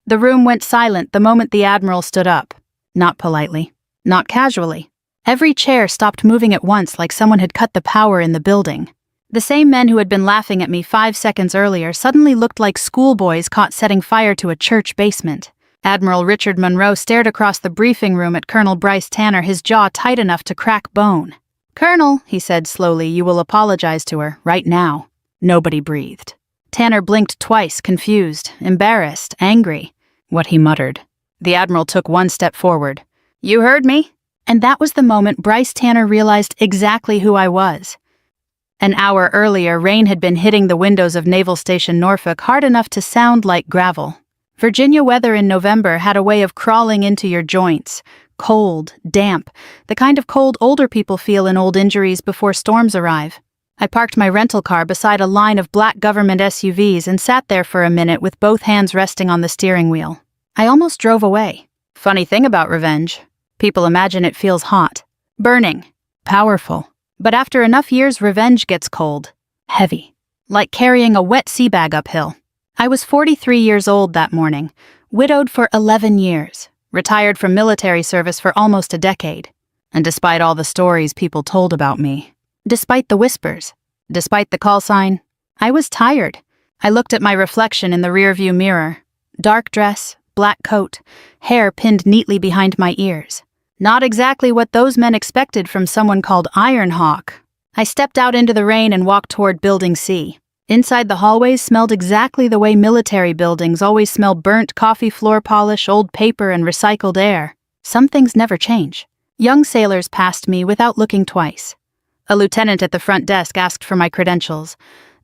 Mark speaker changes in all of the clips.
Speaker 1: The room went silent the moment the Admiral stood up. Not politely. Not casually. Every chair stopped moving at once like someone had cut the power in the building. The same men who had been laughing at me 5 seconds earlier suddenly looked like schoolboys caught setting fire to a church basement. Admiral Richard Monroe stared across the briefing room at Colonel Bryce Tanner, his jaw tight enough to crack bone. "Colonel," he said slowly, "you will apologize to her, right now." Nobody breathed. Tanner blinked twice, confused, embarrassed, angry. What he muttered. The Admiral took one step forward. "You heard me?" And that was the moment Bryce Tanner realized exactly who I was. An hour earlier, rain had been hitting the windows of Naval Station Norfolk hard enough to sound like gravel. Virginia weather in November had a way of crawling into your joints. Cold, damp, the kind of cold older people feel in old injuries before storms arrive. I parked my rental car beside a line of black government SUVs and sat there for a minute with both hands resting on the steering wheel. I almost drove away. Funny thing about revenge. People imagine it feels hot, burning, powerful. But after enough years, revenge gets cold, heavy, like carrying a wet sea bag uphill. I was 43 years old that morning, widowed for 11 years, retired from military service for almost a decade. And despite all the stories people told about me, despite the whispers, despite the call sign, I was tired. I looked at my reflection in the rearview mirror. Dark dress, black coat, hair pinned neatly behind my ears. Not exactly what those men expected from someone called Ironhawk. I stepped out into the rain and walked toward Building C. Inside, the hallways smelled exactly the way military buildings always smell: burnt coffee floor polish, old paper, and recycled air. Some things never change. Young sailors passed me without looking twice. A lieutenant at the front desk asked for my credentials.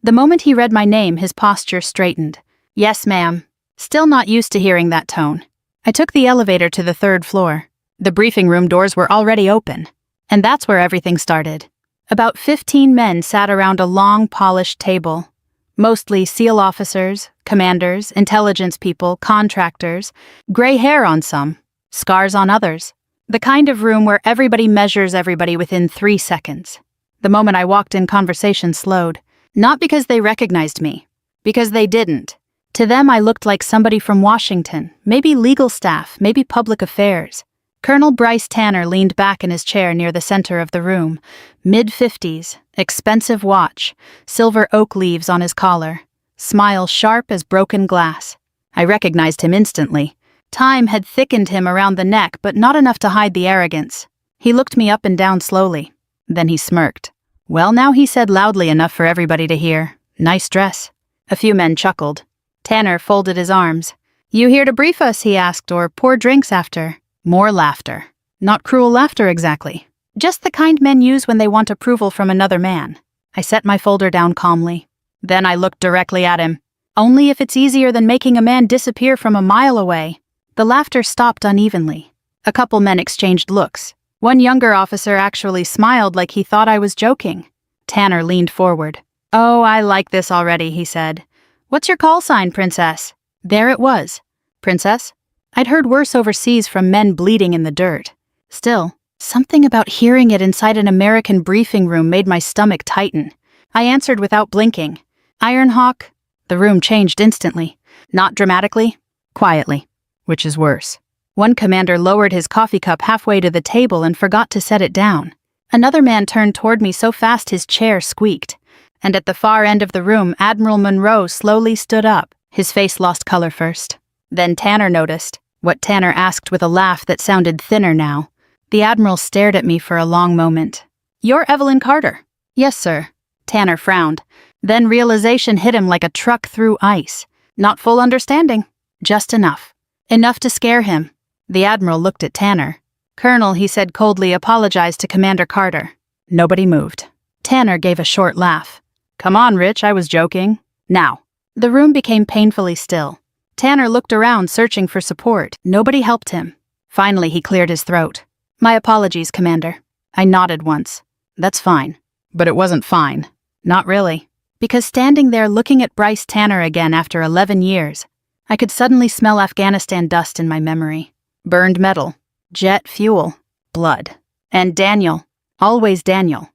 Speaker 1: The moment he read my name, his posture straightened. "Yes, ma'am." Still not used to hearing that tone. I took the elevator to the 3rd floor. The briefing room doors were already open. And that's where everything started. About 15 men sat around a long, polished table. Mostly SEAL officers, commanders, intelligence people, contractors, gray hair on some, scars on others. The kind of room where everybody measures everybody within 3 seconds. The moment I walked in, conversation slowed. Not because they recognized me, because they didn't. To them, I looked like somebody from Washington, maybe legal staff, maybe public affairs. Colonel Bryce Tanner leaned back in his chair near the center of the room, mid-50s, expensive watch, silver oak leaves on his collar, smile sharp as broken glass. I recognized him instantly. Time had thickened him around the neck, but not enough to hide the arrogance. He looked me up and down slowly. Then he smirked. "Well, now," he said loudly enough for everybody to hear. "Nice dress." A few men chuckled. Tanner folded his arms. "You here to brief us?" he asked, "or pour drinks after?" More laughter. Not cruel laughter exactly. Just the kind men use when they want approval from another man. I set my folder down calmly. Then I looked directly at him. Only if it's easier than making a man disappear from a mile away. The laughter stopped unevenly. A couple men exchanged looks. One younger officer actually smiled like he thought I was joking. Tanner leaned forward. "Oh, I like this already," he said. "What's your call sign, Princess?" There it was. Princess? I'd heard worse overseas from men bleeding in the dirt. Still, something about hearing it inside an American briefing room made my stomach tighten. I answered without blinking. "Ironhawk." The room changed instantly. Not dramatically, quietly, which is worse. One commander lowered his coffee cup halfway to the table and forgot to set it down. Another man turned toward me so fast his chair squeaked. And at the far end of the room, Admiral Monroe slowly stood up. His face lost color first. Then Tanner noticed, what Tanner asked with a laugh that sounded thinner now. The Admiral stared at me for a long moment. "You're Evelyn Carter." "Yes, sir." Tanner frowned. Then realization hit him like a truck through ice. Not full understanding. Just enough. Enough to scare him. The Admiral looked at Tanner. "Colonel," he said coldly, "apologized to Commander Carter." Nobody moved. Tanner gave a short laugh. "Come on, Rich, I was joking. Now." The room became painfully still. Tanner looked around, searching for support. Nobody helped him. Finally, he cleared his throat. "My apologies, Commander." I nodded once. "That's fine." But it wasn't fine. Not really. Because standing there looking at Bryce Tanner again after 11 years, I could suddenly smell Afghanistan dust in my memory. Burned metal. Jet fuel. Blood. And Daniel. Always Daniel.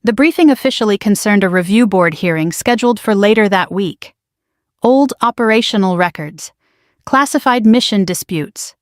Speaker 1: The briefing officially concerned a review board hearing scheduled for later that week. Old operational records. Classified mission disputes.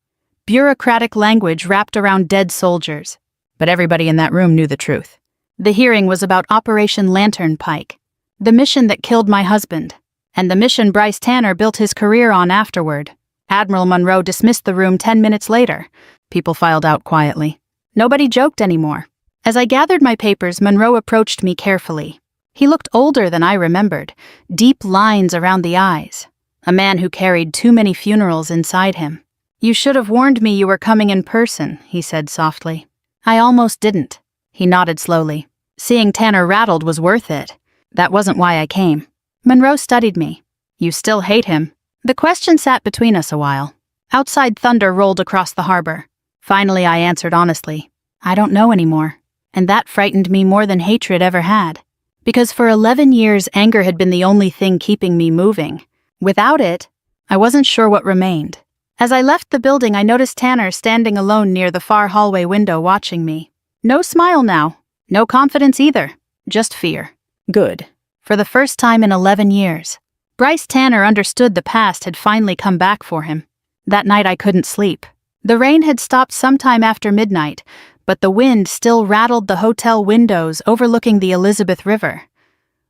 Speaker 1: Bureaucratic language wrapped around dead soldiers. But everybody in that room knew the truth. The hearing was about Operation Lantern Pike, the mission that killed my husband, and the mission Bryce Tanner built his career on afterward. Admiral Monroe dismissed the room 10 minutes later. People filed out quietly. Nobody joked anymore. As I gathered my papers, Monroe approached me carefully. He looked older than I remembered, deep lines around the eyes. A man who carried too many funerals inside him. "You should have warned me you were coming in person," he said softly. "I almost didn't." He nodded slowly. "Seeing Tanner rattled was worth it. That wasn't why I came." Monroe studied me. "You still hate him?" The question sat between us a while. Outside thunder rolled across the harbor. Finally I answered honestly, "I don't know anymore." And that frightened me more than hatred ever had. Because for 11 years anger had been the only thing keeping me moving. Without it, I wasn't sure what remained. As I left the building, I noticed Tanner standing alone near the far hallway window watching me. No smile now. No confidence either. Just fear. Good. For the first time in 11 years. Bryce Tanner understood the past had finally come back for him. That night I couldn't sleep. The rain had stopped sometime after midnight, but the wind still rattled the hotel windows overlooking the Elizabeth River.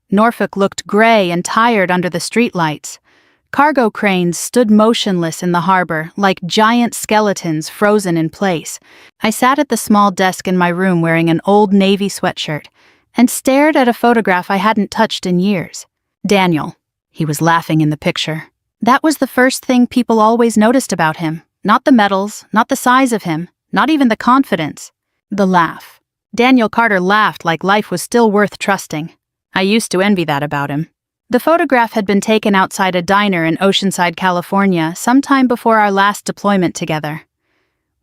Speaker 1: Norfolk looked gray and tired under the streetlights. Cargo cranes stood motionless in the harbor, like giant skeletons frozen in place. I sat at the small desk in my room wearing an old navy sweatshirt and stared at a photograph I hadn't touched in years. Daniel. He was laughing in the picture. That was the first thing people always noticed about him. Not the medals, not the size of him, not even the confidence. The laugh. Daniel Carter laughed like life was still worth trusting. I used to envy that about him. The photograph had been taken outside a diner in Oceanside, California, sometime before our last deployment together.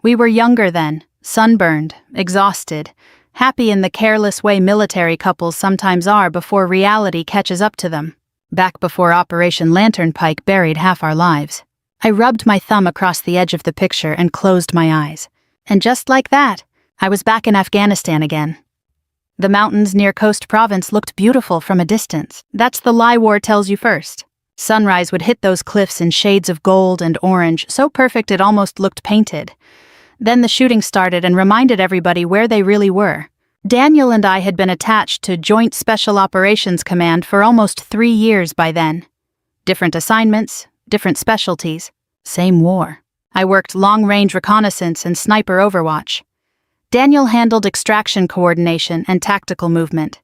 Speaker 1: We were younger then, sunburned, exhausted, happy in the careless way military couples sometimes are before reality catches up to them. Back before Operation Lantern Pike buried half our lives. I rubbed my thumb across the edge of the picture and closed my eyes. And just like that, I was back in Afghanistan again. The mountains near Coast Province looked beautiful from a distance. That's the lie war tells you first. Sunrise would hit those cliffs in shades of gold and orange, so perfect it almost looked painted. Then the shooting started and reminded everybody where they really were. Daniel and I had been attached to Joint Special Operations Command for almost 3 years by then. Different assignments, different specialties, same war. I worked long-range reconnaissance and sniper overwatch. Daniel handled extraction coordination and tactical movement.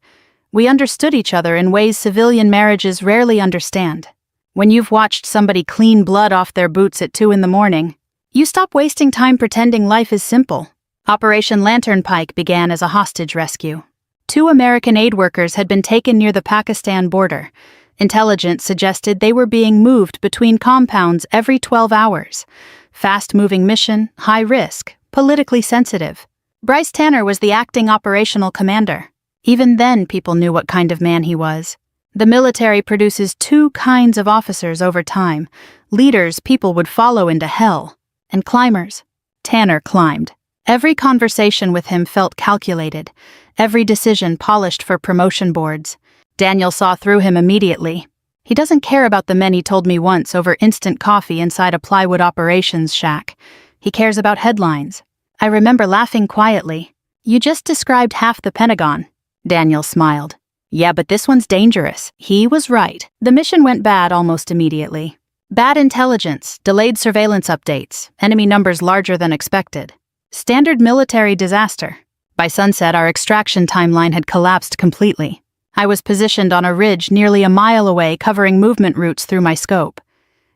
Speaker 1: We understood each other in ways civilian marriages rarely understand. When you've watched somebody clean blood off their boots at 2 a.m, you stop wasting time pretending life is simple. Operation Lantern Pike began as a hostage rescue. 2 American aid workers had been taken near the Pakistan border. Intelligence suggested they were being moved between compounds every 12 hours. Fast-moving mission, high risk, politically sensitive. Bryce Tanner was the acting operational commander. Even then, people knew what kind of man he was. The military produces 2 kinds of officers over time. Leaders people would follow into hell. And climbers. Tanner climbed. Every conversation with him felt calculated. Every decision polished for promotion boards. Daniel saw through him immediately. He doesn't care about the men he told me once over instant coffee inside a plywood operations shack. He cares about headlines. I remember laughing quietly. "You just described half the Pentagon." Daniel smiled. "Yeah, but this one's dangerous." He was right. The mission went bad almost immediately. Bad intelligence, delayed surveillance updates, enemy numbers larger than expected. Standard military disaster. By sunset, our extraction timeline had collapsed completely. I was positioned on a ridge nearly a mile away, covering movement routes through my scope.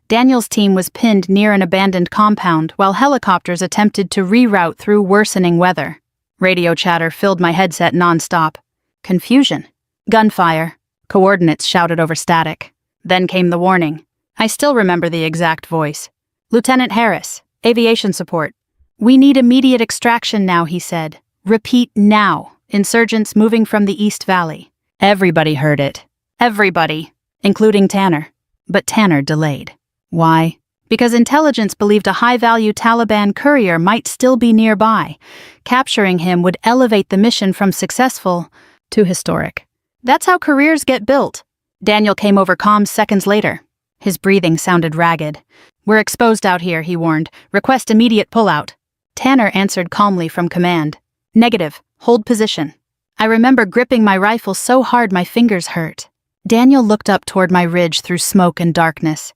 Speaker 1: Daniel's team was pinned near an abandoned compound while helicopters attempted to reroute through worsening weather. Radio chatter filled my headset nonstop. Confusion. Gunfire. Coordinates shouted over static. Then came the warning. I still remember the exact voice. "Lieutenant Harris, aviation support. We need immediate extraction now," he said. "Repeat now. Insurgents moving from the East Valley." Everybody heard it. Everybody, including Tanner. But Tanner delayed. Why? Because intelligence believed a high-value Taliban courier might still be nearby. Capturing him would elevate the mission from successful to historic. That's how careers get built. Daniel came over comms seconds later. His breathing sounded ragged. "We're exposed out here," he warned. "Request immediate pullout." Tanner answered calmly from command. "Negative. Hold position." I remember gripping my rifle so hard my fingers hurt. Daniel looked up toward my ridge through smoke and darkness.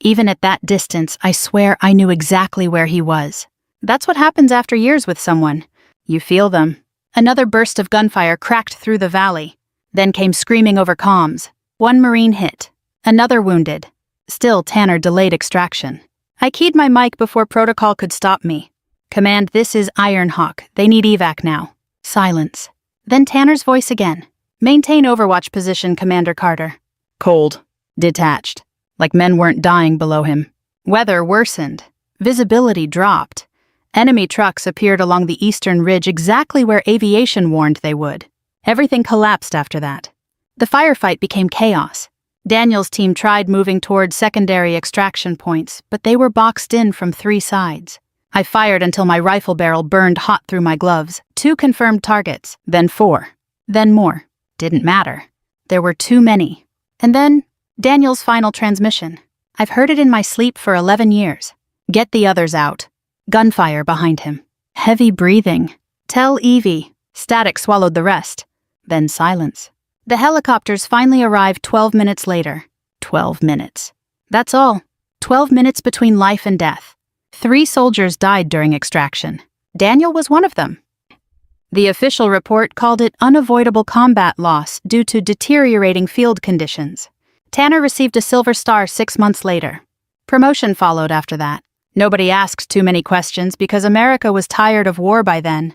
Speaker 1: Even at that distance, I swear I knew exactly where he was. That's what happens after years with someone. You feel them. Another burst of gunfire cracked through the valley, then came screaming over comms. One Marine hit. Another wounded. Still, Tanner delayed extraction. I keyed my mic before protocol could stop me. "Command, this is Ironhawk. They need evac now." Silence. Then Tanner's voice again. "Maintain overwatch position, Commander Carter." Cold. Detached. Like men weren't dying below him. Weather worsened. Visibility dropped. Enemy trucks appeared along the eastern ridge exactly where aviation warned they would. Everything collapsed after that. The firefight became chaos. Daniel's team tried moving toward secondary extraction points, but they were boxed in from 3 sides. I fired until my rifle barrel burned hot through my gloves. 2 confirmed targets, then 4. Then more. Didn't matter. There were too many. And then, Daniel's final transmission. I've heard it in my sleep for 11 years. "Get the others out." Gunfire behind him. Heavy breathing. "Tell Evie." Static swallowed the rest. Then silence. The helicopters finally arrived 12 minutes later. 12 minutes. That's all. 12 minutes between life and death. 3 soldiers died during extraction. Daniel was one of them. The official report called it unavoidable combat loss due to deteriorating field conditions. Tanner received a Silver Star 6 months later. Promotion followed after that. Nobody asked too many questions because America was tired of war by then.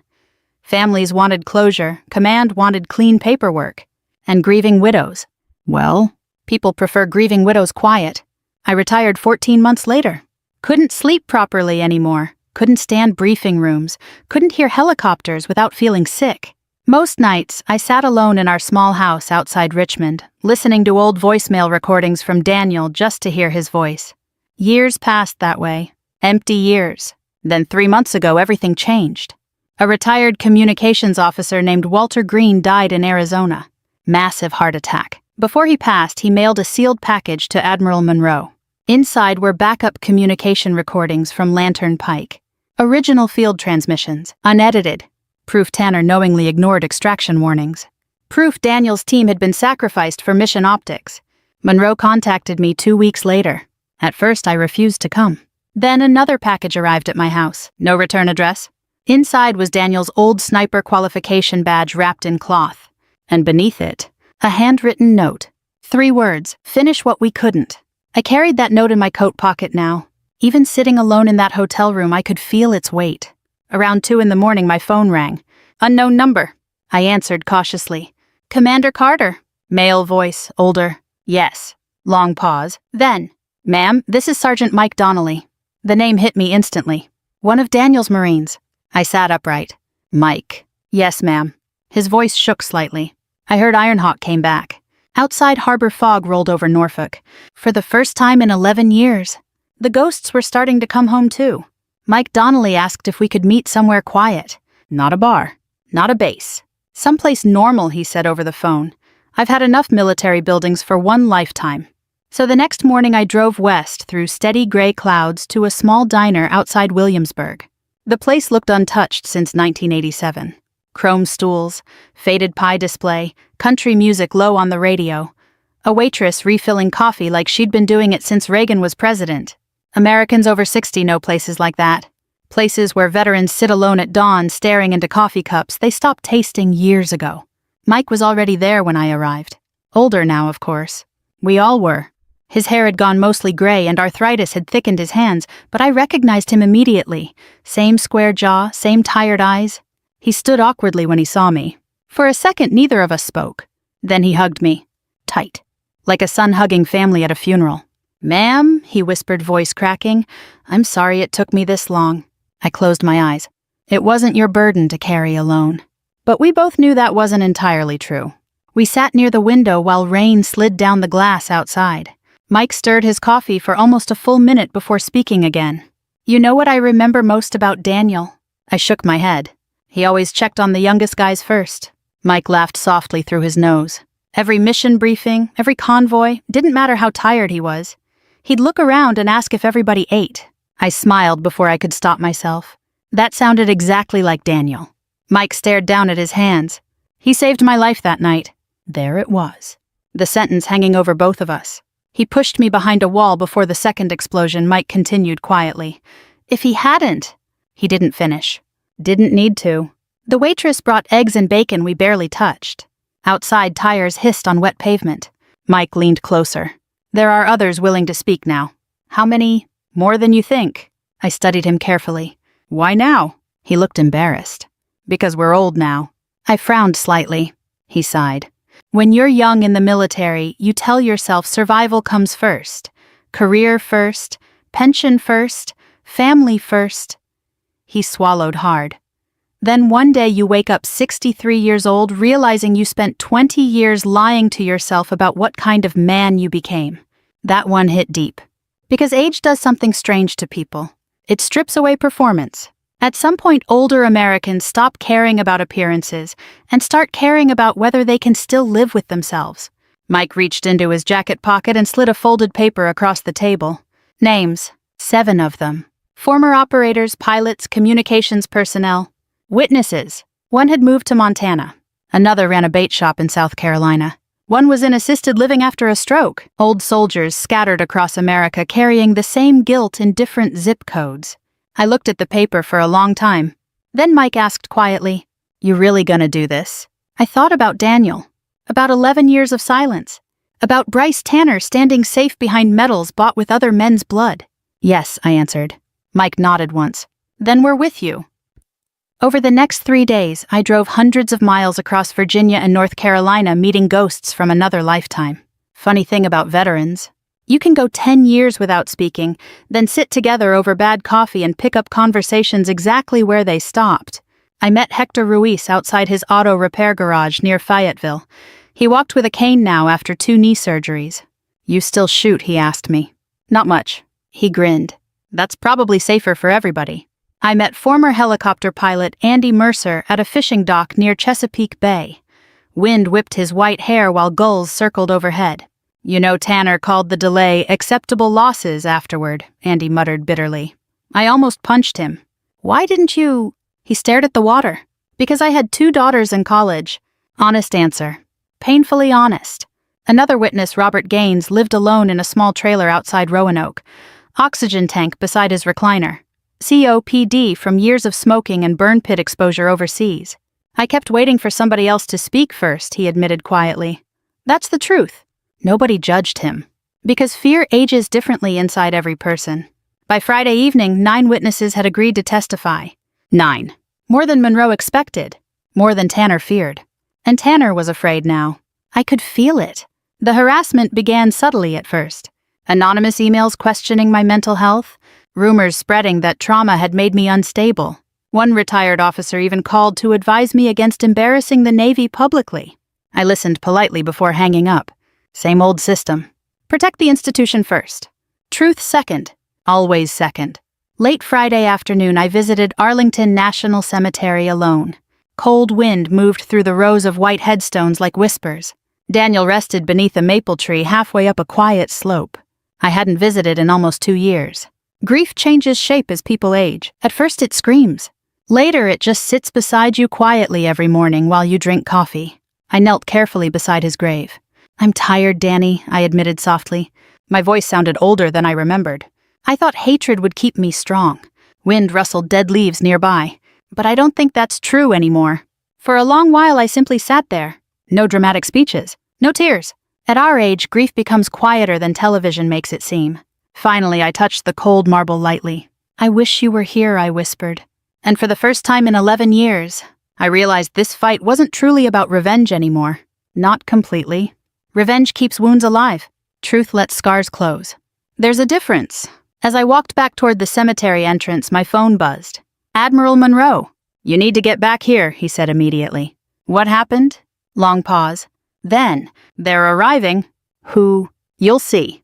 Speaker 1: Families wanted closure, command wanted clean paperwork, and grieving widows. Well, people prefer grieving widows quiet. I retired 14 months later. Couldn't sleep properly anymore. Couldn't stand briefing rooms. Couldn't hear helicopters without feeling sick. Most nights, I sat alone in our small house outside Richmond, listening to old voicemail recordings from Daniel just to hear his voice. Years passed that way. Empty years. Then 3 months ago, everything changed. A retired communications officer named Walter Green died in Arizona. Massive heart attack. Before he passed, he mailed a sealed package to Admiral Monroe. Inside were backup communication recordings from Lantern Pike. Original field transmissions, unedited. Proof Tanner knowingly ignored extraction warnings. Proof Daniel's team had been sacrificed for mission optics. Monroe contacted me 2 weeks later. At first, I refused to come. Then another package arrived at my house. No return address. Inside was Daniel's old sniper qualification badge wrapped in cloth. And beneath it, a handwritten note. 3 words, "Finish what we couldn't." I carried that note in my coat pocket now. Even sitting alone in that hotel room, I could feel its weight. Around 2 in the morning, my phone rang. Unknown number. I answered cautiously. "Commander Carter." Male voice, older. "Yes." Long pause. Then, "Ma'am, this is Sergeant Mike Donnelly." The name hit me instantly. One of Daniel's Marines. I sat upright. "Mike." "Yes, ma'am." His voice shook slightly. I heard Ironhawk came back. Outside harbor fog rolled over Norfolk. For the first time in 11 years. The ghosts were starting to come home too. Mike Donnelly asked if we could meet somewhere quiet. Not a bar. Not a base. Someplace normal, he said over the phone. I've had enough military buildings for one lifetime. So the next morning I drove west through steady gray clouds to a small diner outside Williamsburg. The place looked untouched since 1987. Chrome stools, faded pie display, country music low on the radio. A waitress refilling coffee like she'd been doing it since Reagan was president. Americans over 60 know places like that. Places where veterans sit alone at dawn staring into coffee cups they stopped tasting years ago. Mike was already there when I arrived. Older now, of course. We all were. His hair had gone mostly gray and arthritis had thickened his hands, but I recognized him immediately. Same square jaw, same tired eyes. He stood awkwardly when he saw me. For a second, neither of us spoke. Then he hugged me. Tight. Like a son hugging family at a funeral. "Ma'am," he whispered, voice cracking, "I'm sorry it took me this long." I closed my eyes. It wasn't your burden to carry alone. But we both knew that wasn't entirely true. We sat near the window while rain slid down the glass outside. Mike stirred his coffee for almost a full minute before speaking again. "You know what I remember most about Daniel?" I shook my head. "He always checked on the youngest guys first." Mike laughed softly through his nose. Every mission briefing, every convoy, didn't matter how tired he was. He'd look around and ask if everybody ate. I smiled before I could stop myself. That sounded exactly like Daniel. Mike stared down at his hands. He saved my life that night. There it was. The sentence hanging over both of us. He pushed me behind a wall before the second explosion. Mike continued quietly. If he hadn't... He didn't finish. Didn't need to. The waitress brought eggs and bacon we barely touched. Outside, tires hissed on wet pavement. Mike leaned closer. There are others willing to speak now. How many? More than you think. I studied him carefully. Why now? He looked embarrassed. Because we're old now. I frowned slightly. He sighed. When you're young in the military, you tell yourself survival comes first. Career first. Pension first. Family first. He swallowed hard. Then one day you wake up 63 years old realizing you spent 20 years lying to yourself about what kind of man you became. That one hit deep. Because age does something strange to people. It strips away performance. At some point, older Americans stop caring about appearances and start caring about whether they can still live with themselves. Mike reached into his jacket pocket and slid a folded paper across the table. Names, 7 of them. Former operators, pilots, communications personnel. Witnesses. One had moved to Montana. Another ran a bait shop in South Carolina. One was in assisted living after a stroke. Old soldiers scattered across America carrying the same guilt in different zip codes. I looked at the paper for a long time. Then Mike asked quietly, "You really gonna do this?" I thought about Daniel. About 11 years of silence. About Bryce Tanner standing safe behind medals bought with other men's blood. "Yes," I answered. Mike nodded once. "Then we're with you." Over the next 3 days, I drove hundreds of miles across Virginia and North Carolina meeting ghosts from another lifetime. Funny thing about veterans. You can go 10 years without speaking, then sit together over bad coffee and pick up conversations exactly where they stopped. I met Hector Ruiz outside his auto repair garage near Fayetteville. He walked with a cane now after 2 knee surgeries. "You still shoot?" he asked me. "Not much." He grinned. "That's probably safer for everybody." I met former helicopter pilot Andy Mercer at a fishing dock near Chesapeake Bay. Wind whipped his white hair while gulls circled overhead. "You know, Tanner called the delay acceptable losses afterward," Andy muttered bitterly. I almost punched him. "Why didn't you—" He stared at the water. "Because I had 2 daughters in college." Honest answer. Painfully honest. Another witness, Robert Gaines, lived alone in a small trailer outside Roanoke. Oxygen tank beside his recliner. COPD from years of smoking and burn pit exposure overseas. "I kept waiting for somebody else to speak first," he admitted quietly. That's the truth. Nobody judged him. Because fear ages differently inside every person. By Friday evening, 9 witnesses had agreed to testify. 9. More than Monroe expected. More than Tanner feared. And Tanner was afraid now. I could feel it. The harassment began subtly at first. Anonymous emails questioning my mental health. Rumors spreading that trauma had made me unstable. One retired officer even called to advise me against embarrassing the Navy publicly. I listened politely before hanging up. Same old system. Protect the institution first. Truth second. Always second. Late Friday afternoon, I visited Arlington National Cemetery alone. Cold wind moved through the rows of white headstones like whispers. Daniel rested beneath a maple tree halfway up a quiet slope. I hadn't visited in almost 2 years. Grief changes shape as people age. At first it screams. Later it just sits beside you quietly every morning while you drink coffee. I knelt carefully beside his grave. "I'm tired, Danny," I admitted softly. My voice sounded older than I remembered. I thought hatred would keep me strong. Wind rustled dead leaves nearby. But I don't think that's true anymore. For a long while I simply sat there. No dramatic speeches. No tears. At our age, grief becomes quieter than television makes it seem. Finally, I touched the cold marble lightly. "I wish you were here," I whispered. And for the first time in 11 years, I realized this fight wasn't truly about revenge anymore. Not completely. Revenge keeps wounds alive. Truth lets scars close. There's a difference. As I walked back toward the cemetery entrance, my phone buzzed. "Admiral Monroe." "You need to get back here," he said immediately. "What happened?" Long pause. Then, "They're arriving." "Who?" "You'll see."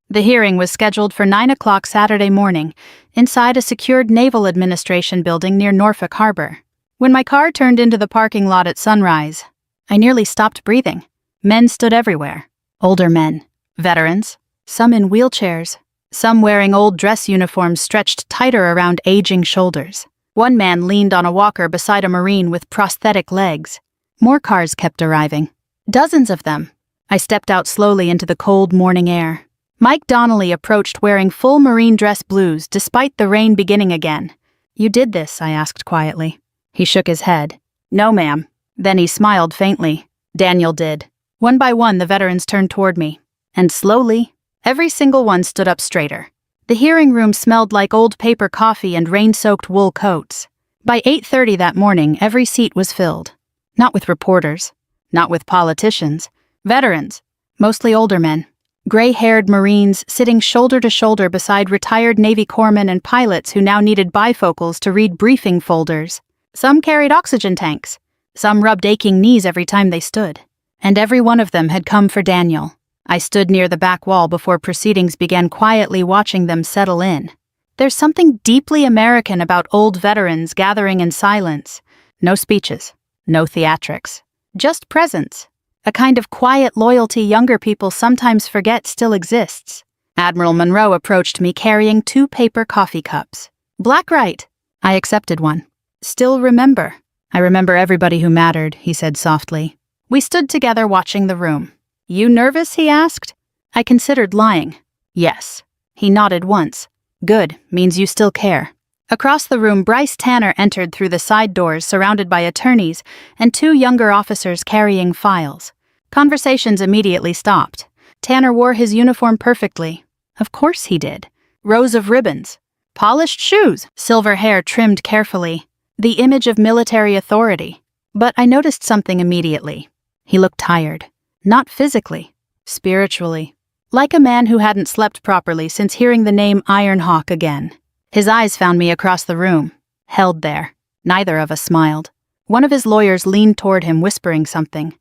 Speaker 1: The hearing was scheduled for 9 o'clock Saturday morning, inside a secured Naval Administration building near Norfolk Harbor. When my car turned into the parking lot at sunrise, I nearly stopped breathing. Men stood everywhere. Older men. Veterans. some in wheelchairs, some wearing old dress uniforms stretched tighter around aging shoulders. One man leaned on a walker beside a Marine with prosthetic legs. More cars kept arriving. Dozens of them. I stepped out slowly into the cold morning air. Mike Donnelly approached wearing full Marine dress blues despite the rain beginning again. "You did this?" I asked quietly. He shook his head. "No, ma'am." Then he smiled faintly. "Daniel did." One by one, the veterans turned toward me. And slowly, every single one stood up straighter. The hearing room smelled like old paper coffee and rain-soaked wool coats. By 8:30 that morning, every seat was filled. Not with reporters, not with politicians. Veterans, mostly older men. Gray-haired Marines sitting shoulder to shoulder beside retired Navy corpsmen and pilots who now needed bifocals to read briefing folders. Some carried oxygen tanks. Some rubbed aching knees every time they stood. And every one of them had come for Daniel. I stood near the back wall before proceedings began, quietly watching them settle in. There's something deeply American about old veterans gathering in silence. No speeches, no theatrics, just presence. A kind of quiet loyalty younger people sometimes forget still exists. Admiral Monroe approached me carrying 2 paper coffee cups. "Black right." I accepted one. "Still remember." "I remember everybody who mattered," he said softly. We stood together watching the room. "You nervous?" he asked. I considered lying. "Yes." He nodded once. "Good, means you still care." Across the room, Bryce Tanner entered through the side doors surrounded by attorneys and 2 younger officers carrying files. Conversations immediately stopped. Tanner wore his uniform perfectly. Of course he did. Rows of ribbons. Polished shoes. Silver hair trimmed carefully. The image of military authority. But I noticed something immediately. He looked tired. Not physically. Spiritually. Like a man who hadn't slept properly since hearing the name Iron Hawk again. His eyes found me across the room. Held there. Neither of us smiled. One of his lawyers leaned toward him, whispering something.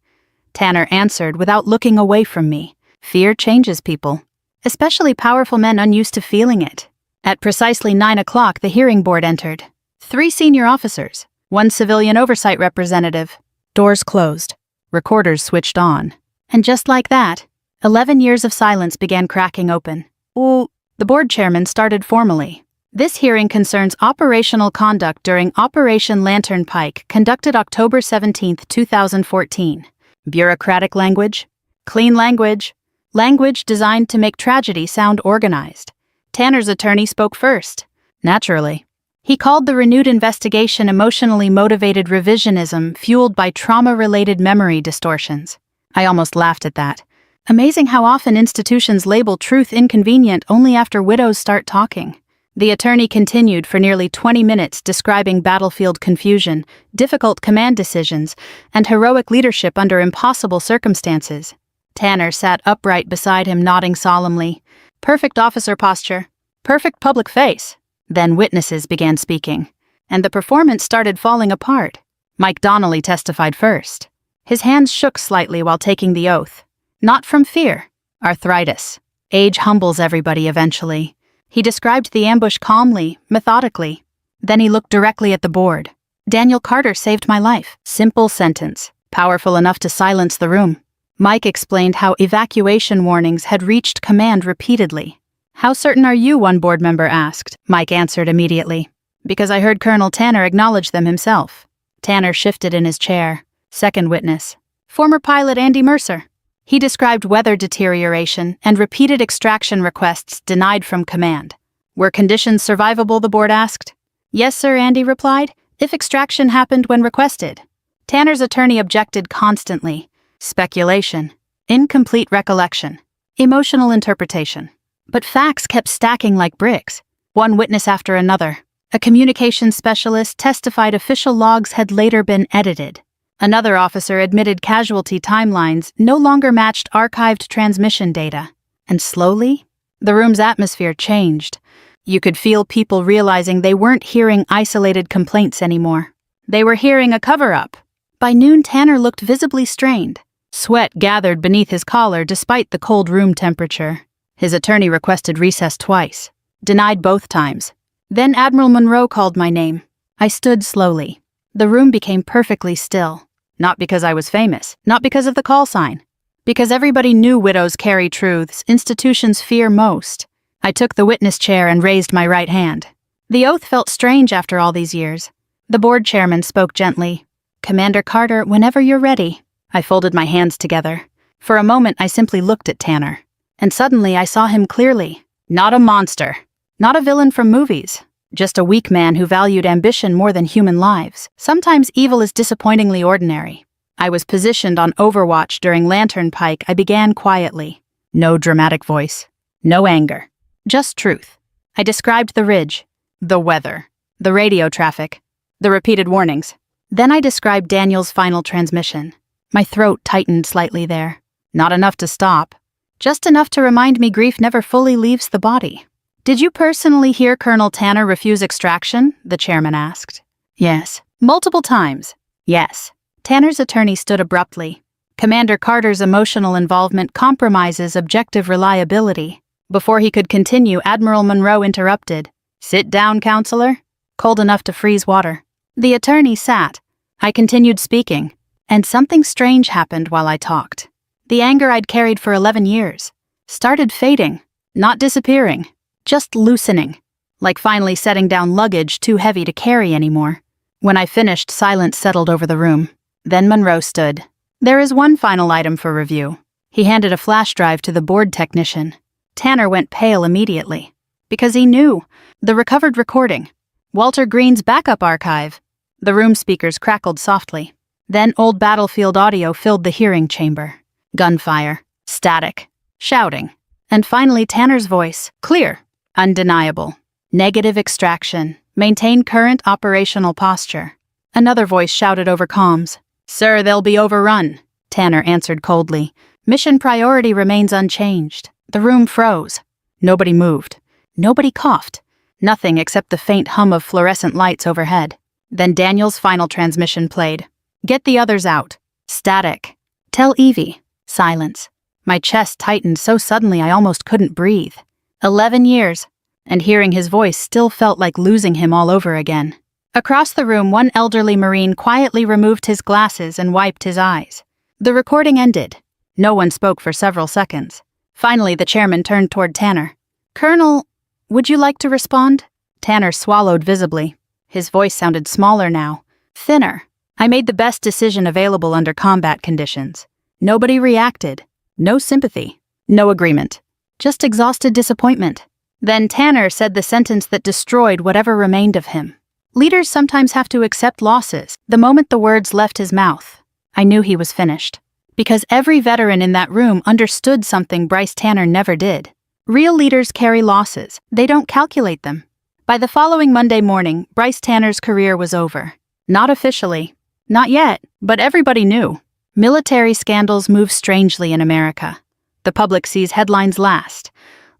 Speaker 1: Tanner answered without looking away from me. Fear changes people. Especially powerful men unused to feeling it. At precisely 9 o'clock, the hearing board entered. 3 senior officers. 1 civilian oversight representative. Doors closed. Recorders switched on. And just like that, 11 years of silence began cracking open. The board chairman started formally. This hearing concerns operational conduct during Operation Lantern Pike, conducted October 17, 2014. Bureaucratic language? Clean language? Language designed to make tragedy sound organized. Tanner's attorney spoke first. Naturally. He called the renewed investigation emotionally motivated revisionism fueled by trauma-related memory distortions. I almost laughed at that. Amazing how often institutions label truth inconvenient only after widows start talking. The attorney continued for nearly 20 minutes describing battlefield confusion, difficult command decisions, and heroic leadership under impossible circumstances. Tanner sat upright beside him, nodding solemnly. Perfect officer posture. Perfect public face. Then witnesses began speaking, and the performance started falling apart. Mike Donnelly testified first. His hands shook slightly while taking the oath. Not from fear. Arthritis. Age humbles everybody eventually. He described the ambush calmly, methodically. Then he looked directly at the board. "Daniel Carter saved my life." Simple sentence, powerful enough to silence the room. Mike explained how evacuation warnings had reached command repeatedly. "How certain are you?" one board member asked. Mike answered immediately. "Because I heard Colonel Tanner acknowledge them himself." Tanner shifted in his chair. Second witness. Former pilot Andy Mercer. He described weather deterioration and repeated extraction requests denied from command. "Were conditions survivable?" the board asked. "Yes, sir," Andy replied, "if extraction happened when requested." Tanner's attorney objected constantly. Speculation. Incomplete recollection. Emotional interpretation. But facts kept stacking like bricks. One witness after another. A communications specialist testified official logs had later been edited. Another officer admitted casualty timelines no longer matched archived transmission data. And slowly, the room's atmosphere changed. You could feel people realizing they weren't hearing isolated complaints anymore. They were hearing a cover-up. By noon, Tanner looked visibly strained. Sweat gathered beneath his collar despite the cold room temperature. His attorney requested recess twice. Denied both times. Then Admiral Monroe called my name. I stood slowly. The room became perfectly still. Not because I was famous, not because of the call sign. Because everybody knew widows carry truths institutions fear most. I took the witness chair and raised my right hand. The oath felt strange after all these years. The board chairman spoke gently. "Commander Carter, whenever you're ready." I folded my hands together. For a moment, I simply looked at Tanner. And suddenly, I saw him clearly. Not a monster. Not a villain from movies. Just a weak man who valued ambition more than human lives. Sometimes evil is disappointingly ordinary. I was positioned on overwatch during Lantern Pike. I began quietly. No dramatic voice. No anger. Just truth. I described the ridge, the weather, the radio traffic, the repeated warnings. Then I described Daniel's final transmission. My throat tightened slightly there. Not enough to stop. Just enough to remind me grief never fully leaves the body. "Did you personally hear Colonel Tanner refuse extraction?" the chairman asked. "Yes." "Multiple times?" "Yes." Tanner's attorney stood abruptly. Commander Carter's emotional involvement compromises objective reliability. Before he could continue, Admiral Monroe interrupted. "Sit down, counselor." Cold enough to freeze water. The attorney sat. I continued speaking, and something strange happened while I talked. The anger I'd carried for 11 years started fading, not disappearing, just loosening, like finally setting down luggage too heavy to carry anymore. When I finished, silence settled over the room. Then Monroe stood. "There is one final item for review." He handed a flash drive to the board technician. Tanner went pale immediately. Because he knew. The recovered recording. Walter Green's backup archive. The room speakers crackled softly. Then old battlefield audio filled the hearing chamber. Gunfire. Static. Shouting. And finally Tanner's voice. Clear. Undeniable. Negative extraction. Maintain current operational posture. Another voice shouted over comms. "Sir, they'll be overrun." Tanner answered coldly. "Mission priority remains unchanged." The room froze. Nobody moved. Nobody coughed. Nothing except the faint hum of fluorescent lights overhead. Then Daniel's final transmission played. "Get the others out." Static. "Tell Evie." Silence. My chest tightened so suddenly I almost couldn't breathe. 11 years, and hearing his voice still felt like losing him all over again. Across the room, one elderly Marine quietly removed his glasses and wiped his eyes. The recording ended. No one spoke for several seconds. Finally, the chairman turned toward Tanner. "Colonel, would you like to respond?" Tanner swallowed visibly. His voice sounded smaller now, thinner. I made the best decision available under combat conditions. Nobody reacted. No sympathy. No agreement. Just exhausted disappointment. Then Tanner said the sentence that destroyed whatever remained of him. Leaders sometimes have to accept losses. The moment the words left his mouth, I knew he was finished. Because every veteran in that room understood something Bryce Tanner never did. Real leaders carry losses. They don't calculate them. By the following Monday morning, Bryce Tanner's career was over. Not officially. Not yet, but everybody knew. Military scandals move strangely in America. The public sees headlines last.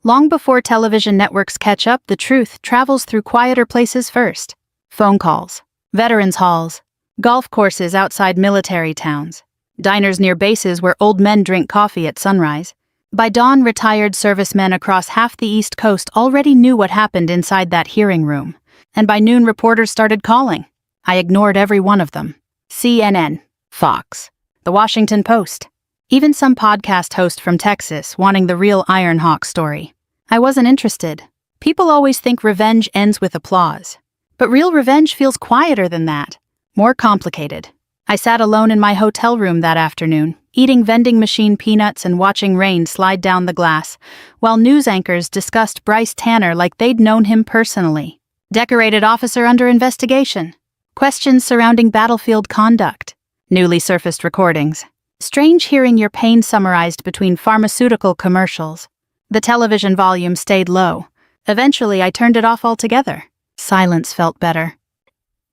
Speaker 1: Long before television networks catch up, the truth travels through quieter places first. Phone calls, veterans' halls, golf courses outside military towns, diners near bases where old men drink coffee at sunrise. By dawn, retired servicemen across half the East Coast already knew what happened inside that hearing room. And by noon, reporters started calling. I ignored every one of them. CNN, Fox, The Washington Post, even some podcast host from Texas wanting the real Iron Hawk story. I wasn't interested. People always think revenge ends with applause. But real revenge feels quieter than that, more complicated. I sat alone in my hotel room that afternoon, eating vending machine peanuts and watching rain slide down the glass, while news anchors discussed Bryce Tanner like they'd known him personally. Decorated officer under investigation. Questions surrounding battlefield conduct. Newly surfaced recordings. Strange hearing your pain summarized between pharmaceutical commercials. The television volume stayed low. Eventually, I turned it off altogether. Silence felt better.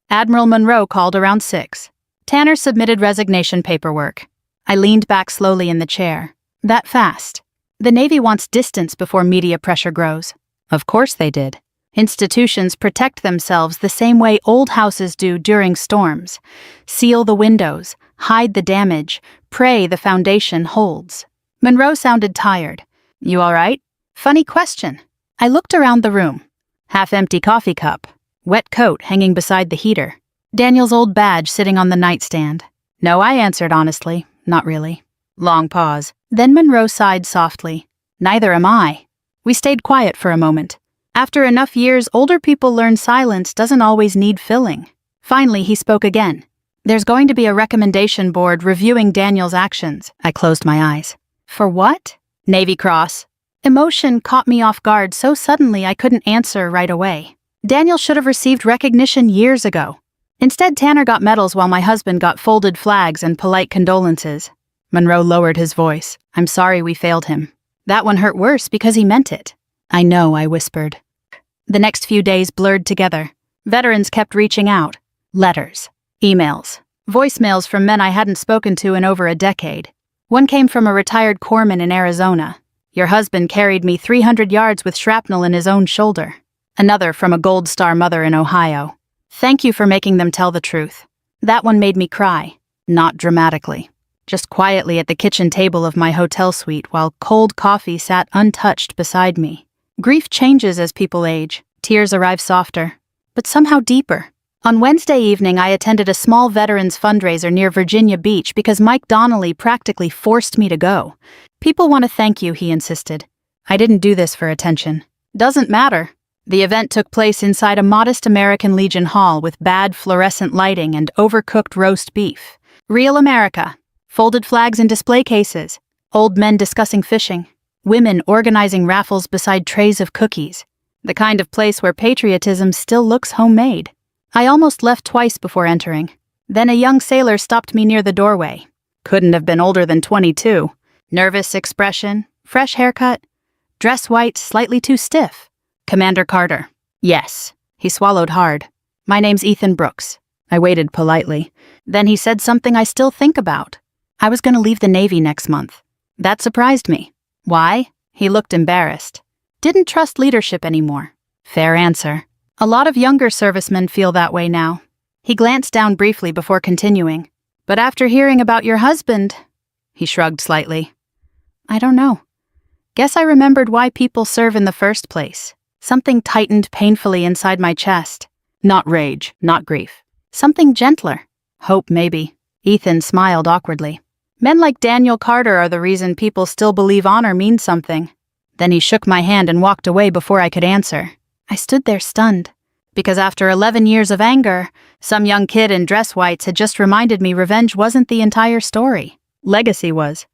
Speaker 1: Admiral Monroe called around 6. Tanner submitted resignation paperwork. I leaned back slowly in the chair. That fast. The Navy wants distance before media pressure grows. Of course they did. Institutions protect themselves the same way old houses do during storms. Seal the windows, hide the damage, pray the foundation holds. Monroe sounded tired. "You all right?" "Funny question." I looked around the room. Half-empty coffee cup, wet coat hanging beside the heater, Daniel's old badge sitting on the nightstand. "No," I answered honestly, "not really." Long pause. Then Monroe sighed softly. Neither am I. We stayed quiet for a moment. After enough years, older people learn silence doesn't always need filling. Finally, he spoke again. There's going to be a recommendation board reviewing Daniel's actions. I closed my eyes. For what? Navy Cross. Emotion caught me off guard so suddenly I couldn't answer right away. Daniel should have received recognition years ago. Instead, Tanner got medals while my husband got folded flags and polite condolences. Monroe lowered his voice. I'm sorry we failed him. That one hurt worse because he meant it. I know, I whispered. The next few days blurred together. Veterans kept reaching out. Letters. Emails. Voicemails from men I hadn't spoken to in over a decade. One came from a retired corpsman in Arizona. Your husband carried me 300 yards with shrapnel in his own shoulder. Another from a Gold Star mother in Ohio. Thank you for making them tell the truth. That one made me cry. Not dramatically. Just quietly at the kitchen table of my hotel suite while cold coffee sat untouched beside me. Grief changes as people age. Tears arrive softer, but somehow deeper. On Wednesday evening, I attended a small veterans fundraiser near Virginia Beach because Mike Donnelly practically forced me to go. People want to thank you, he insisted. I didn't do this for attention. Doesn't matter. The event took place inside a modest American Legion hall with bad fluorescent lighting and overcooked roast beef. Real America. Folded flags in display cases. Old men discussing fishing. Women organizing raffles beside trays of cookies. The kind of place where patriotism still looks homemade. I almost left twice before entering. Then a young sailor stopped me near the doorway. Couldn't have been older than 22. Nervous expression, fresh haircut, dress white, slightly too stiff. Commander Carter. Yes. He swallowed hard. My name's Ethan Brooks. I waited politely. Then he said something I still think about. I was going to leave the Navy next month. That surprised me. Why? He looked embarrassed. Didn't trust leadership anymore. Fair answer. A lot of younger servicemen feel that way now. He glanced down briefly before continuing. But after hearing about your husband, he shrugged slightly. I don't know. Guess I remembered why people serve in the first place. Something tightened painfully inside my chest. Not rage, not grief. Something gentler. Hope, maybe. Ethan smiled awkwardly. Men like Daniel Carter are the reason people still believe honor means something. Then he shook my hand and walked away before I could answer. I stood there stunned, because after 11 years of anger, some young kid in dress whites had just reminded me revenge wasn't the entire story. Legacy was.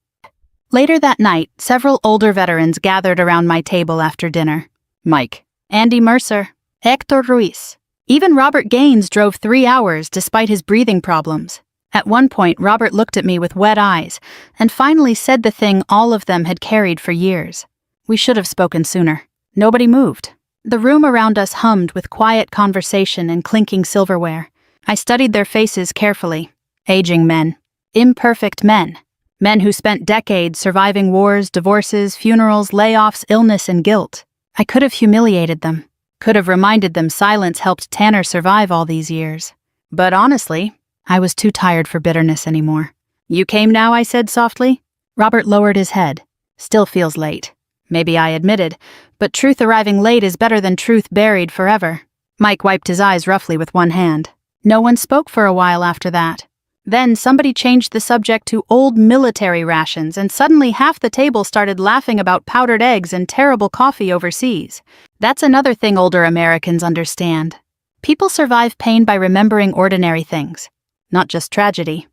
Speaker 1: Later that night, several older veterans gathered around my table after dinner. Mike, Andy Mercer, Hector Ruiz. Even Robert Gaines drove 3 hours despite his breathing problems. At one point, Robert looked at me with wet eyes and finally said the thing all of them had carried for years. We should have spoken sooner. Nobody moved. The room around us hummed with quiet conversation and clinking silverware. I studied their faces carefully. Aging men. Imperfect men. Men who spent decades surviving wars, divorces, funerals, layoffs, illness, and guilt. I could have humiliated them. Could have reminded them silence helped Tanner survive all these years. But honestly, I was too tired for bitterness anymore. You came now, I said softly. Robert lowered his head. Still feels late. Maybe I admitted, but truth arriving late is better than truth buried forever. Mike wiped his eyes roughly with one hand. No one spoke for a while after that. Then somebody changed the subject to old military rations, and suddenly half the table started laughing about powdered eggs and terrible coffee overseas. That's another thing older Americans understand. People survive pain by remembering ordinary things, not just tragedy.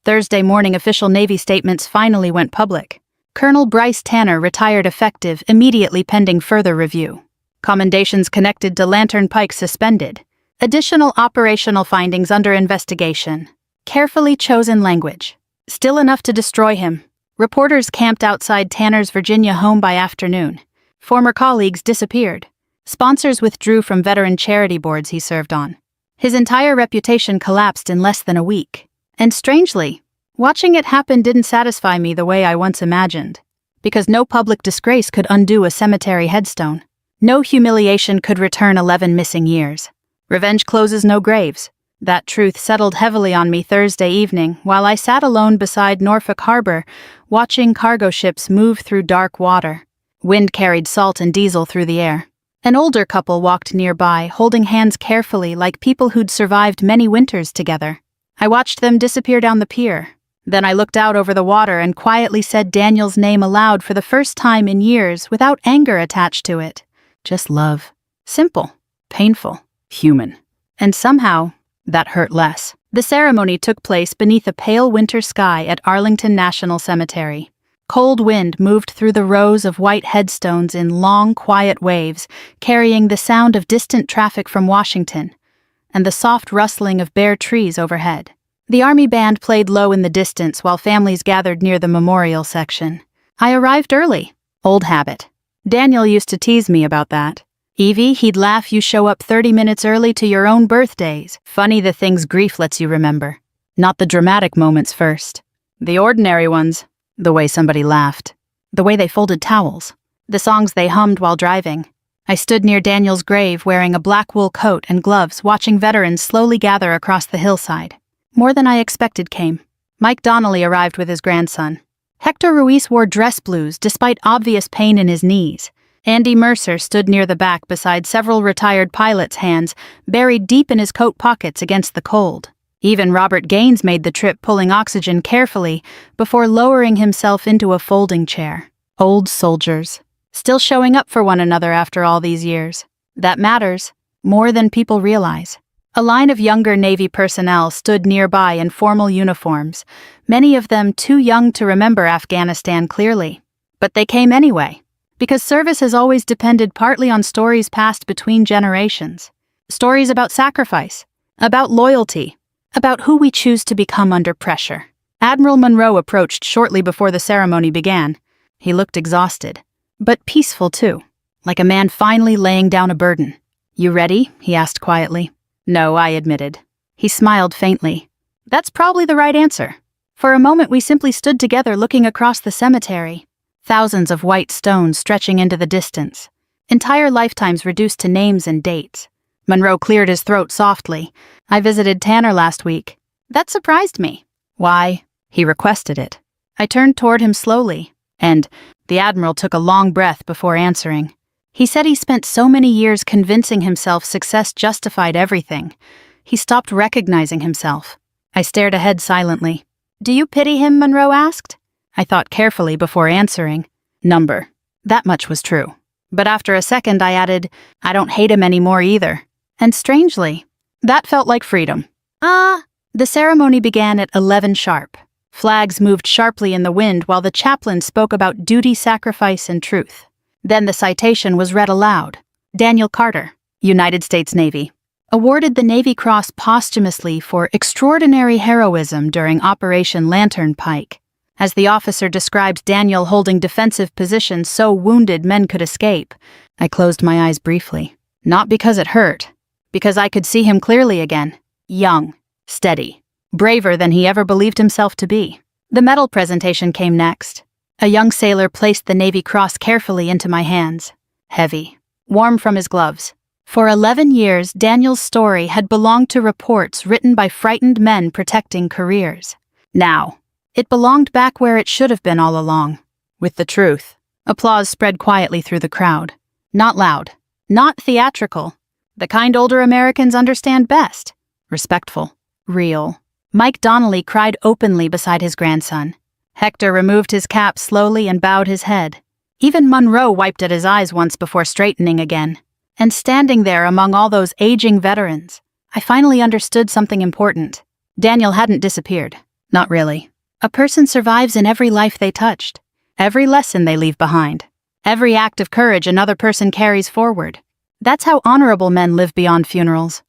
Speaker 1: Thursday morning official Navy statements finally went public. Colonel Bryce Tanner retired effective immediately pending further review. Commendations connected to Lantern Pike suspended. Additional operational findings under investigation. Carefully chosen language. Still enough to destroy him. Reporters camped outside Tanner's Virginia home by afternoon. Former colleagues disappeared. Sponsors withdrew from veteran charity boards he served on. His entire reputation collapsed in less than a week. And strangely, watching it happen didn't satisfy me the way I once imagined. Because no public disgrace could undo a cemetery headstone. No humiliation could return 11 missing years. Revenge closes no graves. That truth settled heavily on me Thursday evening while I sat alone beside Norfolk Harbor, watching cargo ships move through dark water. Wind carried salt and diesel through the air. An older couple walked nearby, holding hands carefully like people who'd survived many winters together. I watched them disappear down the pier. Then I looked out over the water and quietly said Daniel's name aloud for the first time in years without anger attached to it. Just love. Simple, painful, human. And somehow, that hurt less. The ceremony took place beneath a pale winter sky at Arlington National Cemetery. Cold wind moved through the rows of white headstones in long, quiet waves, carrying the sound of distant traffic from Washington and the soft rustling of bare trees overhead. The army band played low in the distance while families gathered near the memorial section. I arrived early. Old habit. Daniel used to tease me about that. Evie, he'd laugh, you show up 30 minutes early to your own birthdays. Funny the things grief lets you remember. Not the dramatic moments first. The ordinary ones. The way somebody laughed. The way they folded towels. The songs they hummed while driving. I stood near Daniel's grave wearing a black wool coat and gloves, watching veterans slowly gather across the hillside. More than I expected came. Mike Donnelly arrived with his grandson. Hector Ruiz wore dress blues despite obvious pain in his knees. Andy Mercer stood near the back beside several retired pilots' hands, buried deep in his coat pockets against the cold. Even Robert Gaines made the trip, pulling oxygen carefully before lowering himself into a folding chair. Old soldiers. Still showing up for one another after all these years. That matters, more than people realize. A line of younger Navy personnel stood nearby in formal uniforms, many of them too young to remember Afghanistan clearly. But they came anyway, because service has always depended partly on stories passed between generations. Stories about sacrifice, about loyalty, about who we choose to become under pressure. Admiral Monroe approached shortly before the ceremony began. He looked exhausted, but peaceful too, like a man finally laying down a burden. "You ready?" he asked quietly. "No," I admitted. He smiled faintly. "That's probably the right answer." For a moment we simply stood together looking across the cemetery. Thousands of white stones stretching into the distance. Entire lifetimes reduced to names and dates. Monroe cleared his throat softly. "I visited Tanner last week." That surprised me. "Why?" He requested it. I turned toward him slowly, and the Admiral took a long breath before answering. He said he spent so many years convincing himself success justified everything. He stopped recognizing himself. I stared ahead silently. "Do you pity him?" Monroe asked. I thought carefully before answering. Number. That much was true. But after a second I added, "I don't hate him anymore either." And strangely, that felt like freedom. The ceremony began at 11 sharp. Flags moved sharply in the wind while the chaplain spoke about duty, sacrifice, and truth. Then the citation was read aloud. Daniel Carter, United States Navy, awarded the Navy Cross posthumously for extraordinary heroism during Operation Lantern Pike. As the officer described Daniel holding defensive positions so wounded men could escape, I closed my eyes briefly. Not because it hurt, because I could see him clearly again. Young, steady, braver than he ever believed himself to be. The medal presentation came next. A young sailor placed the Navy Cross carefully into my hands. Heavy, warm from his gloves. For 11 years, Daniel's story had belonged to reports written by frightened men protecting careers. Now, it belonged back where it should have been all along, with the truth. Applause spread quietly through the crowd. Not loud, not theatrical. The kind older Americans understand best. Respectful, real. Mike Donnelly cried openly beside his grandson. Hector removed his cap slowly and bowed his head. Even Monroe wiped at his eyes once before straightening again. And standing there among all those aging veterans, I finally understood something important. Daniel hadn't disappeared. Not really. A person survives in every life they touched. Every lesson they leave behind. Every act of courage another person carries forward. That's how honorable men live beyond funerals.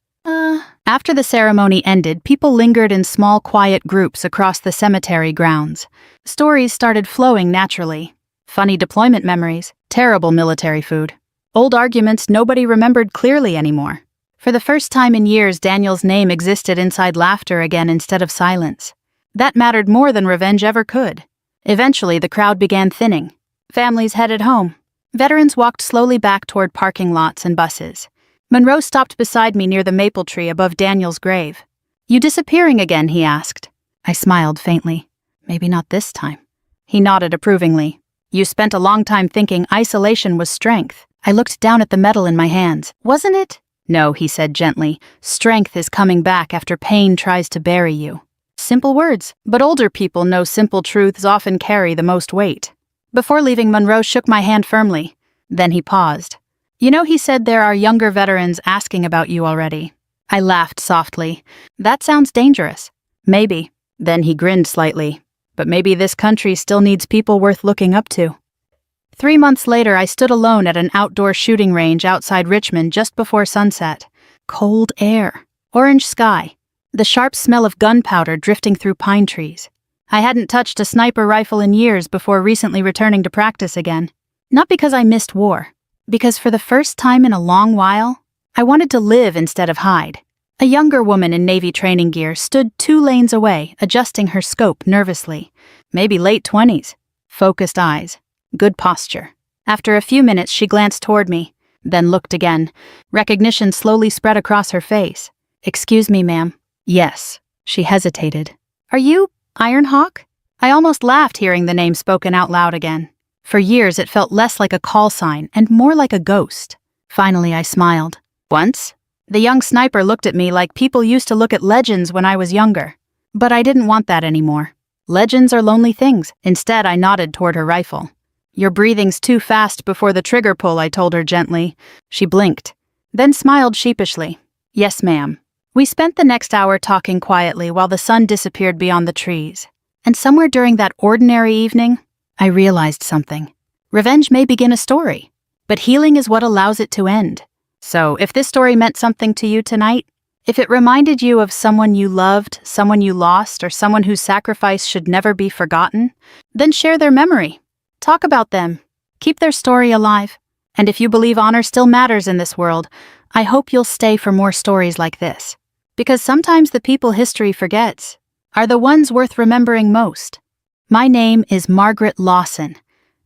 Speaker 1: After the ceremony ended, people lingered in small, quiet groups across the cemetery grounds. Stories started flowing naturally. Funny deployment memories, terrible military food. Old arguments nobody remembered clearly anymore. For the first time in years, Daniel's name existed inside laughter again instead of silence. That mattered more than revenge ever could. Eventually, the crowd began thinning. Families headed home. Veterans walked slowly back toward parking lots and buses. Monroe stopped beside me near the maple tree above Daniel's grave. "You disappearing again?" he asked. I smiled faintly. "Maybe not this time." He nodded approvingly. "You spent a long time thinking isolation was strength." I looked down at the medal in my hands. "Wasn't it?" "No," he said gently. "Strength is coming back after pain tries to bury you." Simple words, but older people know simple truths often carry the most weight. Before leaving, Monroe shook my hand firmly. Then he paused. You know, he said there are younger veterans asking about you already. I laughed softly. That sounds dangerous. Maybe. Then he grinned slightly. But maybe this country still needs people worth looking up to. 3 months later, I stood alone at an outdoor shooting range outside Richmond just before sunset. Cold air, orange sky, the sharp smell of gunpowder drifting through pine trees. I hadn't touched a sniper rifle in years before recently returning to practice again. Not because I missed war, because for the first time in a long while, I wanted to live instead of hide. A younger woman in Navy training gear stood 2 lanes away, adjusting her scope nervously. Maybe late 20s. Focused eyes. Good posture. After a few minutes, she glanced toward me, then looked again. Recognition slowly spread across her face. Excuse me, ma'am. Yes. She hesitated. Are you Ironhawk? I almost laughed hearing the name spoken out loud again. For years, it felt less like a call sign and more like a ghost. Finally, I smiled. Once? The young sniper looked at me like people used to look at legends when I was younger. But I didn't want that anymore. Legends are lonely things. Instead, I nodded toward her rifle. Your breathing's too fast before the trigger pull, I told her gently. She blinked, then smiled sheepishly. Yes, ma'am. We spent the next hour talking quietly while the sun disappeared beyond the trees. And somewhere during that ordinary evening, I realized something. Revenge may begin a story, but healing is what allows it to end. So, if this story meant something to you tonight, if it reminded you of someone you loved, someone you lost, or someone whose sacrifice should never be forgotten, then share their memory. Talk about them. Keep their story alive. And if you believe honor still matters in this world, I hope you'll stay for more stories like this. Because sometimes the people history forgets are the ones worth remembering most. My name is Margaret Lawson,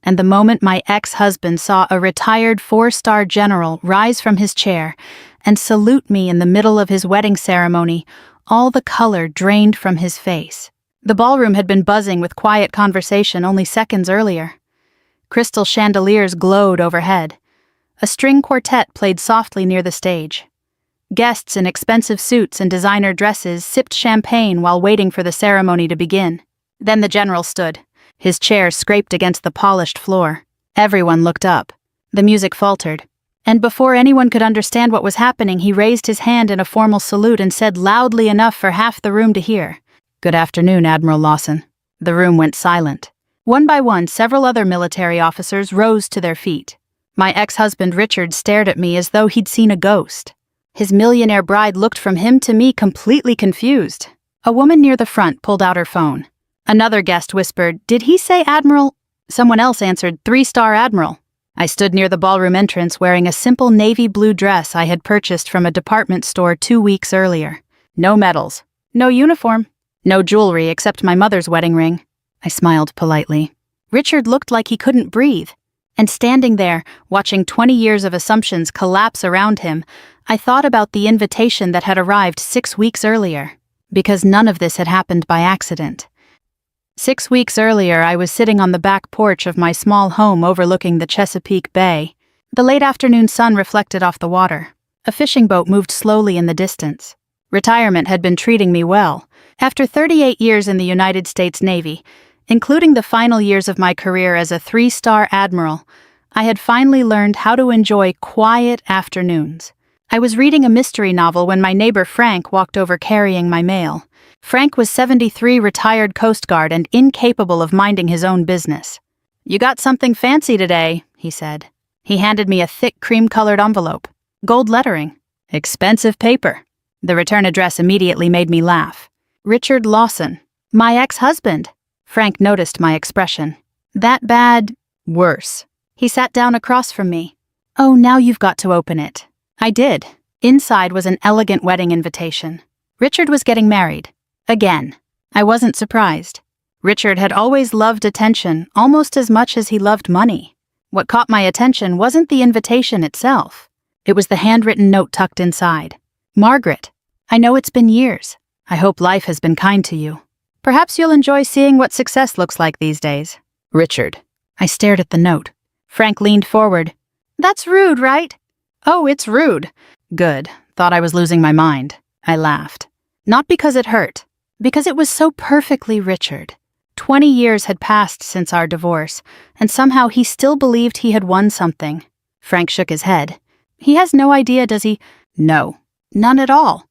Speaker 1: and the moment my ex-husband saw a retired 4-star general rise from his chair and salute me in the middle of his wedding ceremony, all the color drained from his face. The ballroom had been buzzing with quiet conversation only seconds earlier. Crystal chandeliers glowed overhead. A string quartet played softly near the stage. Guests in expensive suits and designer dresses sipped champagne while waiting for the ceremony to begin. Then the general stood. His chair scraped against the polished floor. Everyone looked up. The music faltered. And before anyone could understand what was happening, he raised his hand in a formal salute and said loudly enough for half the room to hear, "Good afternoon, Admiral Lawson." The room went silent. One by one, several other military officers rose to their feet. My ex-husband Richard stared at me as though he'd seen a ghost. His millionaire bride looked from him to me completely confused. A woman near the front pulled out her phone. Another guest whispered, "Did he say Admiral?" Someone else answered, "3-star Admiral." I stood near the ballroom entrance wearing a simple navy blue dress I had purchased from a department store 2 weeks earlier. No medals, no uniform, no jewelry except my mother's wedding ring. I smiled politely. Richard looked like he couldn't breathe. And standing there, watching 20 years of assumptions collapse around him, I thought about the invitation that had arrived 6 weeks earlier. Because none of this had happened by accident. 6 weeks earlier, I was sitting on the back porch of my small home overlooking the Chesapeake Bay. The late afternoon sun reflected off the water. A fishing boat moved slowly in the distance. Retirement had been treating me well. After 38 years in the United States Navy, including the final years of my career as a 3-star admiral, I had finally learned how to enjoy quiet afternoons. I was reading a mystery novel when my neighbor Frank walked over carrying my mail. Frank was 73, retired Coast Guard and incapable of minding his own business. "You got something fancy today," he said. He handed me a thick cream-colored envelope. Gold lettering. Expensive paper. The return address immediately made me laugh. Richard Lawson. My ex-husband. Frank noticed my expression. "That bad?" "Worse." He sat down across from me. "Oh, now you've got to open it." I did. Inside was an elegant wedding invitation. Richard was getting married. Again. I wasn't surprised. Richard had always loved attention almost as much as he loved money. What caught my attention wasn't the invitation itself. It was the handwritten note tucked inside. "Margaret, I know it's been years. I hope life has been kind to you. Perhaps you'll enjoy seeing what success looks like these days. Richard." I stared at the note. Frank leaned forward. "That's rude, right?" "Oh, it's rude." "Good. Thought I was losing my mind." I laughed. Not because it hurt. Because it was so perfectly Richard. 20 years had passed since our divorce, and somehow he still believed he had won something. Frank shook his head. He has no idea, does he? No, none at all.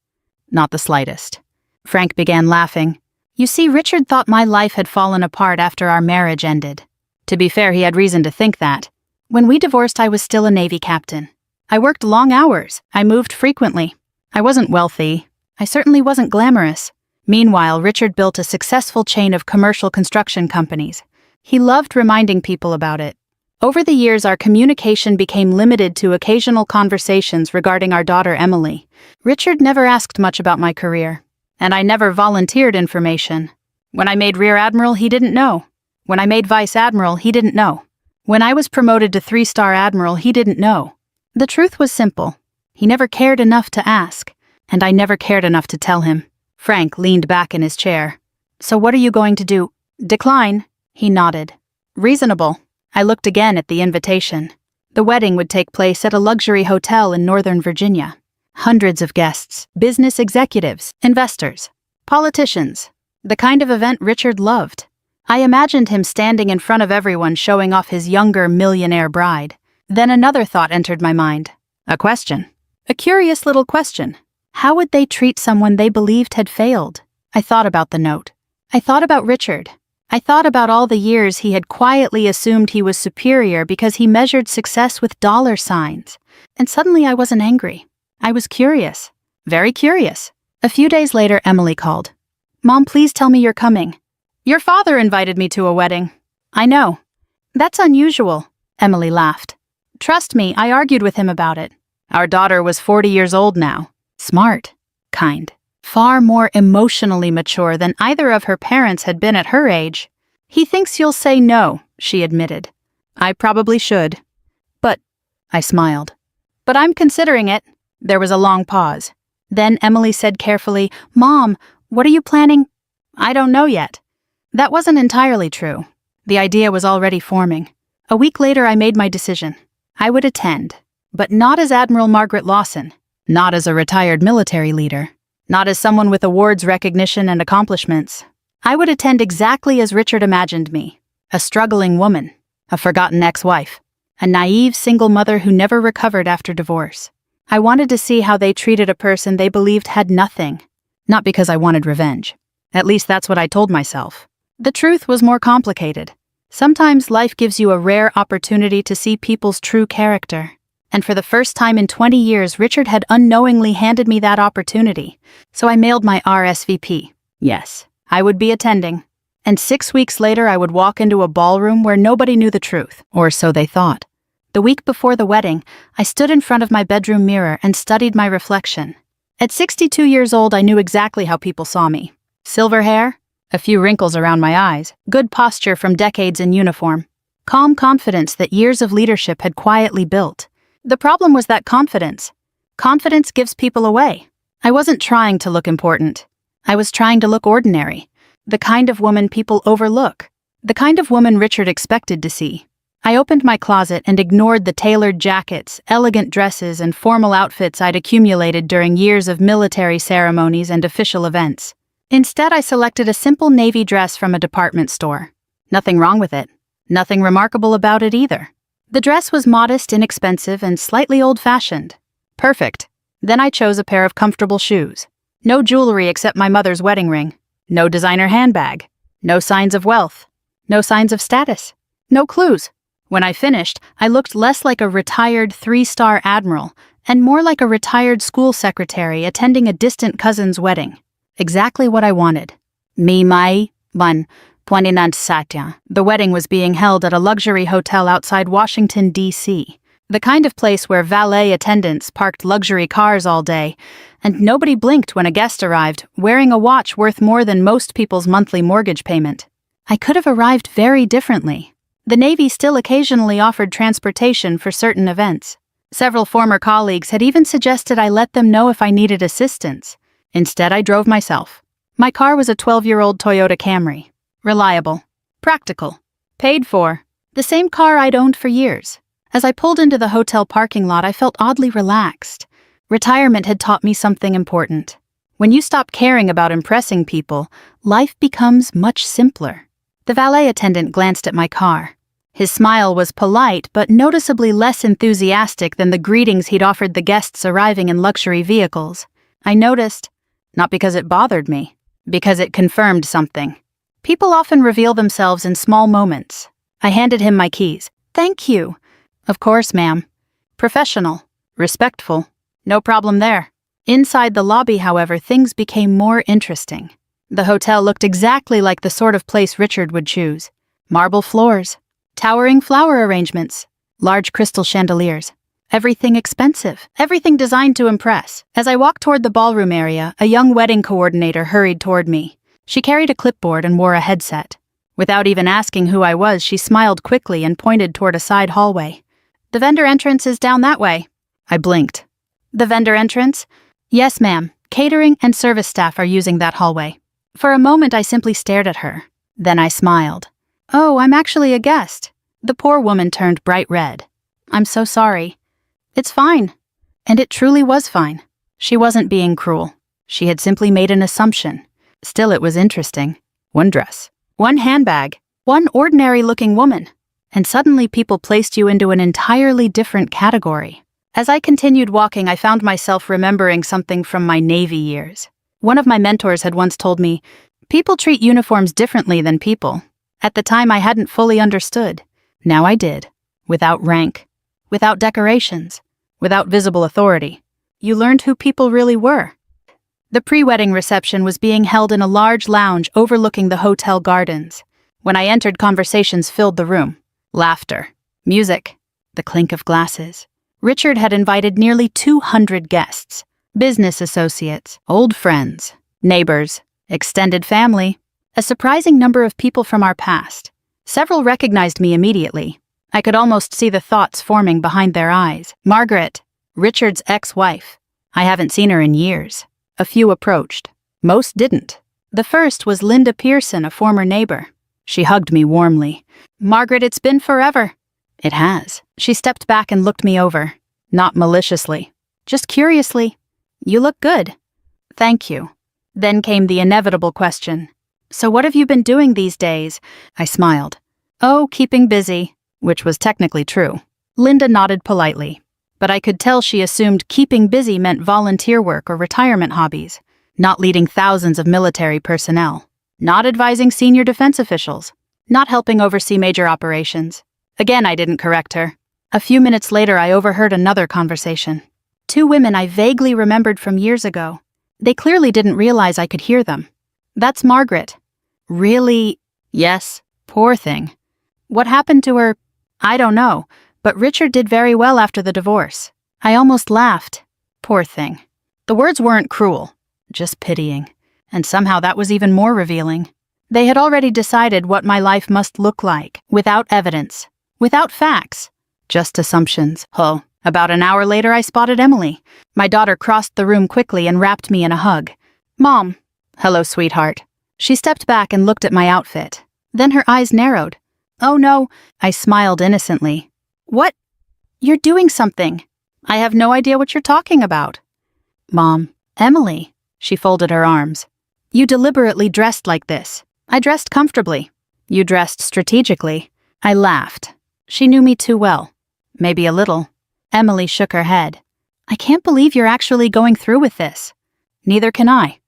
Speaker 1: Not the slightest. Frank began laughing. You see, Richard thought my life had fallen apart after our marriage ended. To be fair, he had reason to think that. When we divorced, I was still a Navy captain. I worked long hours. I moved frequently. I wasn't wealthy. I certainly wasn't glamorous. Meanwhile, Richard built a successful chain of commercial construction companies. He loved reminding people about it. Over the years, our communication became limited to occasional conversations regarding our daughter Emily. Richard never asked much about my career, and I never volunteered information. When I made Rear Admiral, he didn't know. When I made Vice Admiral, he didn't know. When I was promoted to 3-star Admiral, he didn't know. The truth was simple. He never cared enough to ask, and I never cared enough to tell him. Frank leaned back in his chair. So what are you going to do? Decline? He nodded. Reasonable. I looked again at the invitation. The wedding would take place at a luxury hotel in Northern Virginia. Hundreds of guests, business executives, investors, politicians. The kind of event Richard loved. I imagined him standing in front of everyone showing off his younger millionaire bride. Then another thought entered my mind. A question. A curious little question. How would they treat someone they believed had failed? I thought about the note. I thought about Richard. I thought about all the years he had quietly assumed he was superior because he measured success with dollar signs. And suddenly I wasn't angry. I was curious. Very curious. A few days later, Emily called. Mom, please tell me you're coming. Your father invited me to a wedding. I know. That's unusual. Emily laughed. Trust me, I argued with him about it. Our daughter was 40 years old now. Smart, kind, far more emotionally mature than either of her parents had been at her age. He thinks you'll say no, she admitted. I probably should. But, I smiled. But I'm considering it. There was a long pause. Then Emily said carefully, Mom, what are you planning? I don't know yet. That wasn't entirely true. The idea was already forming. A week later, I made my decision. I would attend, but not as Admiral Margaret Lawson. Not as a retired military leader. Not as someone with awards recognition and accomplishments. I would attend exactly as Richard imagined me. A struggling woman. A forgotten ex-wife. A naive single mother who never recovered after divorce. I wanted to see how they treated a person they believed had nothing. Not because I wanted revenge. At least that's what I told myself. The truth was more complicated. Sometimes life gives you a rare opportunity to see people's true character. And for the first time in 20 years, Richard had unknowingly handed me that opportunity. So I mailed my RSVP. Yes, I would be attending. And 6 weeks later, I would walk into a ballroom where nobody knew the truth, or so they thought. The week before the wedding, I stood in front of my bedroom mirror and studied my reflection. At 62 years old, I knew exactly how people saw me. Silver hair, a few wrinkles around my eyes, good posture from decades in uniform, calm confidence that years of leadership had quietly built. The problem was that confidence. Confidence gives people away. I wasn't trying to look important. I was trying to look ordinary. The kind of woman people overlook. The kind of woman Richard expected to see. I opened my closet and ignored the tailored jackets, elegant dresses, and formal outfits I'd accumulated during years of military ceremonies and official events. Instead, I selected a simple navy dress from a department store. Nothing wrong with it. Nothing remarkable about it either. The dress was modest, inexpensive, and slightly old-fashioned. Perfect. Then I chose a pair of comfortable shoes. No jewelry except my mother's wedding ring. No designer handbag. No signs of wealth. No signs of status. No clues. When I finished, I looked less like a retired 3-star admiral and more like a retired school secretary attending a distant cousin's wedding. Exactly what I wanted. Mai 29 Satya. The wedding was being held at a luxury hotel outside Washington, D.C., the kind of place where valet attendants parked luxury cars all day, and nobody blinked when a guest arrived, wearing a watch worth more than most people's monthly mortgage payment. I could have arrived very differently. The Navy still occasionally offered transportation for certain events. Several former colleagues had even suggested I let them know if I needed assistance. Instead, I drove myself. My car was a 12-year-old Toyota Camry. Reliable. Practical. Paid for. The same car I'd owned for years. As I pulled into the hotel parking lot, I felt oddly relaxed. Retirement had taught me something important. When you stop caring about impressing people, life becomes much simpler. The valet attendant glanced at my car. His smile was polite but noticeably less enthusiastic than the greetings he'd offered the guests arriving in luxury vehicles. I noticed, not because it bothered me, because it confirmed something. People often reveal themselves in small moments. I handed him my keys. "Thank you." "Of course, ma'am." Professional, respectful, no problem there. Inside the lobby, however, things became more interesting. The hotel looked exactly like the sort of place Richard would choose. Marble floors, towering flower arrangements, large crystal chandeliers. Everything expensive, everything designed to impress. As I walked toward the ballroom area, a young wedding coordinator hurried toward me. She carried a clipboard and wore a headset. Without even asking who I was, she smiled quickly and pointed toward a side hallway. "The vendor entrance is down that way." I blinked. "The vendor entrance?" "Yes, ma'am. Catering and service staff are using that hallway." For a moment, I simply stared at her. Then I smiled. "Oh, I'm actually a guest." The poor woman turned bright red. "I'm so sorry." "It's fine." And it truly was fine. She wasn't being cruel. She had simply made an assumption. Still, it was interesting. One dress, one handbag, one ordinary-looking woman. And suddenly people placed you into an entirely different category. As I continued walking, I found myself remembering something from my Navy years. One of my mentors had once told me, "People treat uniforms differently than people." At the time, I hadn't fully understood. Now I did. Without rank, without decorations, without visible authority. You learned who people really were. The pre-wedding reception was being held in a large lounge overlooking the hotel gardens. When I entered, conversations filled the room. Laughter, music, the clink of glasses. Richard had invited nearly 200 guests. Business associates, old friends, neighbors, extended family. A surprising number of people from our past. Several recognized me immediately. I could almost see the thoughts forming behind their eyes. Margaret, Richard's ex-wife. I haven't seen her in years. A few approached. Most didn't. The first was Linda Pearson, a former neighbor. She hugged me warmly. "Margaret, it's been forever." "It has." She stepped back and looked me over. Not maliciously, just curiously. "You look good." "Thank you." Then came the inevitable question. "So what have you been doing these days?" I smiled. "Oh, keeping busy," which was technically true. Linda nodded politely, but I could tell she assumed keeping busy meant volunteer work or retirement hobbies, not leading thousands of military personnel, not advising senior defense officials, not helping oversee major operations. Again, I didn't correct her. A few minutes later, I overheard another conversation. Two women I vaguely remembered from years ago. They clearly didn't realize I could hear them. "That's Margaret." "Really?" "Yes. Poor thing." "What happened to her?" "I don't know, but Richard did very well after the divorce." I almost laughed. Poor thing. The words weren't cruel, just pitying. And somehow that was even more revealing. They had already decided what my life must look like, without evidence, without facts, just assumptions. Oh, about an hour later I spotted Emily. My daughter crossed the room quickly and wrapped me in a hug. "Mom." "Hello, sweetheart." She stepped back and looked at my outfit. Then her eyes narrowed. "Oh no," I smiled innocently. "What? You're doing something." "I have no idea what you're talking about." "Mom." "Emily." She folded her arms. "You deliberately dressed like this." "I dressed comfortably." "You dressed strategically." I laughed. She knew me too well. Maybe a little. Emily shook her head. "I can't believe you're actually going through with this." "Neither can I."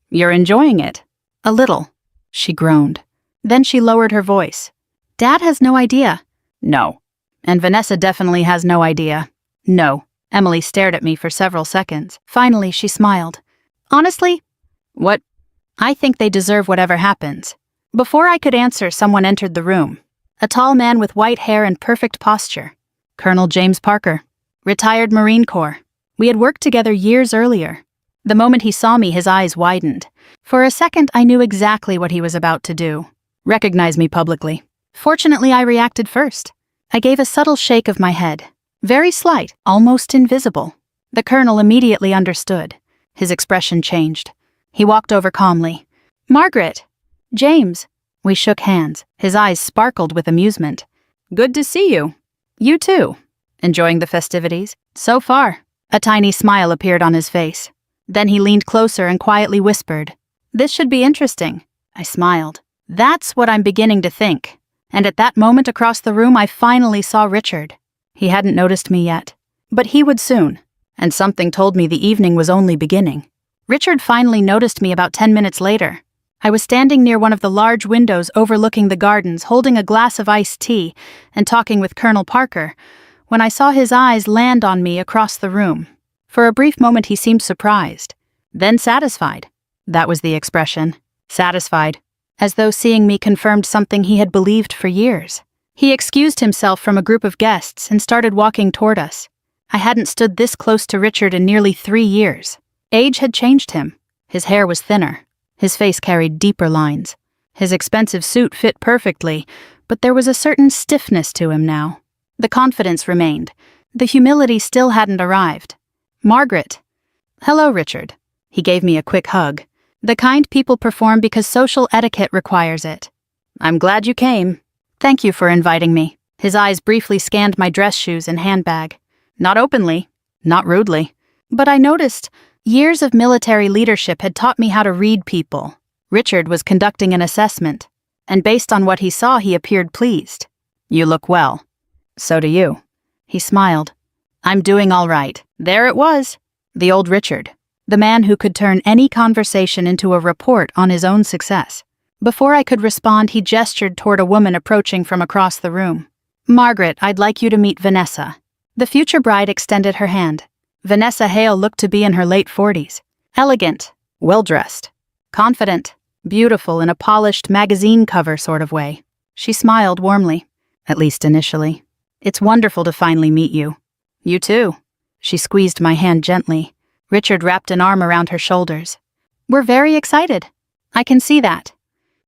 Speaker 1: "You're enjoying it." "A little." She groaned. Then she lowered her voice. "Dad has no idea." "No." "And Vanessa definitely has no idea." "No." Emily stared at me for several seconds. Finally, she smiled. "Honestly?" "What?" "I think they deserve whatever happens." Before I could answer, someone entered the room. A tall man with white hair and perfect posture. Colonel James Parker. Retired Marine Corps. We had worked together years earlier. The moment he saw me, his eyes widened. For a second, I knew exactly what he was about to do. Recognize me publicly. Fortunately, I reacted first. I gave a subtle shake of my head. Very slight, almost invisible. The colonel immediately understood. His expression changed. He walked over calmly. "Margaret." "James." We shook hands. His eyes sparkled with amusement. "Good to see you." "You too." "Enjoying the festivities?" "So far." A tiny smile appeared on his face. Then he leaned closer and quietly whispered, "This should be interesting." I smiled. That's what I'm beginning to think. And at that moment across the room, I finally saw Richard. He hadn't noticed me yet, but he would soon. And something told me the evening was only beginning. Richard finally noticed me about 10 minutes later. I was standing near one of the large windows overlooking the gardens, holding a glass of iced tea and talking with Colonel Parker, when I saw his eyes land on me across the room. For a brief moment he seemed surprised, then satisfied. That was the expression, satisfied, as though seeing me confirmed something he had believed for years. He excused himself from a group of guests and started walking toward us. I hadn't stood this close to Richard in nearly 3 years. Age had changed him. His hair was thinner. His face carried deeper lines. His expensive suit fit perfectly, but there was a certain stiffness to him now. The confidence remained. The humility still hadn't arrived. "Margaret." "Hello, Richard." He gave me a quick hug. The kind people perform because social etiquette requires it. "I'm glad you came." "Thank you for inviting me." His eyes briefly scanned my dress shoes and handbag. Not openly, not rudely, but I noticed years of military leadership had taught me how to read people. Richard was conducting an assessment, and based on what he saw, he appeared pleased. "You look well." "So do you." He smiled. "I'm doing all right." There it was. The old Richard. The man who could turn any conversation into a report on his own success. Before I could respond, he gestured toward a woman approaching from across the room. "Margaret, I'd like you to meet Vanessa." The future bride extended her hand. Vanessa Hale looked to be in her late 40s. Elegant, well-dressed, confident, beautiful in a polished magazine cover sort of way. She smiled warmly, at least initially. "It's wonderful to finally meet you." "You too." She squeezed my hand gently. Richard wrapped an arm around her shoulders. "We're very excited. I can see that."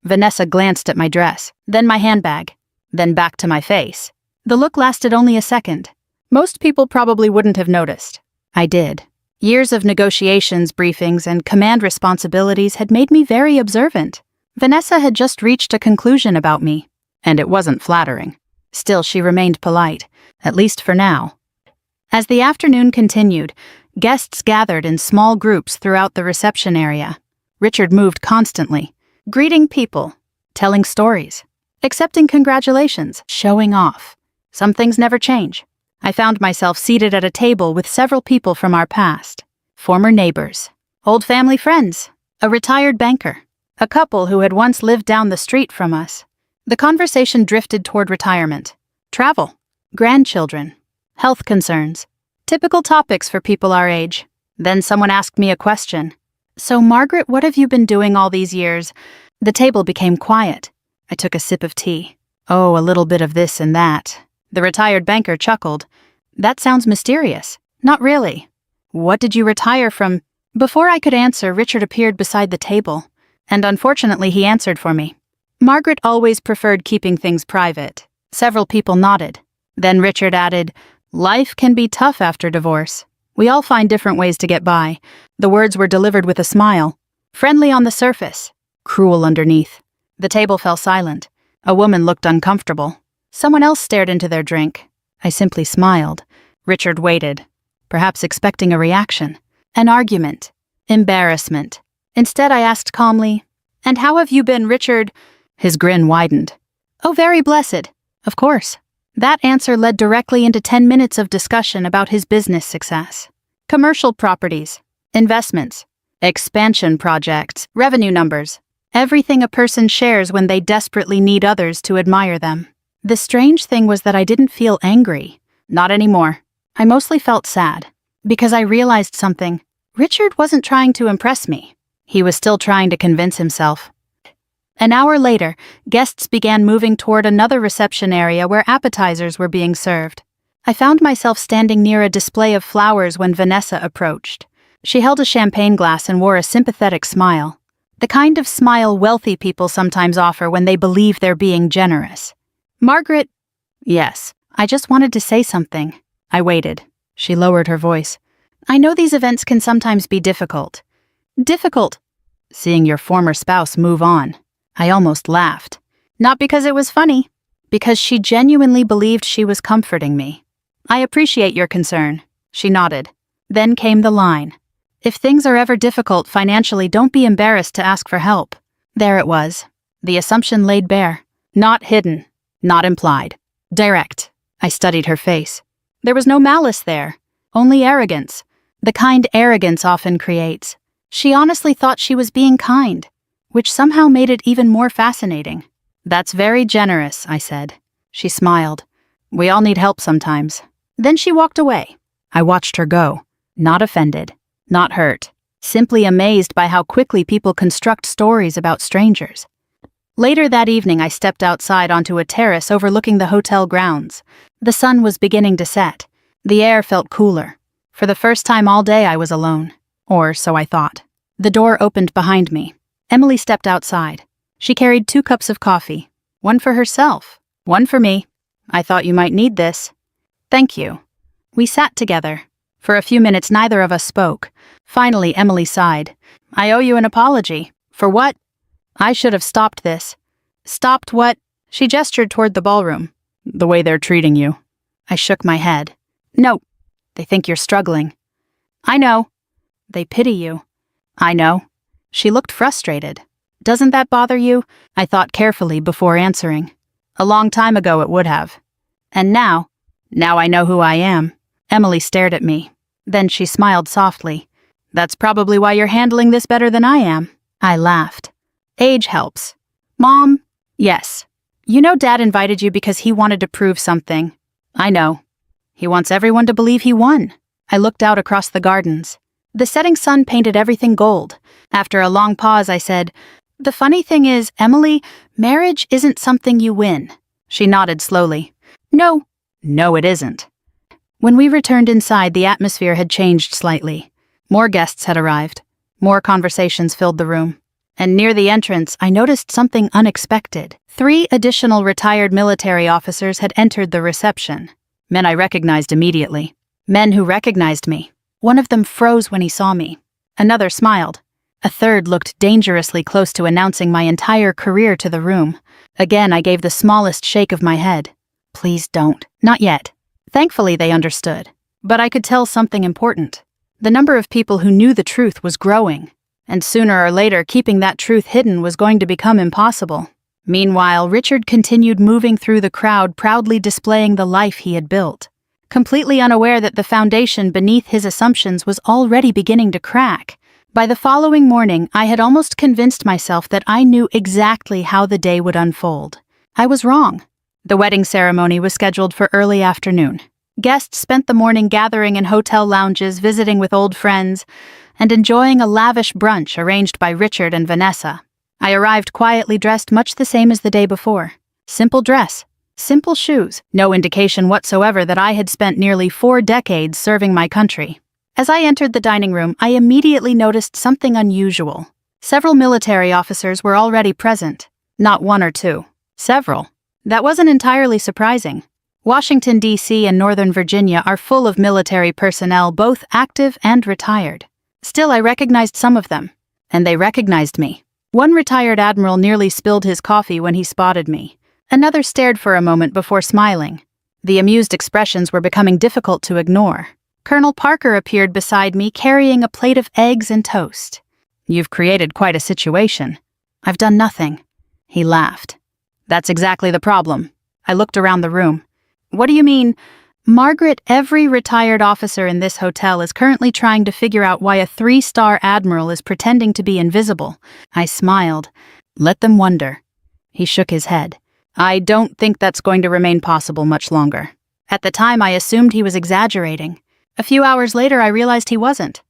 Speaker 1: Vanessa glanced at my dress, then my handbag, then back to my face. The look lasted only a second. Most people probably wouldn't have noticed. I did. Years of negotiations, briefings, and command responsibilities had made me very observant. Vanessa had just reached a conclusion about me, and it wasn't flattering. Still, she remained polite, at least for now. As the afternoon continued, guests gathered in small groups throughout the reception area. Richard moved constantly, greeting people, telling stories, accepting congratulations, showing off. Some things never change. I found myself seated at a table with several people from our past. Former neighbors, old family friends, a retired banker, a couple who had once lived down the street from us. The conversation drifted toward retirement, travel, grandchildren, health concerns, typical topics for people our age. Then someone asked me a question. "So, Margaret, what have you been doing all these years?" The table became quiet. I took a sip of tea. "Oh, a little bit of this and that." The retired banker chuckled. "That sounds mysterious." "Not really." "What did you retire from?" Before I could answer, Richard appeared beside the table, and unfortunately he answered for me. "Margaret always preferred keeping things private." Several people nodded. Then Richard added, "Life can be tough after divorce. We all find different ways to get by." The words were delivered with a smile. Friendly on the surface, cruel underneath. The table fell silent. A woman looked uncomfortable. Someone else stared into their drink. I simply smiled. Richard waited, perhaps expecting a reaction, an argument, embarrassment. Instead, I asked calmly, "And how have you been, Richard?" His grin widened. "Oh, very blessed. Of course." That answer led directly into 10 minutes of discussion about his business success. Commercial properties, investments, expansion projects, revenue numbers, everything a person shares when they desperately need others to admire them. The strange thing was that I didn't feel angry. Not anymore. I mostly felt sad, because I realized something. Richard wasn't trying to impress me. He was still trying to convince himself. An hour later, guests began moving toward another reception area where appetizers were being served. I found myself standing near a display of flowers when Vanessa approached. She held a champagne glass and wore a sympathetic smile. The kind of smile wealthy people sometimes offer when they believe they're being generous. "Margaret." "Yes, I just wanted to say something." I waited. She lowered her voice. "I know these events can sometimes be difficult." "Difficult?" "Seeing your former spouse move on." I almost laughed. Not because it was funny, because she genuinely believed she was comforting me. "I appreciate your concern." She nodded. Then came the line. If things are ever difficult financially, don't be embarrassed to ask for help. There it was. The assumption laid bare. Not hidden. Not implied. Direct. I studied her face. There was no malice there. Only arrogance. The kind arrogance often creates. She honestly thought she was being kind, which somehow made it even more fascinating. That's very generous, I said. She smiled. We all need help sometimes. Then she walked away. I watched her go. Not offended. Not hurt. Simply amazed by how quickly people construct stories about strangers. Later that evening, I stepped outside onto a terrace overlooking the hotel grounds. The sun was beginning to set. The air felt cooler. For the first time all day, I was alone. Or so I thought. The door opened behind me. Emily stepped outside. She carried 2 cups of coffee. One for herself. One for me. I thought you might need this. Thank you. We sat together. For a few minutes, neither of us spoke. Finally, Emily sighed. I owe you an apology. For what? I should have stopped this. Stopped what? She gestured toward the ballroom. The way they're treating you. I shook my head. No. They think you're struggling. I know. They pity you. I know. She looked frustrated. Doesn't that bother you? I thought carefully before answering. A long time ago it would have. And now I know who I am. Emily stared at me. Then she smiled softly. That's probably why you're handling this better than I am. I laughed. Age helps. Mom? Yes. You know Dad invited you because he wanted to prove something. I know. He wants everyone to believe he won. I looked out across the gardens. The setting sun painted everything gold. After a long pause, I said, The funny thing is, Emily, marriage isn't something you win. She nodded slowly. No. No, it isn't. When we returned inside, the atmosphere had changed slightly. More guests had arrived. More conversations filled the room. And near the entrance, I noticed something unexpected. 3 additional retired military officers had entered the reception. Men I recognized immediately. Men who recognized me. One of them froze when he saw me. Another smiled. A third looked dangerously close to announcing my entire career to the room. Again, I gave the smallest shake of my head. Please don't. Not yet. Thankfully, they understood. But I could tell something important. The number of people who knew the truth was growing. And sooner or later, keeping that truth hidden was going to become impossible. Meanwhile, Richard continued moving through the crowd, proudly displaying the life he had built. Completely unaware that the foundation beneath his assumptions was already beginning to crack. By the following morning, I had almost convinced myself that I knew exactly how the day would unfold. I was wrong. The wedding ceremony was scheduled for early afternoon. Guests spent the morning gathering in hotel lounges, visiting with old friends, and enjoying a lavish brunch arranged by Richard and Vanessa. I arrived quietly dressed much the same as the day before. Simple dress, simple shoes, no indication whatsoever that I had spent nearly 4 decades serving my country. As I entered the dining room, I immediately noticed something unusual. Several military officers were already present. Not 1 or 2. Several. That wasn't entirely surprising. Washington, D.C. and Northern Virginia are full of military personnel, both active and retired. Still, I recognized some of them. And they recognized me. One retired admiral nearly spilled his coffee when he spotted me. Another stared for a moment before smiling. The amused expressions were becoming difficult to ignore. Colonel Parker appeared beside me, carrying a plate of eggs and toast. You've created quite a situation. I've done nothing. He laughed. That's exactly the problem. I looked around the room. What do you mean? Margaret, every retired officer in this hotel is currently trying to figure out why a 3-star admiral is pretending to be invisible. I smiled. Let them wonder. He shook his head. I don't think that's going to remain possible much longer. At the time, I assumed he was exaggerating. A few hours later, I realized he wasn't.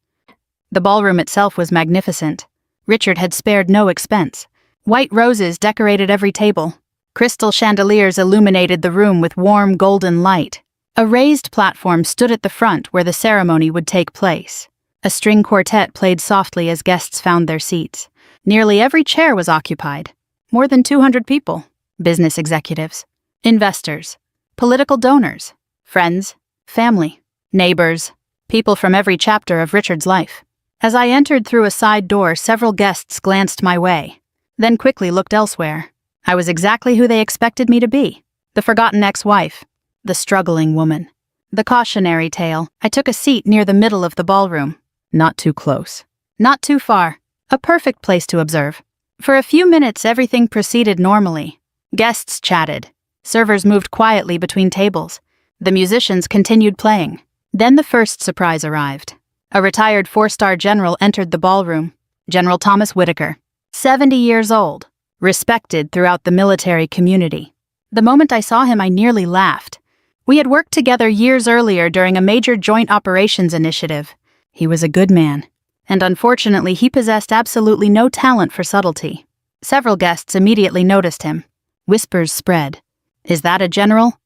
Speaker 1: The ballroom itself was magnificent. Richard had spared no expense. White roses decorated every table. Crystal chandeliers illuminated the room with warm golden light. A raised platform stood at the front where the ceremony would take place. A string quartet played softly as guests found their seats. Nearly every chair was occupied. More than 200 people. Business executives, investors, political donors, friends, family, neighbors, people from every chapter of Richard's life. As I entered through a side door, several guests glanced my way, then quickly looked elsewhere. I was exactly who they expected me to be. The forgotten ex-wife. The struggling woman. The cautionary tale. I took a seat near the middle of the ballroom. Not too close. Not too far. A perfect place to observe. For a few minutes, everything proceeded normally. Guests chatted. Servers moved quietly between tables. The musicians continued playing. Then the first surprise arrived. A retired 4-star general entered the ballroom. General Thomas Whitaker, 70 years old, respected throughout the military community. The moment I saw him, I nearly laughed. We had worked together years earlier during a major joint operations initiative. He was a good man, and unfortunately he possessed absolutely no talent for subtlety. Several guests immediately noticed him. Whispers spread. Is that a general?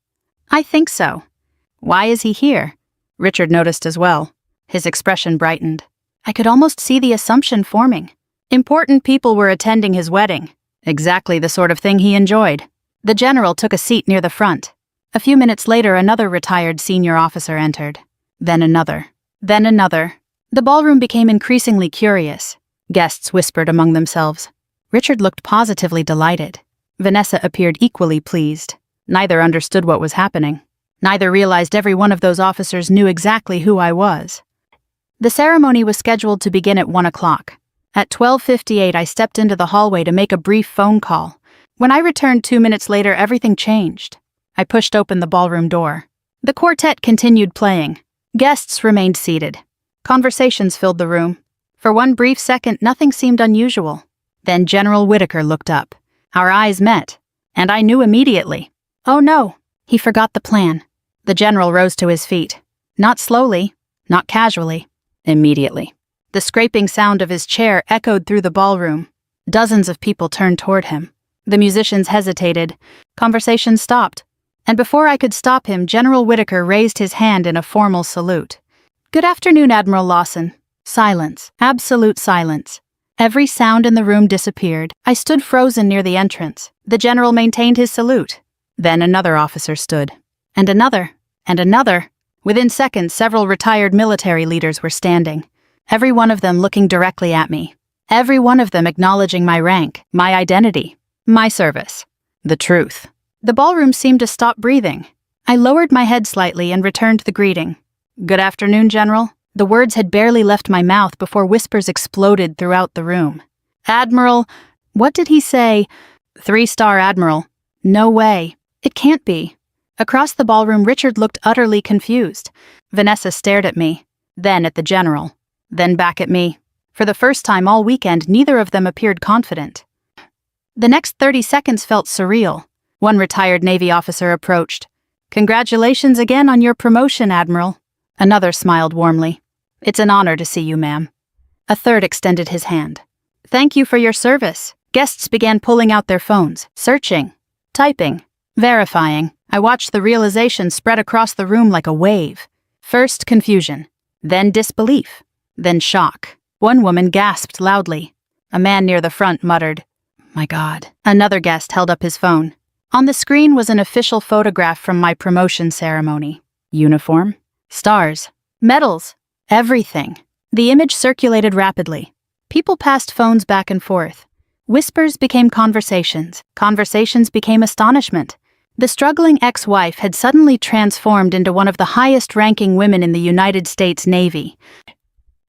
Speaker 1: I think so. Why is he here? Richard noticed as well. His expression brightened. I could almost see the assumption forming. Important people were attending his wedding. Exactly the sort of thing he enjoyed. The general took a seat near the front. A few minutes later, another retired senior officer entered. Then another. Then another. The ballroom became increasingly curious. Guests whispered among themselves. Richard looked positively delighted. Vanessa appeared equally pleased. Neither understood what was happening. Neither realized every one of those officers knew exactly who I was. The ceremony was scheduled to begin at 1 o'clock. At 12:58, I stepped into the hallway to make a brief phone call. When I returned 2 minutes later, everything changed. I pushed open the ballroom door. The quartet continued playing. Guests remained seated. Conversations filled the room. For one brief second, nothing seemed unusual. Then General Whitaker looked up. Our eyes met, and I knew immediately. Oh no, he forgot the plan. The general rose to his feet. Not slowly, not casually, immediately. The scraping sound of his chair echoed through the ballroom. Dozens of people turned toward him. The musicians hesitated. Conversation stopped. And before I could stop him, General Whitaker raised his hand in a formal salute. Good afternoon, Admiral Lawson. Silence. Absolute silence. Every sound in the room disappeared. I stood frozen near the entrance. The general maintained his salute. Then another officer stood. And another. And another. Within seconds, several retired military leaders were standing. Every one of them looking directly at me. Every one of them acknowledging my rank, my identity, my service. The truth. The ballroom seemed to stop breathing. I lowered my head slightly and returned the greeting. Good afternoon, General. The words had barely left my mouth before whispers exploded throughout the room. Admiral, what did he say? 3-star Admiral. No way. It can't be. Across the ballroom, Richard looked utterly confused. Vanessa stared at me, then at the general, then back at me. For the first time all weekend, neither of them appeared confident. The next 30 seconds felt surreal. One retired Navy officer approached. Congratulations again on your promotion, Admiral. Another smiled warmly. It's an honor to see you, ma'am. A third extended his hand. Thank you for your service. Guests began pulling out their phones, searching, typing, verifying. I watched the realization spread across the room like a wave. First confusion, then disbelief, then shock. One woman gasped loudly. A man near the front muttered, "My God." Another guest held up his phone. On the screen was an official photograph from my promotion ceremony. Uniform, stars, medals, everything. The image circulated rapidly. People passed phones back and forth. Whispers became conversations. Conversations became astonishment. The struggling ex-wife had suddenly transformed into one of the highest-ranking women in the United States Navy.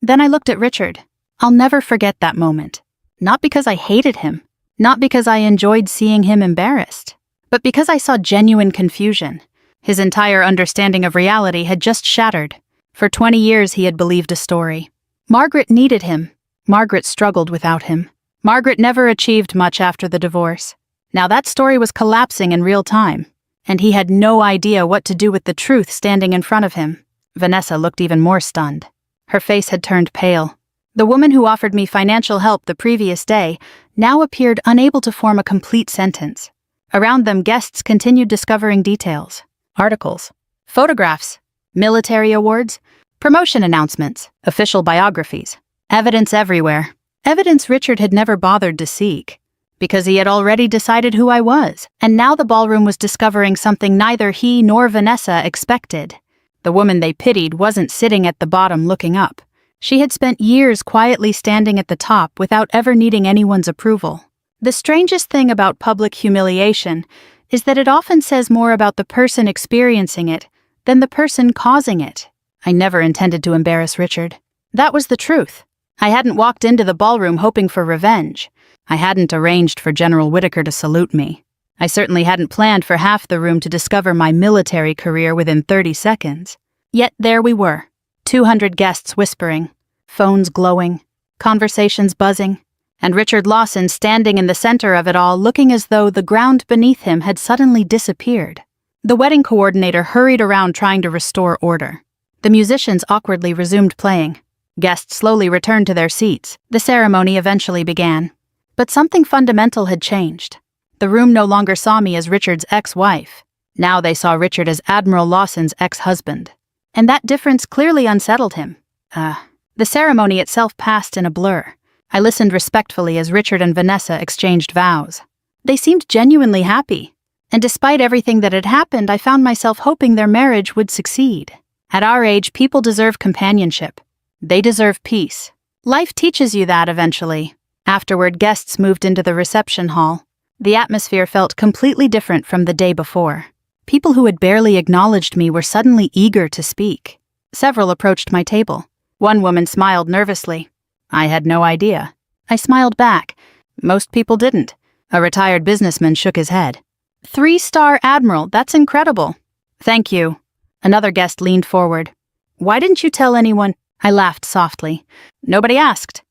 Speaker 1: Then I looked at Richard. I'll never forget that moment. Not because I hated him, not because I enjoyed seeing him embarrassed, but because I saw genuine confusion. His entire understanding of reality had just shattered. For 20 years he had believed a story. Margaret needed him. Margaret struggled without him. Margaret never achieved much after the divorce. Now that story was collapsing in real time, and he had no idea what to do with the truth standing in front of him. Vanessa looked even more stunned. Her face had turned pale. The woman who offered me financial help the previous day now appeared unable to form a complete sentence. Around them, guests continued discovering details. Articles, photographs, military awards, promotion announcements, official biographies, evidence everywhere. Evidence Richard had never bothered to seek, because he had already decided who I was, and now the ballroom was discovering something neither he nor Vanessa expected. The woman they pitied wasn't sitting at the bottom looking up. She had spent years quietly standing at the top without ever needing anyone's approval. The strangest thing about public humiliation is that it often says more about the person experiencing it than the person causing it. I never intended to embarrass Richard. That was the truth. I hadn't walked into the ballroom hoping for revenge. I hadn't arranged for General Whitaker to salute me. I certainly hadn't planned for half the room to discover my military career within 30 seconds. Yet there we were, 200 guests whispering, phones glowing, conversations buzzing, and Richard Lawson standing in the center of it all, looking as though the ground beneath him had suddenly disappeared. The wedding coordinator hurried around trying to restore order. The musicians awkwardly resumed playing. Guests slowly returned to their seats. The ceremony eventually began. But something fundamental had changed. The room no longer saw me as Richard's ex-wife. Now they saw Richard as Admiral Lawson's ex-husband. And that difference clearly unsettled him. The ceremony itself passed in a blur. I listened respectfully as Richard and Vanessa exchanged vows. They seemed genuinely happy. And despite everything that had happened, I found myself hoping their marriage would succeed. At our age, people deserve companionship. They deserve peace. Life teaches you that eventually. Afterward, guests moved into the reception hall. The atmosphere felt completely different from the day before. People who had barely acknowledged me were suddenly eager to speak. Several approached my table. One woman smiled nervously. I had no idea. I smiled back. Most people didn't. A retired businessman shook his head. 3-star Admiral, that's incredible. Thank you. Another guest leaned forward. Why didn't you tell anyone? I laughed softly. Nobody asked.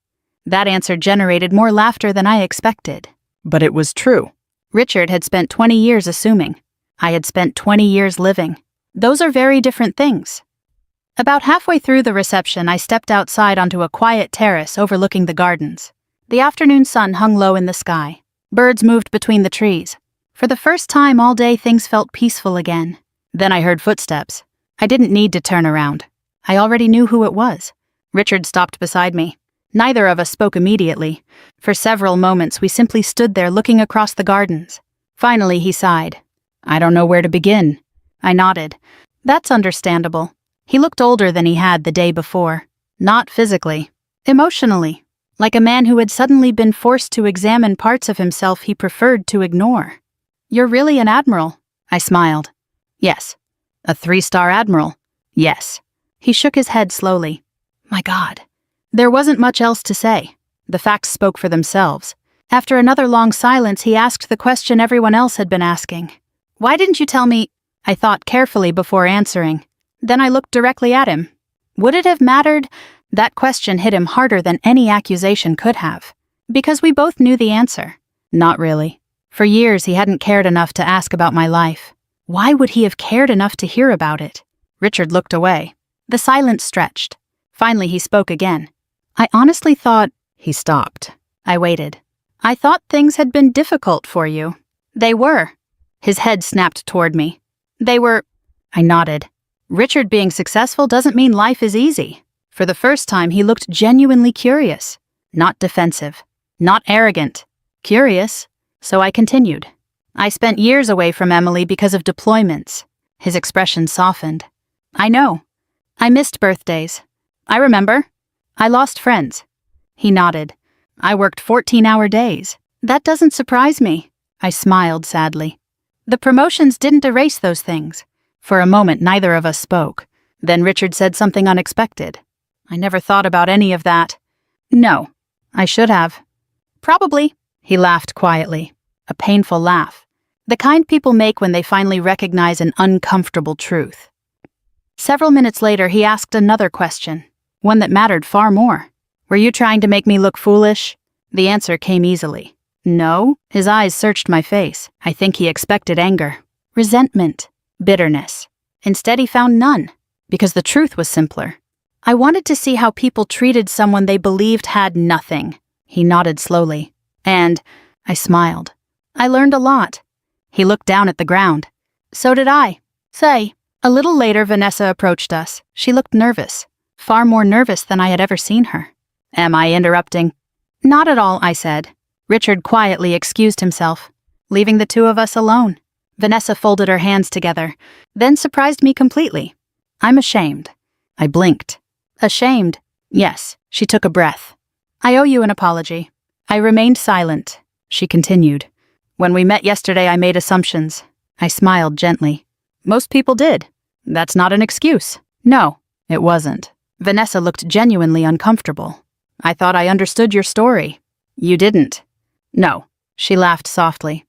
Speaker 1: That answer generated more laughter than I expected. But it was true. Richard had spent 20 years assuming. I had spent 20 years living. Those are very different things. About halfway through the reception, I stepped outside onto a quiet terrace overlooking the gardens. The afternoon sun hung low in the sky. Birds moved between the trees. For the first time all day, things felt peaceful again. Then I heard footsteps. I didn't need to turn around. I already knew who it was. Richard stopped beside me. Neither of us spoke immediately. For several moments, we simply stood there looking across the gardens. Finally, he sighed. I don't know where to begin. I nodded. That's understandable. He looked older than he had the day before. Not physically. Emotionally. Like a man who had suddenly been forced to examine parts of himself he preferred to ignore. You're really an admiral? I smiled. Yes. A 3-star admiral? Yes. He shook his head slowly. My God. There wasn't much else to say. The facts spoke for themselves. After another long silence, he asked the question everyone else had been asking. Why didn't you tell me? I thought carefully before answering. Then I looked directly at him. Would it have mattered? That question hit him harder than any accusation could have. Because we both knew the answer. Not really. For years, he hadn't cared enough to ask about my life. Why would he have cared enough to hear about it? Richard looked away. The silence stretched. Finally, he spoke again. I honestly thought... He stopped. I waited. I thought things had been difficult for you. They were. His head snapped toward me. They were... I nodded. Richard being successful doesn't mean life is easy. For the first time, he looked genuinely curious. Not defensive. Not arrogant. Curious. So I continued. I spent years away from Emily because of deployments. His expression softened. I know. I missed birthdays. I remember. I lost friends. He nodded. I worked 14-hour days. That doesn't surprise me. I smiled sadly. The promotions didn't erase those things. For a moment, neither of us spoke. Then Richard said something unexpected. I never thought about any of that. No, I should have. Probably. He laughed quietly. A painful laugh. The kind people make when they finally recognize an uncomfortable truth. Several minutes later, he asked another question. One that mattered far more. Were you trying to make me look foolish? The answer came easily. No. His eyes searched my face. I think he expected anger. Resentment. Bitterness. Instead, he found none. Because the truth was simpler. I wanted to see how people treated someone they believed had nothing. He nodded slowly. And I smiled. I learned a lot. He looked down at the ground. So did I. Say. A little later, Vanessa approached us. She looked nervous. Far more nervous than I had ever seen her. Am I interrupting? Not at all, I said. Richard quietly excused himself, leaving the two of us alone. Vanessa folded her hands together, then surprised me completely. I'm ashamed. I blinked. Ashamed? Yes, she took a breath. I owe you an apology. I remained silent. She continued. When we met yesterday, I made assumptions. I smiled gently. Most people did. That's not an excuse. No, it wasn't. Vanessa looked genuinely uncomfortable. I thought I understood your story. You didn't. No, she laughed softly.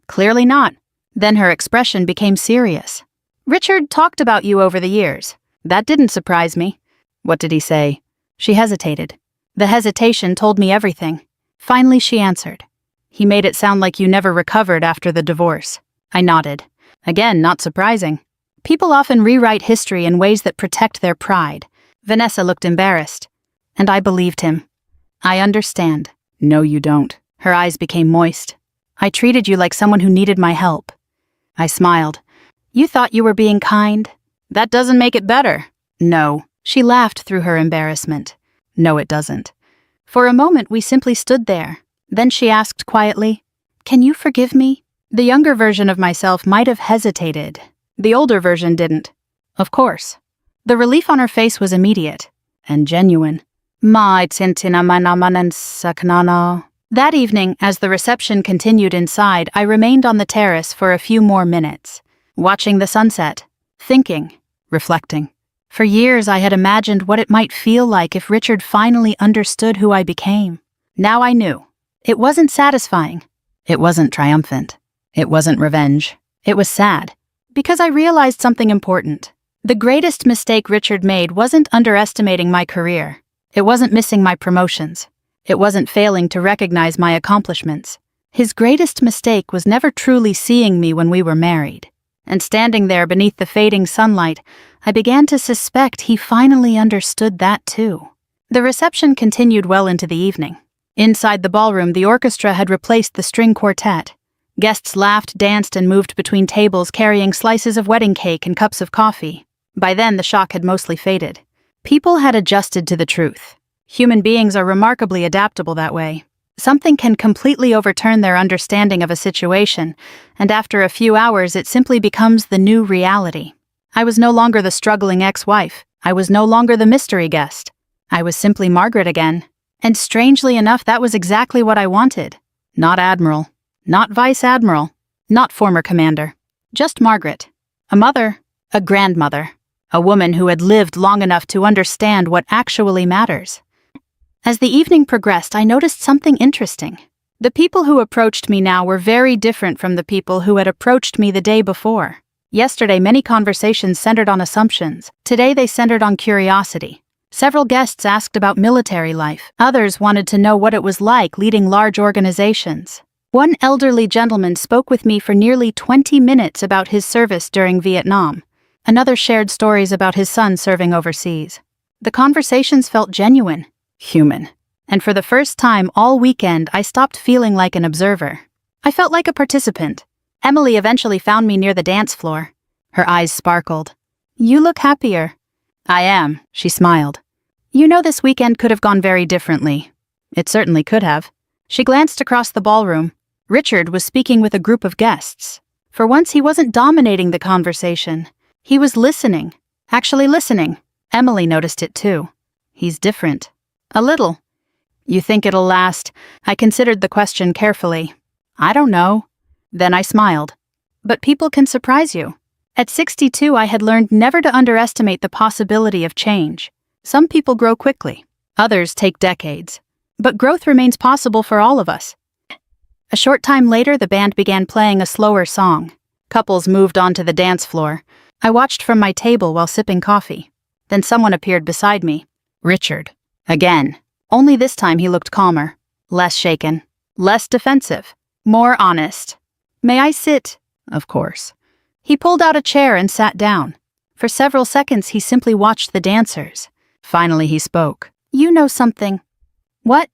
Speaker 1: Clearly not. Then her expression became serious. Richard talked about you over the years. That didn't surprise me. What did he say? She hesitated. The hesitation told me everything. Finally, she answered. He made it sound like you never recovered after the divorce. I nodded. Again, not surprising. People often rewrite history in ways that protect their pride. Vanessa looked embarrassed. And I believed him. I understand. No, you don't. Her eyes became moist. I treated you like someone who needed my help. I smiled. You thought you were being kind? That doesn't make it better. No. She laughed through her embarrassment. No, it doesn't. For a moment, we simply stood there. Then she asked quietly, Can you forgive me? The younger version of myself might have hesitated. The older version didn't. Of course. The relief on her face was immediate and genuine. That evening, as the reception continued inside, I remained on the terrace for a few more minutes, watching the sunset, thinking, reflecting. For years I had imagined what it might feel like if Richard finally understood who I became. Now I knew. It wasn't satisfying. It wasn't triumphant. It wasn't revenge. It was sad. Because I realized something important. The greatest mistake Richard made wasn't underestimating my career. It wasn't missing my promotions. It wasn't failing to recognize my accomplishments. His greatest mistake was never truly seeing me when we were married. And standing there beneath the fading sunlight, I began to suspect he finally understood that too. The reception continued well into the evening. Inside the ballroom, the orchestra had replaced the string quartet. Guests laughed, danced, and moved between tables carrying slices of wedding cake and cups of coffee. By then, the shock had mostly faded. People had adjusted to the truth. Human beings are remarkably adaptable that way. Something can completely overturn their understanding of a situation, and after a few hours it simply becomes the new reality. I was no longer the struggling ex-wife. I was no longer the mystery guest. I was simply Margaret again. And strangely enough, that was exactly what I wanted. Not Admiral. Not Vice Admiral. Not former commander. Just Margaret. A mother. A grandmother. A woman who had lived long enough to understand what actually matters. As the evening progressed, I noticed something interesting. The people who approached me now were very different from the people who had approached me the day before. Yesterday, many conversations centered on assumptions. Today, they centered on curiosity. Several guests asked about military life. Others wanted to know what it was like leading large organizations. One elderly gentleman spoke with me for nearly 20 minutes about his service during Vietnam. Another shared stories about his son serving overseas. The conversations felt genuine, human. And for the first time all weekend, I stopped feeling like an observer. I felt like a participant. Emily eventually found me near the dance floor. Her eyes sparkled. You look happier. I am, she smiled. You know, this weekend could have gone very differently. It certainly could have. She glanced across the ballroom. Richard was speaking with a group of guests. For once, he wasn't dominating the conversation. He was listening. Actually listening. Emily noticed it too. He's different. A little. You think it'll last? I considered the question carefully. I don't know. Then I smiled. But people can surprise you. At 62, I had learned never to underestimate the possibility of change. Some people grow quickly. Others take decades. But growth remains possible for all of us. A short time later, the band began playing a slower song. Couples moved onto the dance floor. I watched from my table while sipping coffee. Then someone appeared beside me. Richard. Again. Only this time he looked calmer. Less shaken. Less defensive. More honest. May I sit? Of course. He pulled out a chair and sat down. For several seconds he simply watched the dancers. Finally he spoke. You know something. What?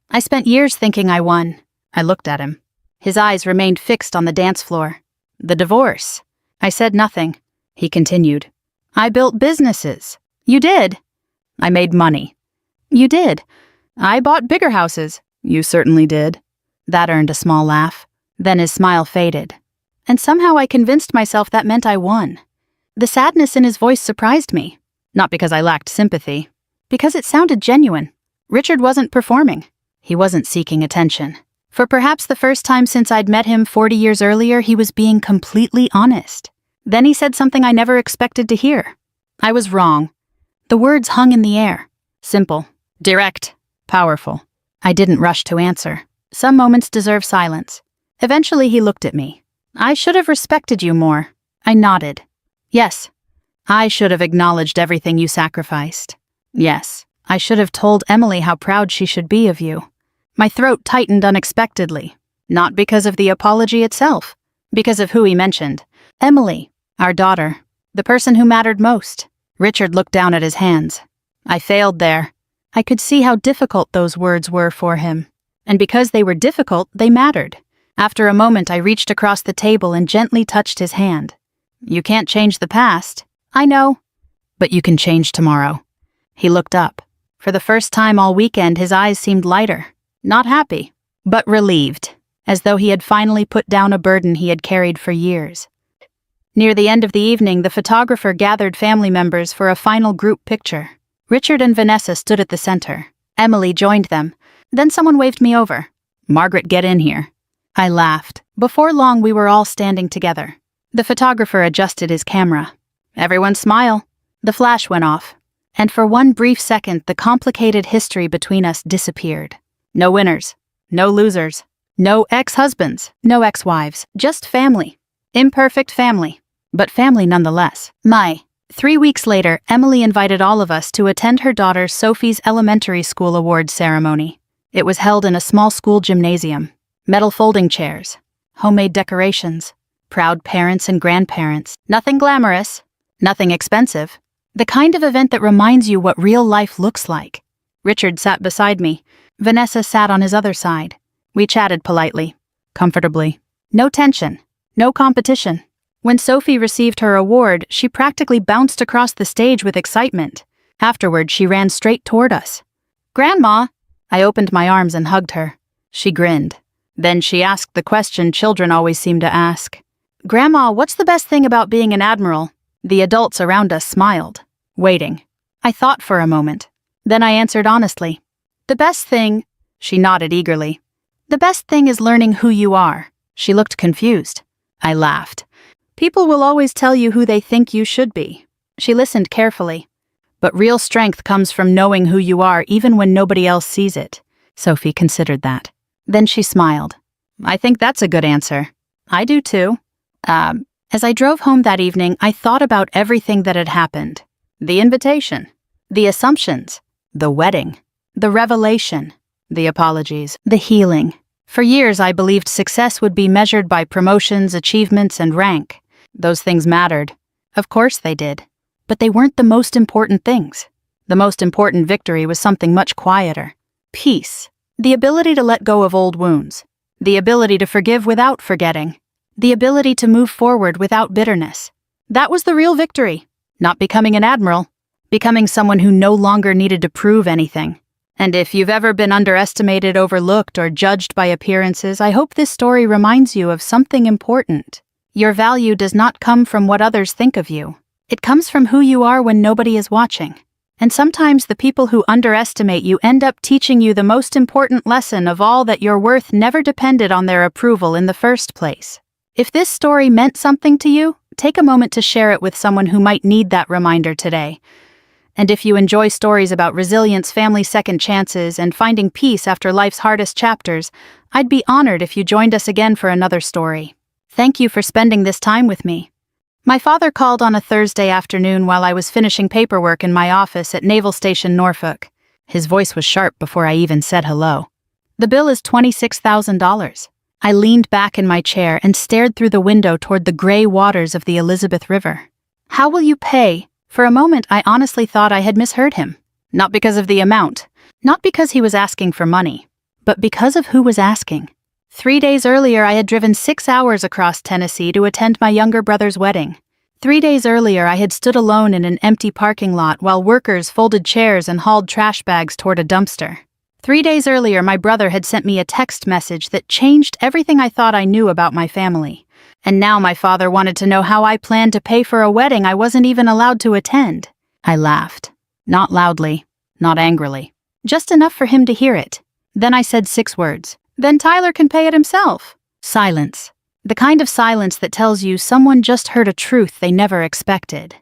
Speaker 1: I spent years thinking I won. I looked at him. His eyes remained fixed on the dance floor. The divorce. I said nothing. He continued. I built businesses. You did. I made money. You did. I bought bigger houses. You certainly did. That earned a small laugh. Then his smile faded. And somehow I convinced myself that meant I won. The sadness in his voice surprised me. Not because I lacked sympathy. Because it sounded genuine. Richard wasn't performing. He wasn't seeking attention. For perhaps the first time since I'd met him 40 years earlier, he was being completely honest. Then he said something I never expected to hear. I was wrong. The words hung in the air. Simple, direct, powerful. I didn't rush to answer. Some moments deserve silence. Eventually he looked at me. I should have respected you more. I nodded. Yes. I should have acknowledged everything you sacrificed. Yes. I should have told Emily how proud she should be of you. My throat tightened unexpectedly. Not because of the apology itself. Because of who he mentioned. Emily, our daughter. The person who mattered most. Richard looked down at his hands. I failed there. I could see how difficult those words were for him. And because they were difficult, they mattered. After a moment, I reached across the table and gently touched his hand. You can't change the past. I know. But you can change tomorrow. He looked up. For the first time all weekend, his eyes seemed lighter. Not happy, but relieved, as though he had finally put down a burden he had carried for years. Near the end of the evening, the photographer gathered family members for a final group picture. Richard and Vanessa stood at the center. Emily joined them. Then someone waved me over. Margaret, get in here. I laughed. Before long, we were all standing together. The photographer adjusted his camera. Everyone smile. The flash went off. And for one brief second, the complicated history between us disappeared. No winners. No losers. No ex-husbands. No ex-wives. Just family. Imperfect family. But family nonetheless. 3 weeks later, Emily invited all of us to attend her daughter Sophie's elementary school awards ceremony. It was held in a small school gymnasium. Metal folding chairs. Homemade decorations. Proud parents and grandparents. Nothing glamorous. Nothing expensive. The kind of event that reminds you what real life looks like. Richard sat beside me. Vanessa sat on his other side. We chatted politely. Comfortably. No tension. No competition. When Sophie received her award, she practically bounced across the stage with excitement. Afterward, she ran straight toward us. Grandma! I opened my arms and hugged her. She grinned. Then she asked the question children always seem to ask. Grandma, what's the best thing about being an admiral? The adults around us smiled, waiting. I thought for a moment. Then I answered honestly. The best thing, she nodded eagerly. The best thing is learning who you are. She looked confused. I laughed. People will always tell you who they think you should be. She listened carefully. But real strength comes from knowing who you are even when nobody else sees it. Sophie considered that. Then she smiled. I think that's a good answer. I do too. As I drove home that evening, I thought about everything that had happened. The invitation. The assumptions. The wedding. The revelation. The apologies. The healing. For years, I believed success would be measured by promotions, achievements, and rank. Those things mattered. Of course they did. But they weren't the most important things. The most important victory was something much quieter. Peace. The ability to let go of old wounds. The ability to forgive without forgetting. The ability to move forward without bitterness. That was the real victory. Not becoming an admiral. Becoming someone who no longer needed to prove anything. And if you've ever been underestimated, overlooked, or judged by appearances, I hope this story reminds you of something important. Your value does not come from what others think of you. It comes from who you are when nobody is watching. And sometimes the people who underestimate you end up teaching you the most important lesson of all, that your worth never depended on their approval in the first place. If this story meant something to you, take a moment to share it with someone who might need that reminder today. And if you enjoy stories about resilience, family second chances, and finding peace after life's hardest chapters, I'd be honored if you joined us again for another story. Thank you for spending this time with me. My father called on a Thursday afternoon while I was finishing paperwork in my office at Naval Station Norfolk. His voice was sharp before I even said hello. The bill is $26,000. I leaned back in my chair and stared through the window toward the gray waters of the Elizabeth River. How will you pay? For a moment, I honestly thought I had misheard him. Not because of the amount. Not because he was asking for money. But because of who was asking. 3 days earlier, I had driven 6 hours across Tennessee to attend my younger brother's wedding. 3 days earlier, I had stood alone in an empty parking lot while workers folded chairs and hauled trash bags toward a dumpster. 3 days earlier, my brother had sent me a text message that changed everything I thought I knew about my family. And now my father wanted to know how I planned to pay for a wedding I wasn't even allowed to attend. I laughed. Not loudly, not angrily. Just enough for him to hear it. Then I said 6 words. Then Tyler can pay it himself. Silence. The kind of silence that tells you someone just heard a truth they never expected.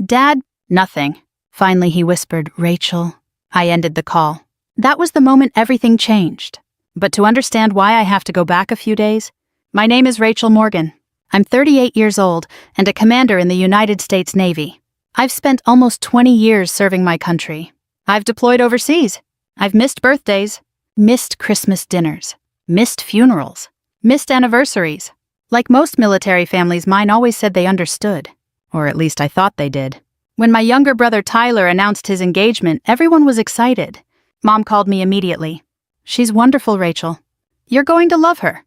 Speaker 1: Dad, nothing. Finally, he whispered, "Rachel." I ended the call. That was the moment everything changed. But to understand why I have to go back a few days, my name is Rachel Morgan. I'm 38 years old and a commander in the United States Navy. I've spent almost 20 years serving my country. I've deployed overseas. I've missed birthdays, missed Christmas dinners, missed funerals, missed anniversaries. Like most military families, mine always said they understood. Or at least I thought they did. When my younger brother Tyler announced his engagement, everyone was excited. Mom called me immediately. "She's wonderful, Rachel. You're going to love her."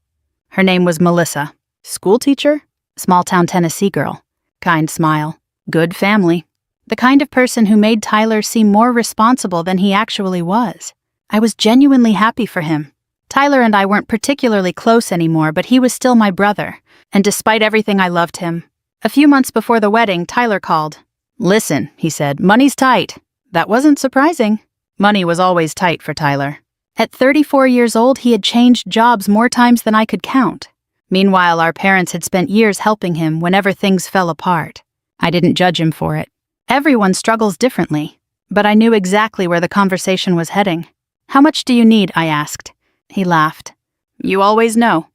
Speaker 1: Her name was Melissa. School teacher? Small-town Tennessee girl. Kind smile. Good family. The kind of person who made Tyler seem more responsible than he actually was. I was genuinely happy for him. Tyler and I weren't particularly close anymore, but he was still my brother, and despite everything, I loved him. A few months before the wedding, Tyler called. "Listen," he said, "money's tight." That wasn't surprising. Money was always tight for Tyler. At 34 years old, he had changed jobs more times than I could count. Meanwhile, our parents had spent years helping him whenever things fell apart. I didn't judge him for it. Everyone struggles differently, but I knew exactly where the conversation was heading. "How much do you need?" I asked. He laughed. "You always know."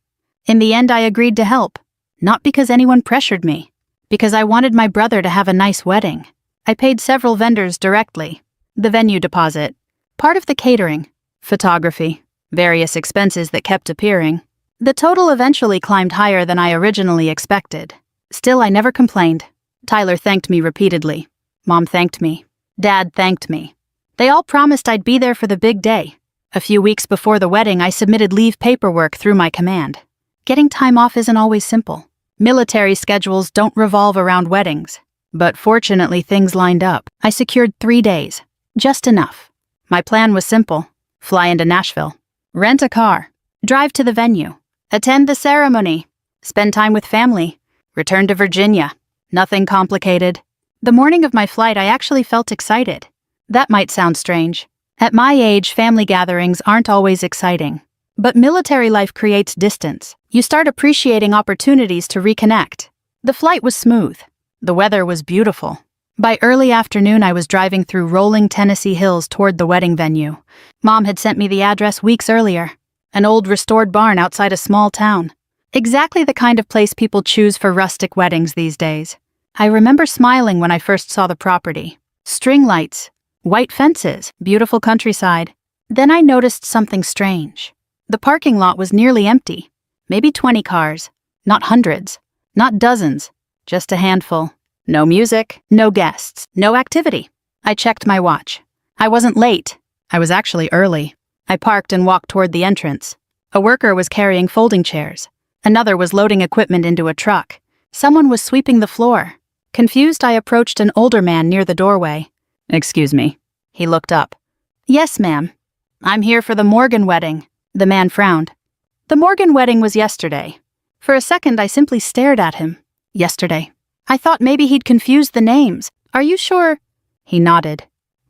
Speaker 1: In the end, I agreed to help. Not because anyone pressured me, because I wanted my brother to have a nice wedding. I paid several vendors directly. The venue deposit, part of the catering, photography, various expenses that kept appearing. The total eventually climbed higher than I originally expected. Still, I never complained. Tyler thanked me repeatedly. Mom thanked me. Dad thanked me. They all promised I'd be there for the big day. A few weeks before the wedding, I submitted leave paperwork through my command. Getting time off isn't always simple. Military schedules don't revolve around weddings. But fortunately, things lined up. I secured 3 days. Just enough. My plan was simple. Fly into Nashville. Rent a car. Drive to the venue. Attend the ceremony. Spend time with family. Return to Virginia. Nothing complicated. The morning of my flight, I actually felt excited. That might sound strange. At my age, family gatherings aren't always exciting. But military life creates distance. You start appreciating opportunities to reconnect. The flight was smooth. The weather was beautiful. By early afternoon, I was driving through rolling Tennessee hills toward the wedding venue. Mom had sent me the address weeks earlier. An old restored barn outside a small town. Exactly the kind of place people choose for rustic weddings these days. I remember smiling when I first saw the property. String lights, white fences, beautiful countryside. Then I noticed something strange. The parking lot was nearly empty. Maybe 20 cars. Not hundreds. Not dozens. Just a handful. No music, no guests, no activity. I checked my watch. I wasn't late. I was actually early. I parked and walked toward the entrance. A worker was carrying folding chairs. Another was loading equipment into a truck. Someone was sweeping the floor. Confused, I approached an older man near the doorway. "Excuse me." He looked up. "Yes, ma'am. I'm here for the Morgan wedding." The man frowned. "The Morgan wedding was yesterday." For a second, I simply stared at him. Yesterday. I thought maybe he'd confused the names. "Are you sure?" He nodded.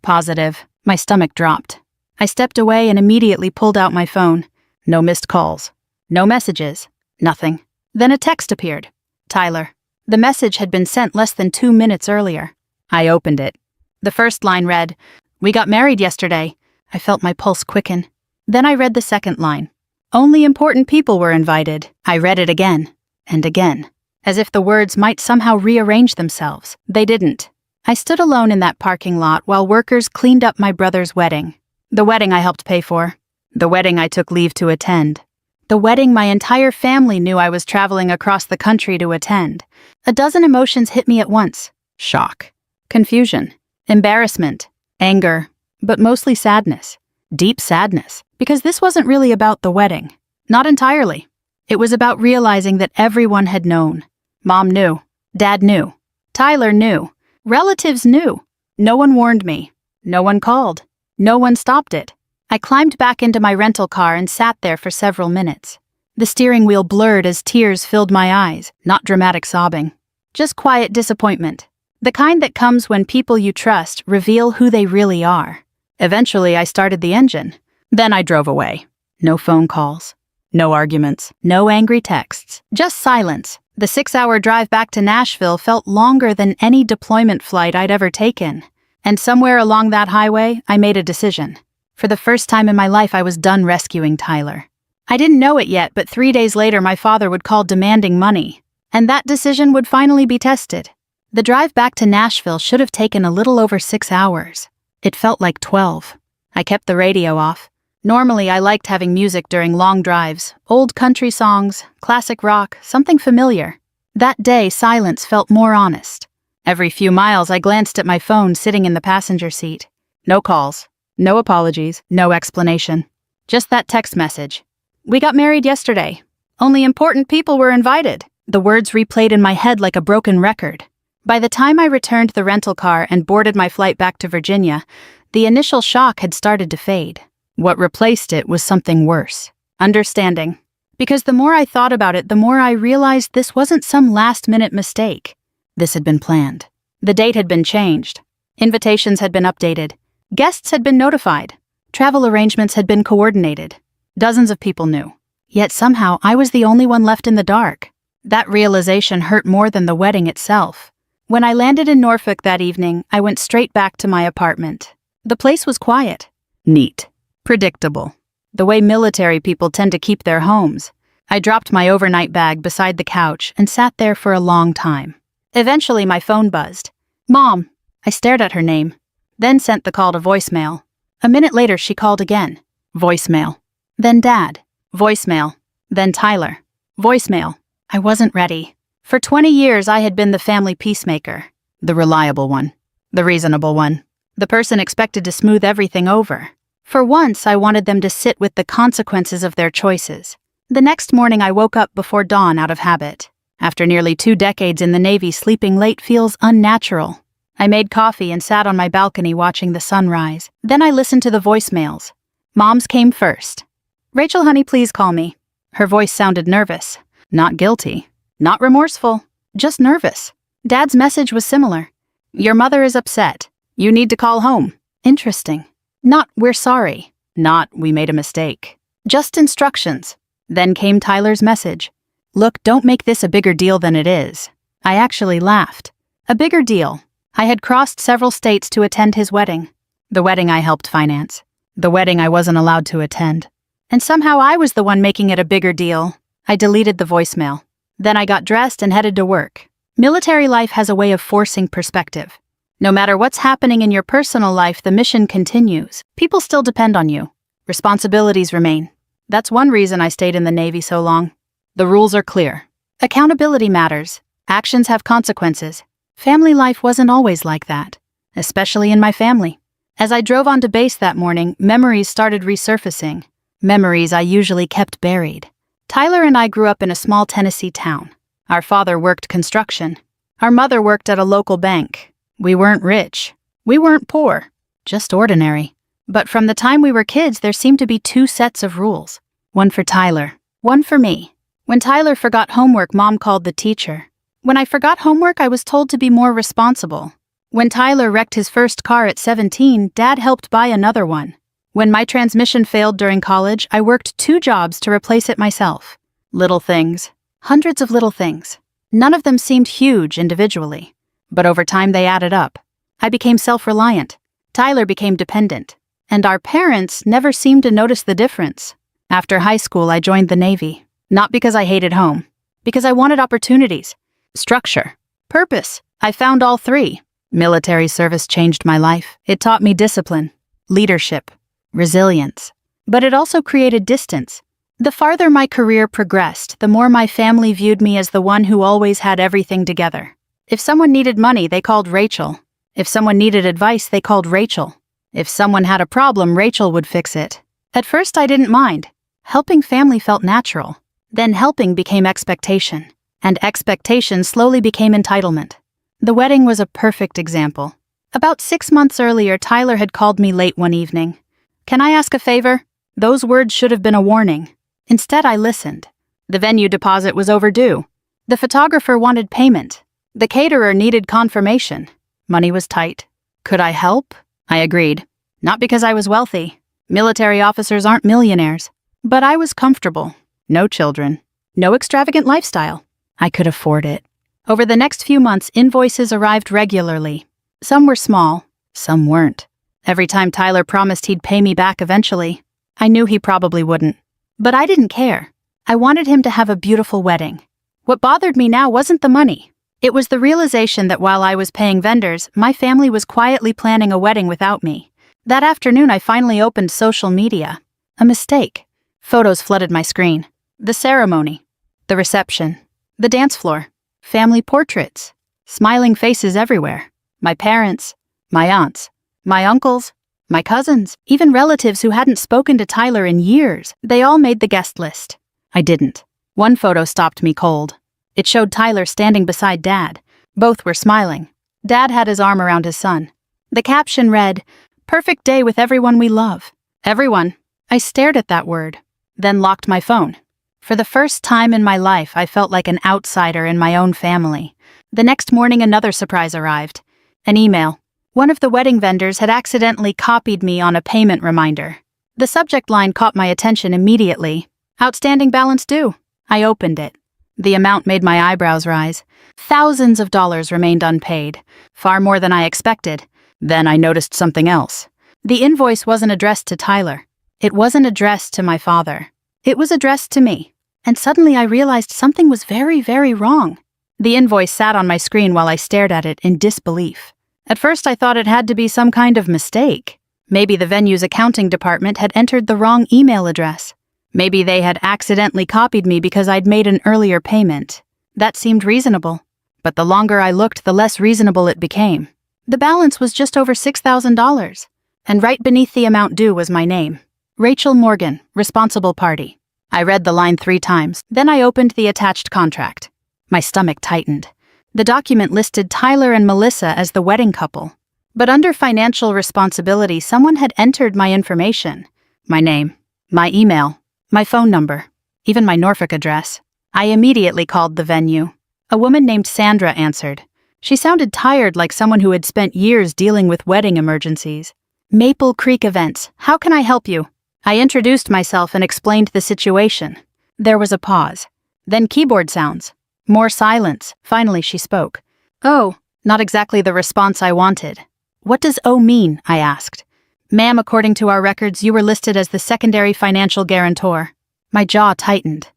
Speaker 1: "Positive." My stomach dropped. I stepped away and immediately pulled out my phone. No missed calls. No messages. Nothing. Then a text appeared. "Tyler." The message had been sent less than 2 minutes earlier. I opened it. The first line read, "We got married yesterday." I felt my pulse quicken. Then I read the second line. "Only important people were invited." I read it again and again, as if the words might somehow rearrange themselves. They didn't. I stood alone in that parking lot while workers cleaned up my brother's wedding. The wedding I helped pay for. The wedding I took leave to attend. The wedding my entire family knew I was traveling across the country to attend. A dozen emotions hit me at once. Shock. Confusion. Embarrassment. Anger. But mostly sadness. Deep sadness. Because this wasn't really about the wedding. Not entirely. It was about realizing that everyone had known. Mom knew. Dad knew. Tyler knew. Relatives knew. No one warned me. No one called. No one stopped it. I climbed back into my rental car and sat there for several minutes. The steering wheel blurred as tears filled my eyes, not dramatic sobbing. Just quiet disappointment. The kind that comes when people you trust reveal who they really are. Eventually, I started the engine. Then I drove away. No phone calls. No arguments. No angry texts. Just silence. The 6-hour drive back to Nashville felt longer than any deployment flight I'd ever taken. And somewhere along that highway, I made a decision. For the first time in my life, I was done rescuing Tyler. I didn't know it yet, but 3 days later my father would call demanding money. And that decision would finally be tested. The drive back to Nashville should have taken a little over 6 hours. It felt like 12. I kept the radio off. Normally I liked having music during long drives, old country songs, classic rock, something familiar. That day silence felt more honest. Every few miles I glanced at my phone sitting in the passenger seat. No calls, no apologies, no explanation. Just that text message. "We got married yesterday. Only important people were invited." The words replayed in my head like a broken record. By the time I returned the rental car and boarded my flight back to Virginia, the initial shock had started to fade. What replaced it was something worse. Understanding. Because the more I thought about it, the more I realized this wasn't some last-minute mistake. This had been planned. The date had been changed. Invitations had been updated. Guests had been notified. Travel arrangements had been coordinated. Dozens of people knew. Yet somehow I was the only one left in the dark. That realization hurt more than the wedding itself. When I landed in Norfolk that evening, I went straight back to my apartment. The place was quiet. Neat. Predictable. The way military people tend to keep their homes. I dropped my overnight bag beside the couch and sat there for a long time. Eventually my phone buzzed. "Mom." I stared at her name, then sent the call to voicemail. A minute later she called again. Voicemail. Then Dad. Voicemail. Then Tyler. Voicemail. I wasn't ready. For 20 years I had been the family peacemaker. The reliable one. The reasonable one. The person expected to smooth everything over. For once I wanted them to sit with the consequences of their choices. The next morning I woke up before dawn out of habit. After nearly 2 decades in the Navy, sleeping late feels unnatural. I made coffee and sat on my balcony watching the sunrise. Then I listened to the voicemails. Mom's came first. "Rachel, honey, please call me." Her voice sounded nervous. Not guilty. Not remorseful. Just nervous. Dad's message was similar. "Your mother is upset. You need to call home." Interesting. Not "we're sorry." Not "we made a mistake." Just instructions. Then came Tyler's message. "Look, don't make this a bigger deal than it is." I actually laughed. A bigger deal. I had crossed several states to attend his wedding. The wedding I helped finance. The wedding I wasn't allowed to attend. And somehow I was the one making it a bigger deal. I deleted the voicemail. Then I got dressed and headed to work. Military life has a way of forcing perspective. No matter what's happening in your personal life, the mission continues. People still depend on you. Responsibilities remain. That's one reason I stayed in the Navy so long. The rules are clear. Accountability matters. Actions have consequences. Family life wasn't always like that, especially in my family. As I drove onto base that morning, memories started resurfacing. Memories I usually kept buried. Tyler and I grew up in a small Tennessee town. Our father worked construction. Our mother worked at a local bank. We weren't rich. We weren't poor. Just ordinary. But from the time we were kids, there seemed to be 2 sets of rules. One for Tyler. One for me. When Tyler forgot homework, Mom called the teacher. When I forgot homework, I was told to be more responsible. When Tyler wrecked his first car at 17, Dad helped buy another one. When my transmission failed during college, I worked 2 jobs to replace it myself. Little things. Hundreds of little things. None of them seemed huge individually. But over time they added up. I became self-reliant. Tyler became dependent. And our parents never seemed to notice the difference. After high school, I joined the Navy. Not because I hated home. Because I wanted opportunities. Structure. Purpose. I found all 3. Military service changed my life. It taught me discipline. Leadership. Resilience. But it also created distance. The farther my career progressed, the more my family viewed me as the one who always had everything together. If someone needed money, they called Rachel. If someone needed advice, they called Rachel. If someone had a problem, Rachel would fix it. At first, I didn't mind. Helping family felt natural. Then helping became expectation. And expectation slowly became entitlement. The wedding was a perfect example. About 6 months earlier, Tyler had called me late one evening. "Can I ask a favor?" Those words should have been a warning. Instead, I listened. The venue deposit was overdue. The photographer wanted payment. The caterer needed confirmation. Money was tight. Could I help? I agreed. Not because I was wealthy. Military officers aren't millionaires. But I was comfortable. No children. No extravagant lifestyle. I could afford it. Over the next few months, invoices arrived regularly. Some were small. Some weren't. Every time Tyler promised he'd pay me back eventually, I knew he probably wouldn't. But I didn't care. I wanted him to have a beautiful wedding. What bothered me now wasn't the money. It was the realization that while I was paying vendors, my family was quietly planning a wedding without me. That afternoon, I finally opened social media. A mistake. Photos flooded my screen. The ceremony. The reception. The dance floor. Family portraits. Smiling faces everywhere. My parents. My aunts. My uncles. My cousins. Even relatives who hadn't spoken to Tyler in years. They all made the guest list. I didn't. One photo stopped me cold. It showed Tyler standing beside Dad. Both were smiling. Dad had his arm around his son. The caption read, "Perfect day with everyone we love." Everyone. I stared at that word, then locked my phone. For the first time in my life, I felt like an outsider in my own family. The next morning, another surprise arrived. An email. One of the wedding vendors had accidentally copied me on a payment reminder. The subject line caught my attention immediately. "Outstanding balance due." I opened it. The amount made my eyebrows rise. Thousands of dollars remained unpaid, far more than I expected. Then I noticed something else. The invoice wasn't addressed to Tyler. It wasn't addressed to my father. It was addressed to me. And suddenly I realized something was very, very wrong. The invoice sat on my screen while I stared at it in disbelief. At first I thought it had to be some kind of mistake. Maybe the venue's accounting department had entered the wrong email address. Maybe they had accidentally copied me because I'd made an earlier payment. That seemed reasonable. But the longer I looked, the less reasonable it became. The balance was just over $6,000. And right beneath the amount due was my name. Rachel Morgan, responsible party. I read the line 3 times. Then I opened the attached contract. My stomach tightened. The document listed Tyler and Melissa as the wedding couple. But under financial responsibility, someone had entered my information. My name, my email, my phone number, even my Norfolk address. I immediately called the venue. A woman named Sandra answered. She sounded tired, like someone who had spent years dealing with wedding emergencies. "Maple Creek Events, how can I help you?" I introduced myself and explained the situation. There was a pause. Then keyboard sounds. More silence. Finally she spoke. "Oh," not exactly the response I wanted. "What does O mean?" I asked. "Ma'am, according to our records, you were listed as the secondary financial guarantor." My jaw tightened.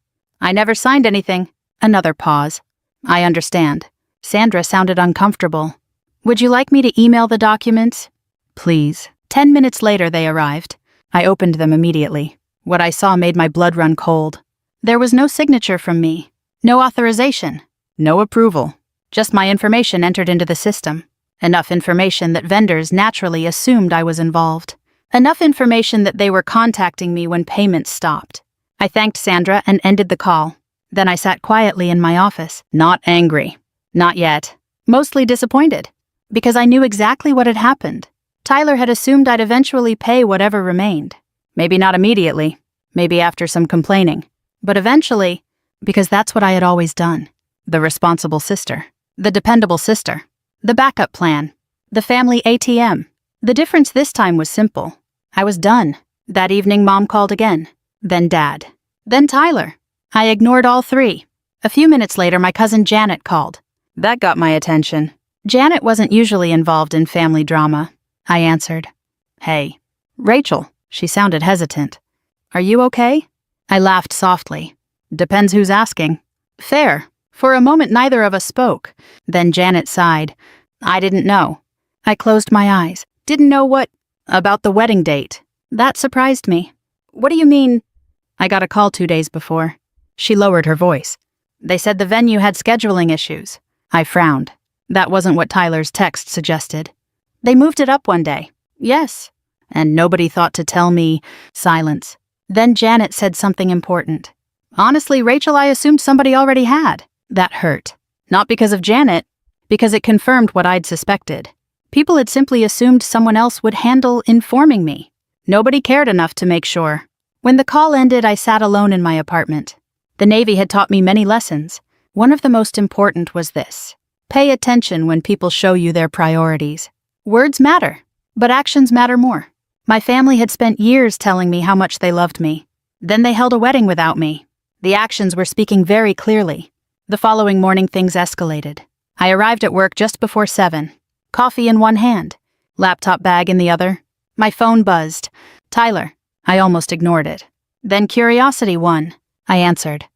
Speaker 1: "I never signed anything." Another pause. "I understand." Sandra sounded uncomfortable. "Would you like me to email the documents?" "Please." 10 minutes later they arrived. I opened them immediately. What I saw made my blood run cold. There was no signature from me. No authorization. No approval. Just my information entered into the system. Enough information that vendors naturally assumed I was involved. Enough information that they were contacting me when payments stopped. I thanked Sandra and ended the call. Then I sat quietly in my office, not angry. Not yet. Mostly disappointed. Because I knew exactly what had happened. Tyler had assumed I'd eventually pay whatever remained. Maybe not immediately. Maybe after some complaining. But eventually, because that's what I had always done. The responsible sister. The dependable sister. The backup plan. The family ATM. The difference this time was simple. I was done. That evening, Mom called again. Then Dad. Then Tyler. I ignored all 3. A few minutes later, my cousin Janet called. That got my attention. Janet wasn't usually involved in family drama. I answered. "Hey." "Rachel." She sounded hesitant. "Are you okay?" I laughed softly. "Depends who's asking." "Fair." For a moment, neither of us spoke. Then Janet sighed. "I didn't know." I closed my eyes. "Didn't know what?" "About the wedding date." That surprised me. "What do you mean?" "I got a call 2 days before." She lowered her voice. "They said the venue had scheduling issues." I frowned. That wasn't what Tyler's text suggested. "They moved it up one day." "Yes." "And nobody thought to tell me." Silence. Then Janet said something important. "Honestly, Rachel, I assumed somebody already had." That hurt. Not because of Janet, because it confirmed what I'd suspected. People had simply assumed someone else would handle informing me. Nobody cared enough to make sure. When the call ended, I sat alone in my apartment. The Navy had taught me many lessons. One of the most important was this. Pay attention when people show you their priorities. Words matter, but actions matter more. My family had spent years telling me how much they loved me. Then they held a wedding without me. The actions were speaking very clearly. The following morning, things escalated. I arrived at work just before 7, coffee in one hand. laptop bag in the other. My phone buzzed. Tyler. I almost ignored it. Then curiosity won. I answered.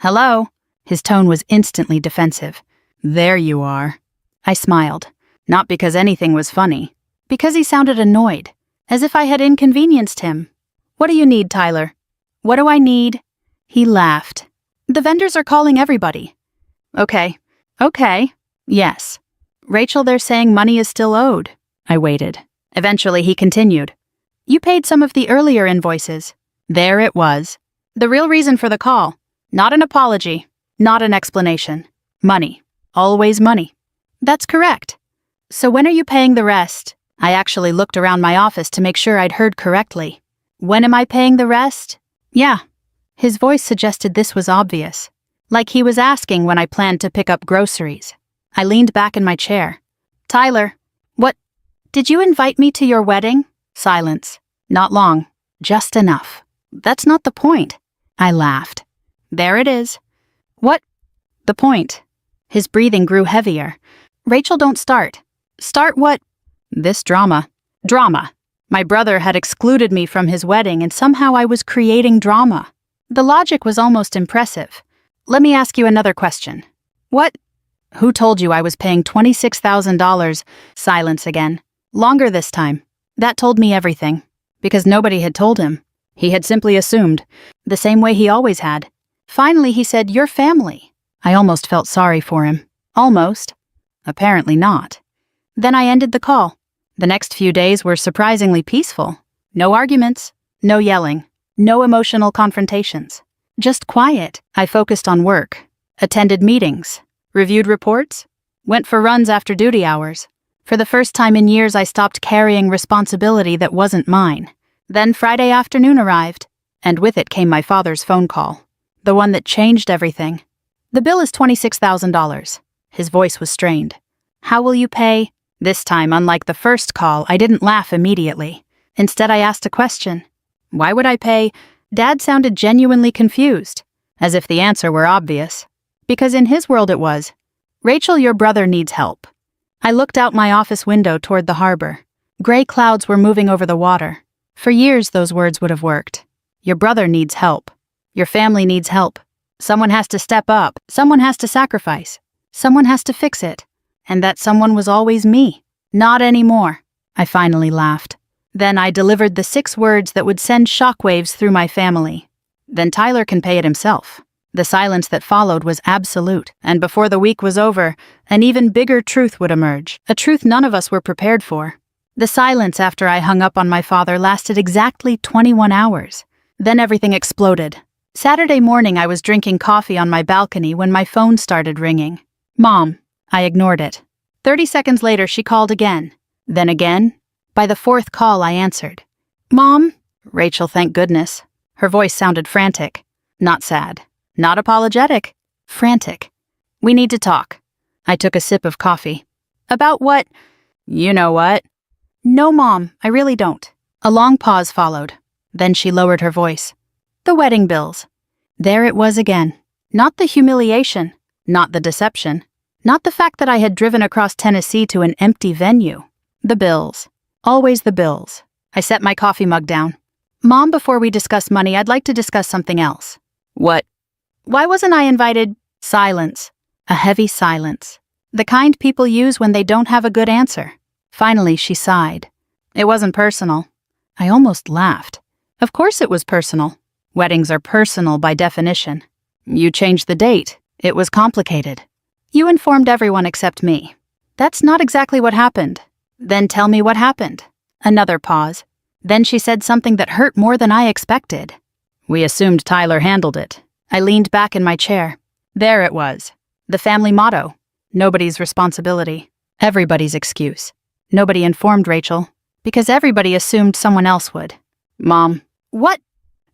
Speaker 1: Hello? His tone was instantly defensive. There you are. I smiled. Not because anything was funny. Because he sounded annoyed. As if I had inconvenienced him. What do you need, Tyler? What do I need? He laughed. The vendors are calling everybody. Okay. Yes. Rachel, they're saying money is still owed. I waited. Eventually he continued. You paid some of the earlier invoices. There it was. The real reason for the call. Not an apology. Not an explanation. Money. Always money. That's correct. So when are you paying the rest? I actually looked around my office to make sure I'd heard correctly. When am I paying the rest? Yeah. His voice suggested this was obvious. Like he was asking when I planned to pick up groceries. I leaned back in my chair. Tyler, what? Did you invite me to your wedding? Silence. Not long. Just enough. That's not the point. I laughed. There it is. What? The point. His breathing grew heavier. Rachel, don't start. Start what? This drama. Drama. My brother had excluded me from his wedding and somehow I was creating drama. The logic was almost impressive. Let me ask you another question. What? Who told you I was paying $26,000? Silence again. Longer this time. That told me everything. Because nobody had told him. He had simply assumed. The same way he always had. Finally he said, your family. I almost felt sorry for him. Almost. Apparently not. Then I ended the call. The next few days were surprisingly peaceful. No arguments. No yelling. No emotional confrontations. Just quiet. I focused on work. Attended meetings. Reviewed reports. Went for runs after duty hours. For the first time in years, I stopped carrying responsibility that wasn't mine. Then Friday afternoon arrived, and with it came my father's phone call. The one that changed everything. The bill is $26,000. His voice was strained. How will you pay? This time, unlike the first call, I didn't laugh immediately. Instead, I asked a question. Why would I pay? Dad sounded genuinely confused, as if the answer were obvious. Because in his world it was. Rachel, your brother needs help. I looked out my office window toward the harbor. Gray clouds were moving over the water. For years, those words would have worked. Your brother needs help. Your family needs help. Someone has to step up. Someone has to sacrifice. Someone has to fix it. And that someone was always me. Not anymore. I finally laughed. Then I delivered the 6 words that would send shockwaves through my family. Then Tyler can pay it himself. The silence that followed was absolute, and before the week was over, an even bigger truth would emerge, a truth none of us were prepared for. The silence after I hung up on my father lasted exactly 21 hours. Then everything exploded. Saturday morning I was drinking coffee on my balcony when my phone started ringing. Mom. I ignored it. 30 seconds later she called again. Then again. By the 4th call I answered. Mom? Rachel, thank goodness. Her voice sounded frantic. Not sad. Not apologetic. Frantic. We need to talk. I took a sip of coffee. About what? You know what? No, Mom, I really don't. A long pause followed. Then she lowered her voice. The wedding bills. There it was again. Not the humiliation. Not the deception. Not the fact that I had driven across Tennessee to an empty venue. The bills. Always the bills. I set my coffee mug down. Mom, before we discuss money, I'd like to discuss something else. What? Why wasn't I invited? Silence. A heavy silence. The kind people use when they don't have a good answer. Finally, she sighed. It wasn't personal. I almost laughed. Of course it was personal. Weddings are personal by definition. You changed the date. It was complicated. You informed everyone except me. That's not exactly what happened. Then tell me what happened. Another pause. Then she said something that hurt more than I expected. We assumed Tyler handled it. I leaned back in my chair. There it was. The family motto. Nobody's responsibility. Everybody's excuse. Nobody informed Rachel. Because everybody assumed someone else would. Mom. What?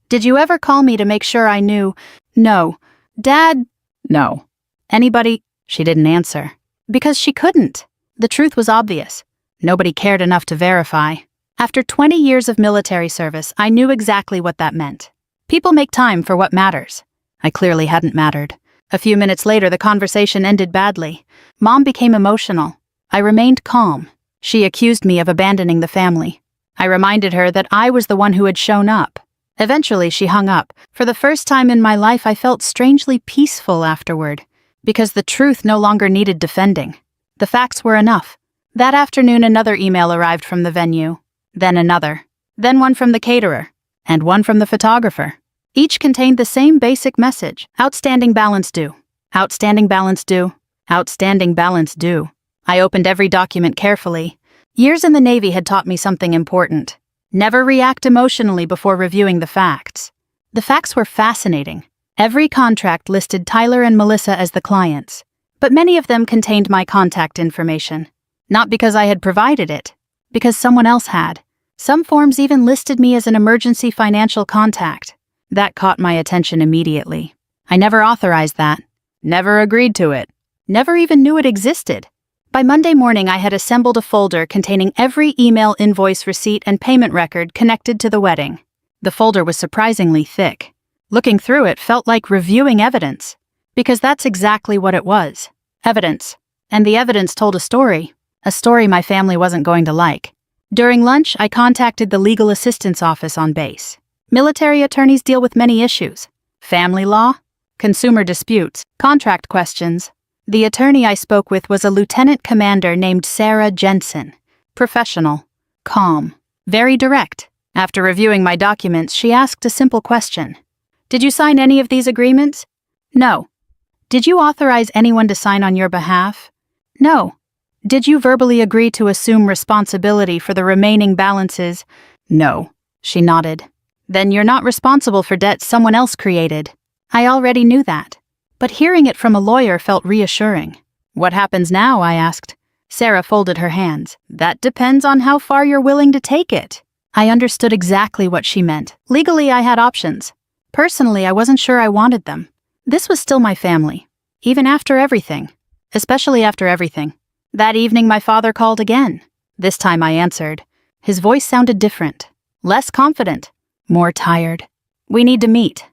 Speaker 1: Did you ever call me to make sure I knew? No. Dad? No. Anybody? She didn't answer. Because she couldn't. The truth was obvious. Nobody cared enough to verify. After 20 years of military service, I knew exactly what that meant. People make time for what matters. I clearly hadn't mattered. A few minutes later, the conversation ended badly. Mom became emotional. I remained calm. She accused me of abandoning the family. I reminded her that I was the one who had shown up. Eventually, she hung up. For the first time in my life, I felt strangely peaceful afterward, because the truth no longer needed defending. The facts were enough. That afternoon, another email arrived from the venue, then another, then one from the caterer, and one from the photographer. Each contained the same basic message: outstanding balance due, outstanding balance due, outstanding balance due. I opened every document carefully. Years in the Navy had taught me something important. Never react emotionally before reviewing the facts. The facts were fascinating. Every contract listed Tyler and Melissa as the clients, but many of them contained my contact information. Not because I had provided it, because someone else had. Some forms even listed me as an emergency financial contact. That caught my attention immediately. I never authorized that. Never agreed to it. Never even knew it existed. By Monday morning, I had assembled a folder containing every email, invoice, receipt, and payment record connected to the wedding. The folder was surprisingly thick. Looking through it felt like reviewing evidence, because that's exactly what it was. Evidence. And the evidence told a story my family wasn't going to like. During lunch, I contacted the legal assistance office on base. Military attorneys deal with many issues: family law, consumer disputes, contract questions. The attorney I spoke with was a lieutenant commander named Sarah Jensen. Professional, calm, very direct. After reviewing my documents, she asked a simple question. Did you sign any of these agreements? No. Did you authorize anyone to sign on your behalf? No. Did you verbally agree to assume responsibility for the remaining balances? No. She nodded. Then you're not responsible for debts someone else created. I already knew that. But hearing it from a lawyer felt reassuring. What happens now? I asked. Sarah folded her hands. That depends on how far you're willing to take it. I understood exactly what she meant. Legally, I had options. Personally, I wasn't sure I wanted them. This was still my family, even after everything. Especially after everything. That evening, my father called again. This time I answered. His voice sounded different. Less confident. More tired. We need to meet.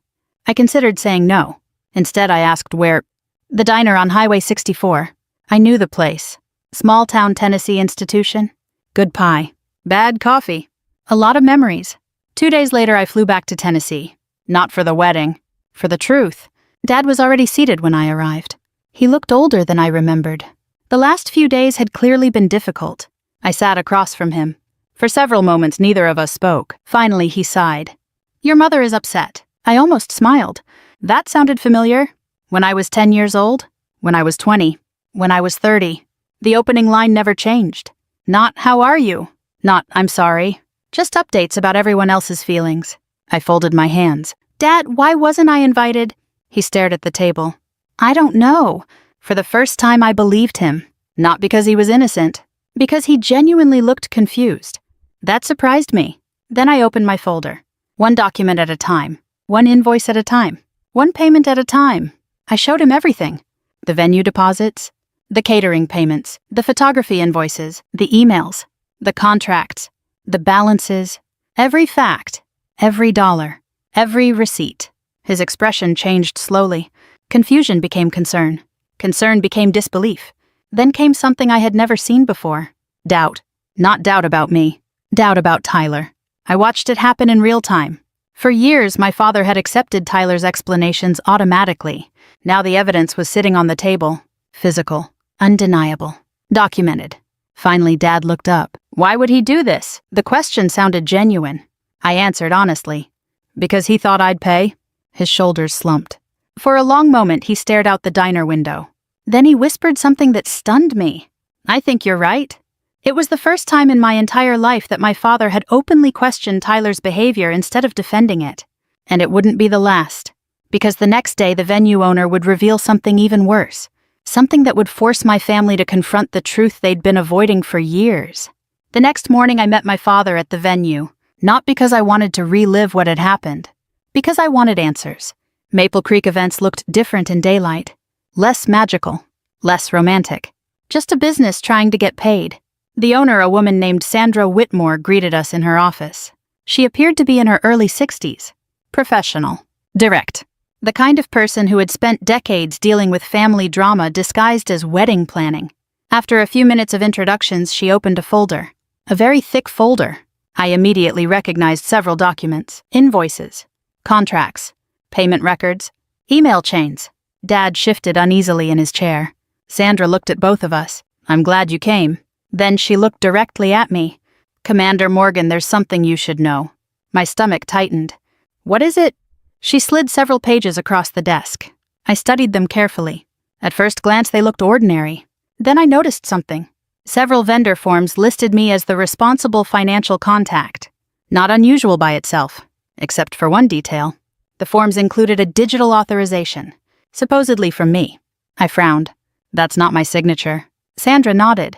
Speaker 1: I considered saying no. Instead, I asked where. The diner on Highway 64. I knew the place. Small-town Tennessee institution. Good pie. Bad coffee. A lot of memories. 2 days later, I flew back to Tennessee. Not for the wedding. For the truth. Dad was already seated when I arrived. He looked older than I remembered. The last few days had clearly been difficult. I sat across from him. For several moments, neither of us spoke. Finally, he sighed. Your mother is upset. I almost smiled. That sounded familiar. When I was 10 years old, when I was 20, when I was 30. The opening line never changed. Not, how are you? Not, I'm sorry. Just updates about everyone else's feelings. I folded my hands. Dad, why wasn't I invited? He stared at the table. I don't know. For the first time, I believed him. Not because he was innocent, because he genuinely looked confused. That surprised me. Then I opened my folder. One document at a time. One invoice at a time. One payment at a time. I showed him everything. The venue deposits, the catering payments, the photography invoices, the emails, the contracts, the balances, every fact, every dollar, every receipt. His expression changed slowly. Confusion became concern. Concern became disbelief. Then came something I had never seen before. Doubt. Not doubt about me. Doubt about Tyler. I watched it happen in real time. For years, my father had accepted Tyler's explanations automatically. Now the evidence was sitting on the table. Physical. Undeniable. Documented. Finally, Dad looked up. Why would he do this? The question sounded genuine. I answered honestly. Because he thought I'd pay? His shoulders slumped. For a long moment, he stared out the diner window. Then he whispered something that stunned me. I think you're right. It was the first time in my entire life that my father had openly questioned Tyler's behavior instead of defending it. And it wouldn't be the last. Because the next day, the venue owner would reveal something even worse. Something that would force my family to confront the truth they'd been avoiding for years. The next morning, I met my father at the venue. Not because I wanted to relive what had happened. Because I wanted answers. Maple Creek events looked different in daylight. Less magical. Less romantic. Just a business trying to get paid. The owner, a woman named Sandra Whitmore, greeted us in her office. She appeared to be in her early 60s. Professional. Direct. The kind of person who had spent decades dealing with family drama disguised as wedding planning. After a few minutes of introductions, she opened a folder. A very thick folder. I immediately recognized several documents, invoices, contracts, payment records, email chains. Dad shifted uneasily in his chair. Sandra looked at both of us. "I'm glad you came." Then she looked directly at me. "Commander Morgan, there's something you should know." My stomach tightened. "What is it?" She slid several pages across the desk. I studied them carefully. At first glance, they looked ordinary. Then I noticed something. Several vendor forms listed me as the responsible financial contact. Not unusual by itself, except for one detail. The forms included a digital authorization, supposedly from me. I frowned. "That's not my signature." Sandra nodded.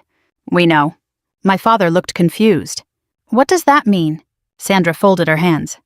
Speaker 1: "We know." My father looked confused. "What does that mean?" Sandra folded her hands.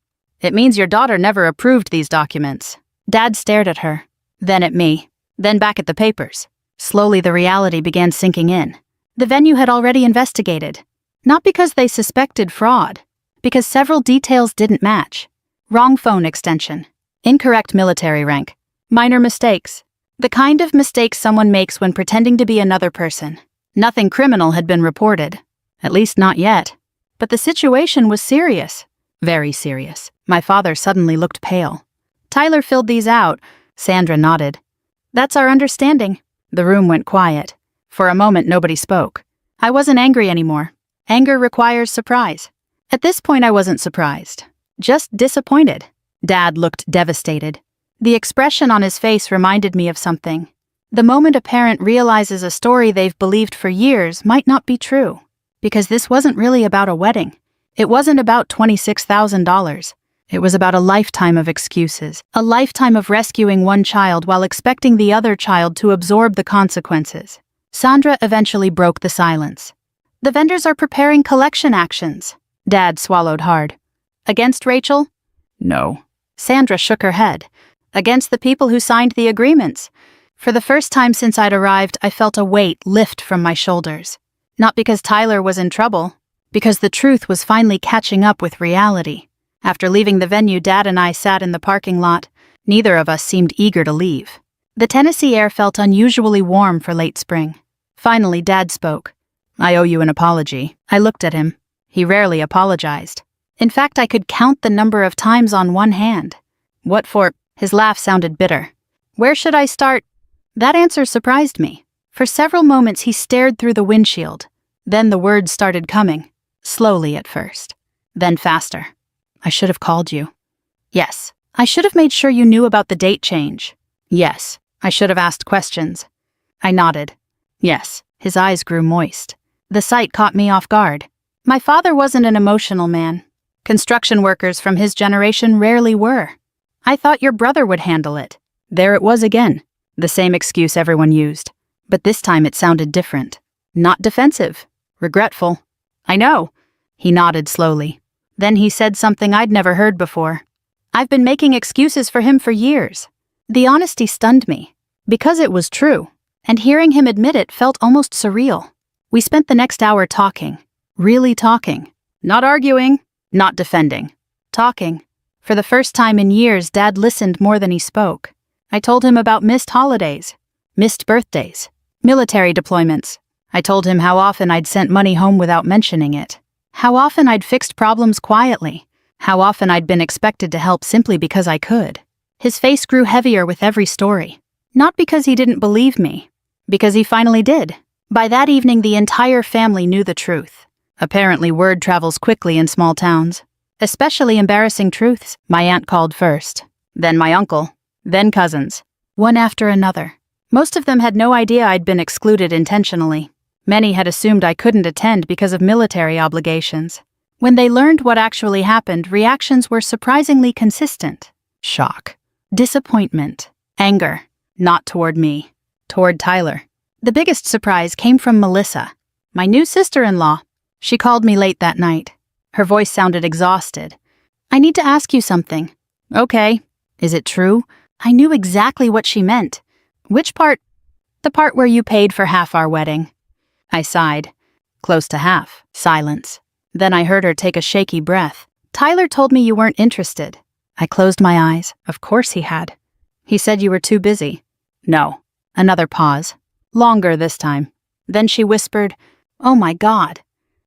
Speaker 1: "It means your daughter never approved these documents." Dad stared at her, then at me, then back at the papers. Slowly the reality began sinking in. The venue had already investigated. Not because they suspected fraud, because several details didn't match. Wrong phone extension. Incorrect military rank. Minor mistakes. The kind of mistakes someone makes when pretending to be another person. Nothing criminal had been reported. At least not yet. But the situation was serious. Very serious. My father suddenly looked pale. "Tyler filled these out." Sandra nodded. "That's our understanding." The room went quiet. For a moment, nobody spoke. I wasn't angry anymore. Anger requires surprise. At this point, I wasn't surprised. Just disappointed. Dad looked devastated. The expression on his face reminded me of something. The moment a parent realizes a story they've believed for years might not be true. Because this wasn't really about a wedding. It wasn't about $26,000. It was about a lifetime of excuses. A lifetime of rescuing one child while expecting the other child to absorb the consequences. Sandra eventually broke the silence. "The vendors are preparing collection actions." Dad swallowed hard. "Against Rachel?" "No." Sandra shook her head. "Against the people who signed the agreements." For the first time since I'd arrived, I felt a weight lift from my shoulders. Not because Tyler was in trouble, because the truth was finally catching up with reality. After leaving the venue, Dad and I sat in the parking lot. Neither of us seemed eager to leave. The Tennessee air felt unusually warm for late spring. Finally, Dad spoke. "I owe you an apology." I looked at him. He rarely apologized. In fact, I could count the number of times on one hand. "What for?" His laugh sounded bitter. "Where should I start?" That answer surprised me. For several moments, he stared through the windshield. Then the words started coming. Slowly at first. Then faster. "I should have called you." "Yes." "I should have made sure you knew about the date change." "Yes." "I should have asked questions." I nodded. "Yes." His eyes grew moist. The sight caught me off guard. My father wasn't an emotional man. Construction workers from his generation rarely were. "I thought your brother would handle it." There it was again. The same excuse everyone used. But this time it sounded different. Not defensive. Regretful. "I know." He nodded slowly. Then he said something I'd never heard before. "I've been making excuses for him for years." The honesty stunned me. Because it was true. And hearing him admit it felt almost surreal. We spent the next hour talking. Really talking. Not arguing. Not defending. Talking. For the first time in years, Dad listened more than he spoke. I told him about missed holidays. Missed birthdays. Military deployments. I told him how often I'd sent money home without mentioning it. How often I'd fixed problems quietly. How often I'd been expected to help simply because I could. His face grew heavier with every story. Not because he didn't believe me. Because he finally did. By that evening, the entire family knew the truth. Apparently, word travels quickly in small towns. Especially embarrassing truths. My aunt called first. Then my uncle. Then cousins. One after another. Most of them had no idea I'd been excluded intentionally. Many had assumed I couldn't attend because of military obligations. When they learned what actually happened, reactions were surprisingly consistent. Shock. Disappointment. Anger. Not toward me. Toward Tyler. The biggest surprise came from Melissa, my new sister-in-law. She called me late that night. Her voice sounded exhausted. "I need to ask you something." "Okay." "Is it true?" I knew exactly what she meant. "Which part?" "The part where you paid for half our wedding." I sighed. "Close to half." Silence. Then I heard her take a shaky breath. "Tyler told me you weren't interested." I closed my eyes. Of course he had. "He said you were too busy." "No." Another pause. Longer this time. Then she whispered, "Oh my God."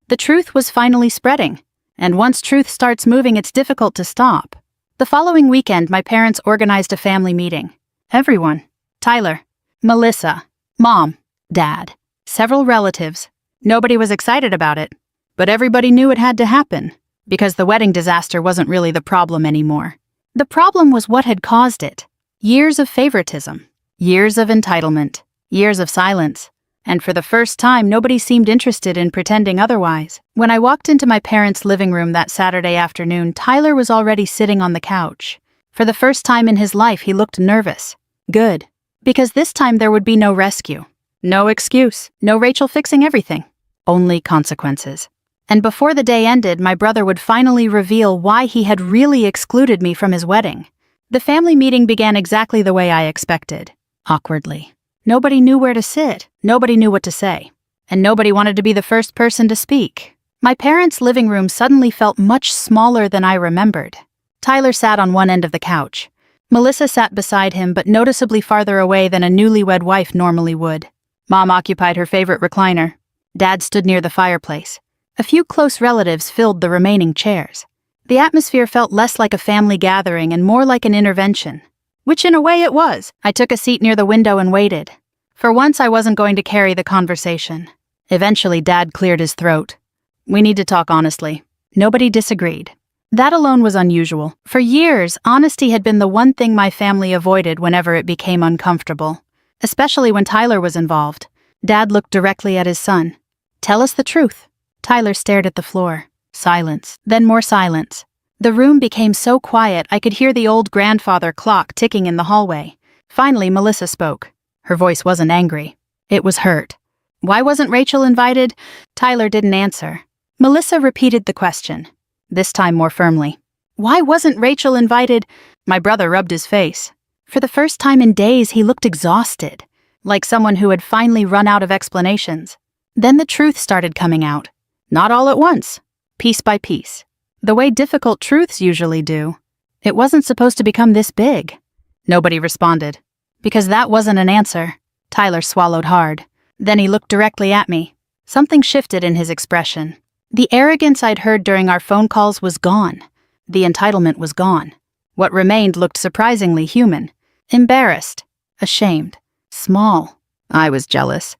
Speaker 1: The truth was finally spreading. And once truth starts moving, it's difficult to stop. The following weekend, my parents organized a family meeting. Everyone. Tyler, Melissa, Mom, Dad, several relatives. Nobody was excited about it. But everybody knew it had to happen, because the wedding disaster wasn't really the problem anymore. The problem was what had caused it. Years of favoritism, years of entitlement, years of silence. And for the first time, nobody seemed interested in pretending otherwise. When I walked into my parents' living room that Saturday afternoon, Tyler was already sitting on the couch. For the first time in his life, he looked nervous. Good. Because this time there would be no rescue. No excuse. No Rachel fixing everything. Only consequences. And before the day ended, my brother would finally reveal why he had really excluded me from his wedding. The family meeting began exactly the way I expected. Awkwardly. Nobody knew where to sit. Nobody knew what to say. And nobody wanted to be the first person to speak. My parents' living room suddenly felt much smaller than I remembered. Tyler sat on one end of the couch. Melissa sat beside him, but noticeably farther away than a newlywed wife normally would. Mom occupied her favorite recliner. Dad stood near the fireplace. A few close relatives filled the remaining chairs. The atmosphere felt less like a family gathering and more like an intervention. Which in a way it was. I took a seat near the window and waited. For once I wasn't going to carry the conversation. Eventually Dad cleared his throat. "We need to talk honestly." Nobody disagreed. That alone was unusual. For years, honesty had been the one thing my family avoided whenever it became uncomfortable. Especially when Tyler was involved. Dad looked directly at his son. "Tell us the truth." Tyler stared at the floor. Silence. Then more silence. The room became so quiet I could hear the old grandfather clock ticking in the hallway. Finally, Melissa spoke. Her voice wasn't angry. It was hurt. "Why wasn't Rachel invited?" Tyler didn't answer. Melissa repeated the question, this time more firmly. "Why wasn't Rachel invited?" My brother rubbed his face. For the first time in days, he looked exhausted, like someone who had finally run out of explanations. Then the truth started coming out. Not all at once, piece by piece. The way difficult truths usually do. It wasn't supposed to become this big. Nobody responded. Because that wasn't an answer. Tyler swallowed hard. Then he looked directly at me. Something shifted in his expression. The arrogance I'd heard during our phone calls was gone. The entitlement was gone. What remained looked surprisingly human. Embarrassed. Ashamed. Small. I was jealous.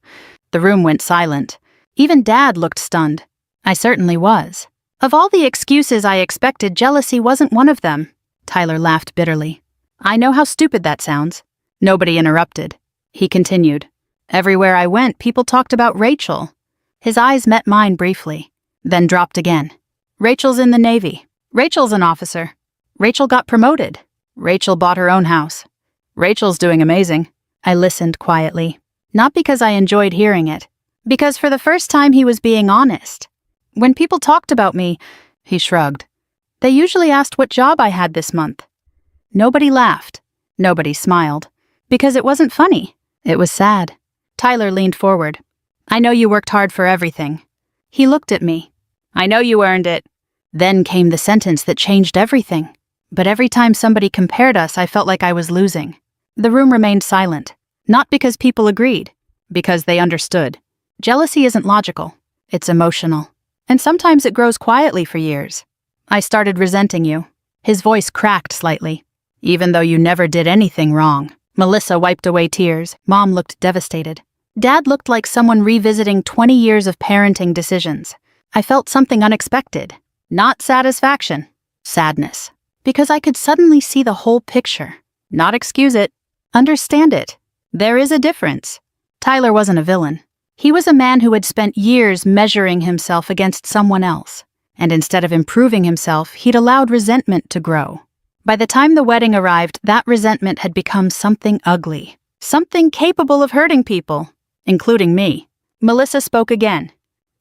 Speaker 1: The room went silent. Even Dad looked stunned. I certainly was. Of all the excuses I expected, jealousy wasn't one of them. Tyler laughed bitterly. I know how stupid that sounds. Nobody interrupted. He continued. Everywhere I went, people talked about Rachel. His eyes met mine briefly, then dropped again. Rachel's in the Navy. Rachel's an officer. Rachel got promoted. Rachel bought her own house. Rachel's doing amazing. I listened quietly. Not because I enjoyed hearing it. Because for the first time he was being honest. When people talked about me, he shrugged. They usually asked what job I had this month. Nobody laughed. Nobody smiled. Because it wasn't funny. It was sad. Tyler leaned forward. I know you worked hard for everything. He looked at me. I know you earned it. Then came the sentence that changed everything. But every time somebody compared us, I felt like I was losing. The room remained silent. Not because people agreed. Because they understood. Jealousy isn't logical. It's emotional. And sometimes it grows quietly for years. I started resenting you. His voice cracked slightly. Even though you never did anything wrong. Melissa wiped away tears. Mom looked devastated. Dad looked like someone revisiting 20 years of parenting decisions. I felt something unexpected. Not satisfaction. Sadness. Because I could suddenly see the whole picture. Not excuse it. Understand it. There is a difference. Tyler wasn't a villain. He was a man who had spent years measuring himself against someone else. And instead of improving himself, he'd allowed resentment to grow. By the time the wedding arrived, that resentment had become something ugly. Something capable of hurting people. Including me. Melissa spoke again.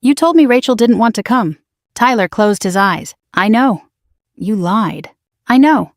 Speaker 1: You told me Rachel didn't want to come. Tyler closed his eyes. I know. You lied. I know.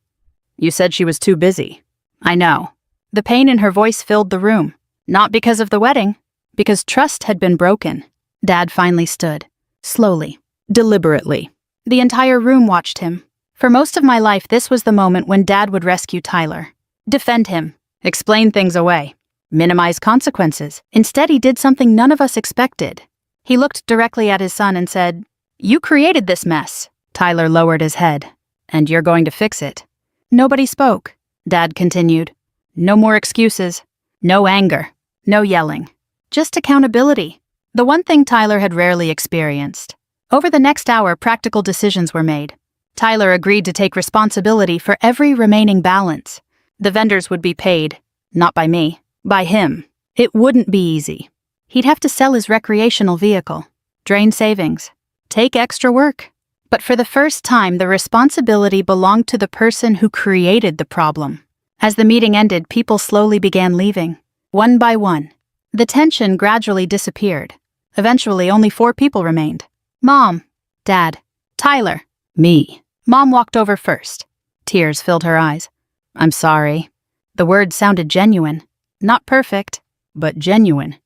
Speaker 1: You said she was too busy. I know. The pain in her voice filled the room. Not because of the wedding. Because trust had been broken. Dad finally stood. Slowly. Deliberately. The entire room watched him. For most of my life, this was the moment when Dad would rescue Tyler. Defend him. Explain things away. minimize consequences. Instead, he did something none of us expected. He looked directly at his son and said, "You created this mess." Tyler lowered his head. "And you're going to fix it." Nobody spoke. Dad continued. "No more excuses. No anger. No yelling. Just accountability." The one thing Tyler had rarely experienced. Over the next hour, practical decisions were made. Tyler agreed to take responsibility for every remaining balance. The vendors would be paid, not by me, by him. It wouldn't be easy. He'd have to sell his recreational vehicle, drain savings, take extra work. But for the first time, the responsibility belonged to the person who created the problem. As the meeting ended, people slowly began leaving, one by one. The tension gradually disappeared. Eventually, only 4 people remained. Mom, Dad, Tyler, me. Mom walked over first. Tears filled her eyes. "I'm sorry." The words sounded genuine. Not perfect, but genuine.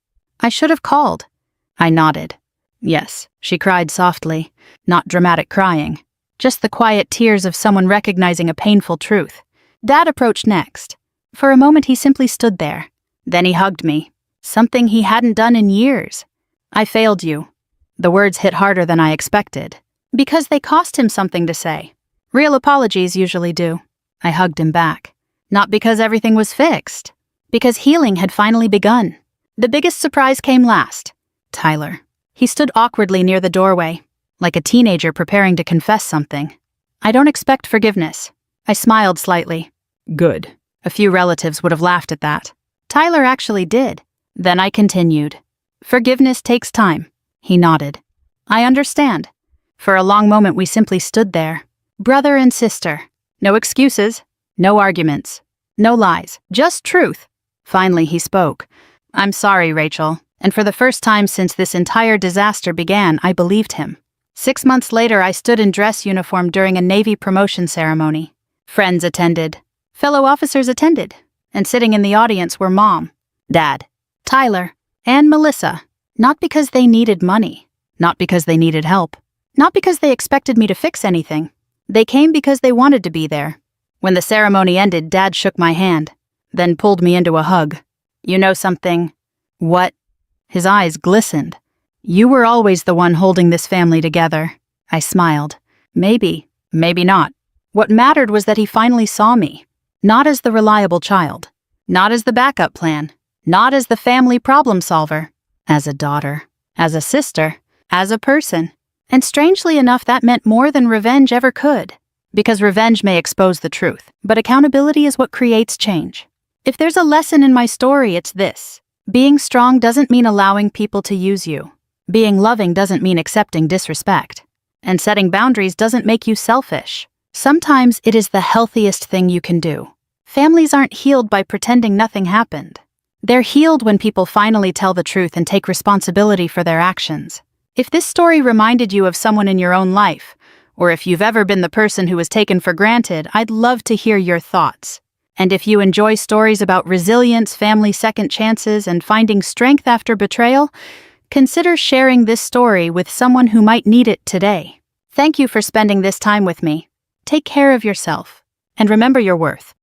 Speaker 1: "I should have called." I nodded. "Yes," she cried softly, not dramatic crying, just the quiet tears of someone recognizing a painful truth. Dad approached next. For a moment he simply stood there. Then he hugged me, something he hadn't done in years. "I failed you." The words hit harder than I expected, because they cost him something to say. Real apologies usually do. I hugged him back. Not because everything was fixed, because healing had finally begun. The biggest surprise came last. Tyler. He stood awkwardly near the doorway, like a teenager preparing to confess something. "I don't expect forgiveness." I smiled slightly. "Good." A few relatives would have laughed at that. Tyler actually did. Then I continued. "Forgiveness takes time." He nodded. "I understand." For a long moment we simply stood there. Brother and sister. No excuses. No arguments. No lies. Just truth. Finally he spoke. "I'm sorry, Rachel." And for the first time since this entire disaster began, I believed him. 6 months later, I stood in dress uniform during a Navy promotion ceremony. Friends attended. Fellow officers attended. And sitting in the audience were Mom, Dad, Tyler, and Melissa. Not because they needed money. Not because they needed help. Not because they expected me to fix anything. They came because they wanted to be there. When the ceremony ended, Dad shook my hand, then pulled me into a hug. "You know something?" "What?" His eyes glistened. "You were always the one holding this family together." I smiled. Maybe, maybe not. What mattered was that he finally saw me. Not as the reliable child. Not as the backup plan. Not as the family problem solver. As a daughter. As a sister. As a person. And strangely enough, that meant more than revenge ever could. Because revenge may expose the truth, but accountability is what creates change. If there's a lesson in my story, it's this. Being strong doesn't mean allowing people to use you. Being loving doesn't mean accepting disrespect. And setting boundaries doesn't make you selfish. Sometimes it is the healthiest thing you can do. Families aren't healed by pretending nothing happened. They're healed when people finally tell the truth and take responsibility for their actions. If this story reminded you of someone in your own life, or if you've ever been the person who was taken for granted, I'd love to hear your thoughts. And if you enjoy stories about resilience, family second chances, and finding strength after betrayal, consider sharing this story with someone who might need it today. Thank you for spending this time with me. Take care of yourself, and remember your worth.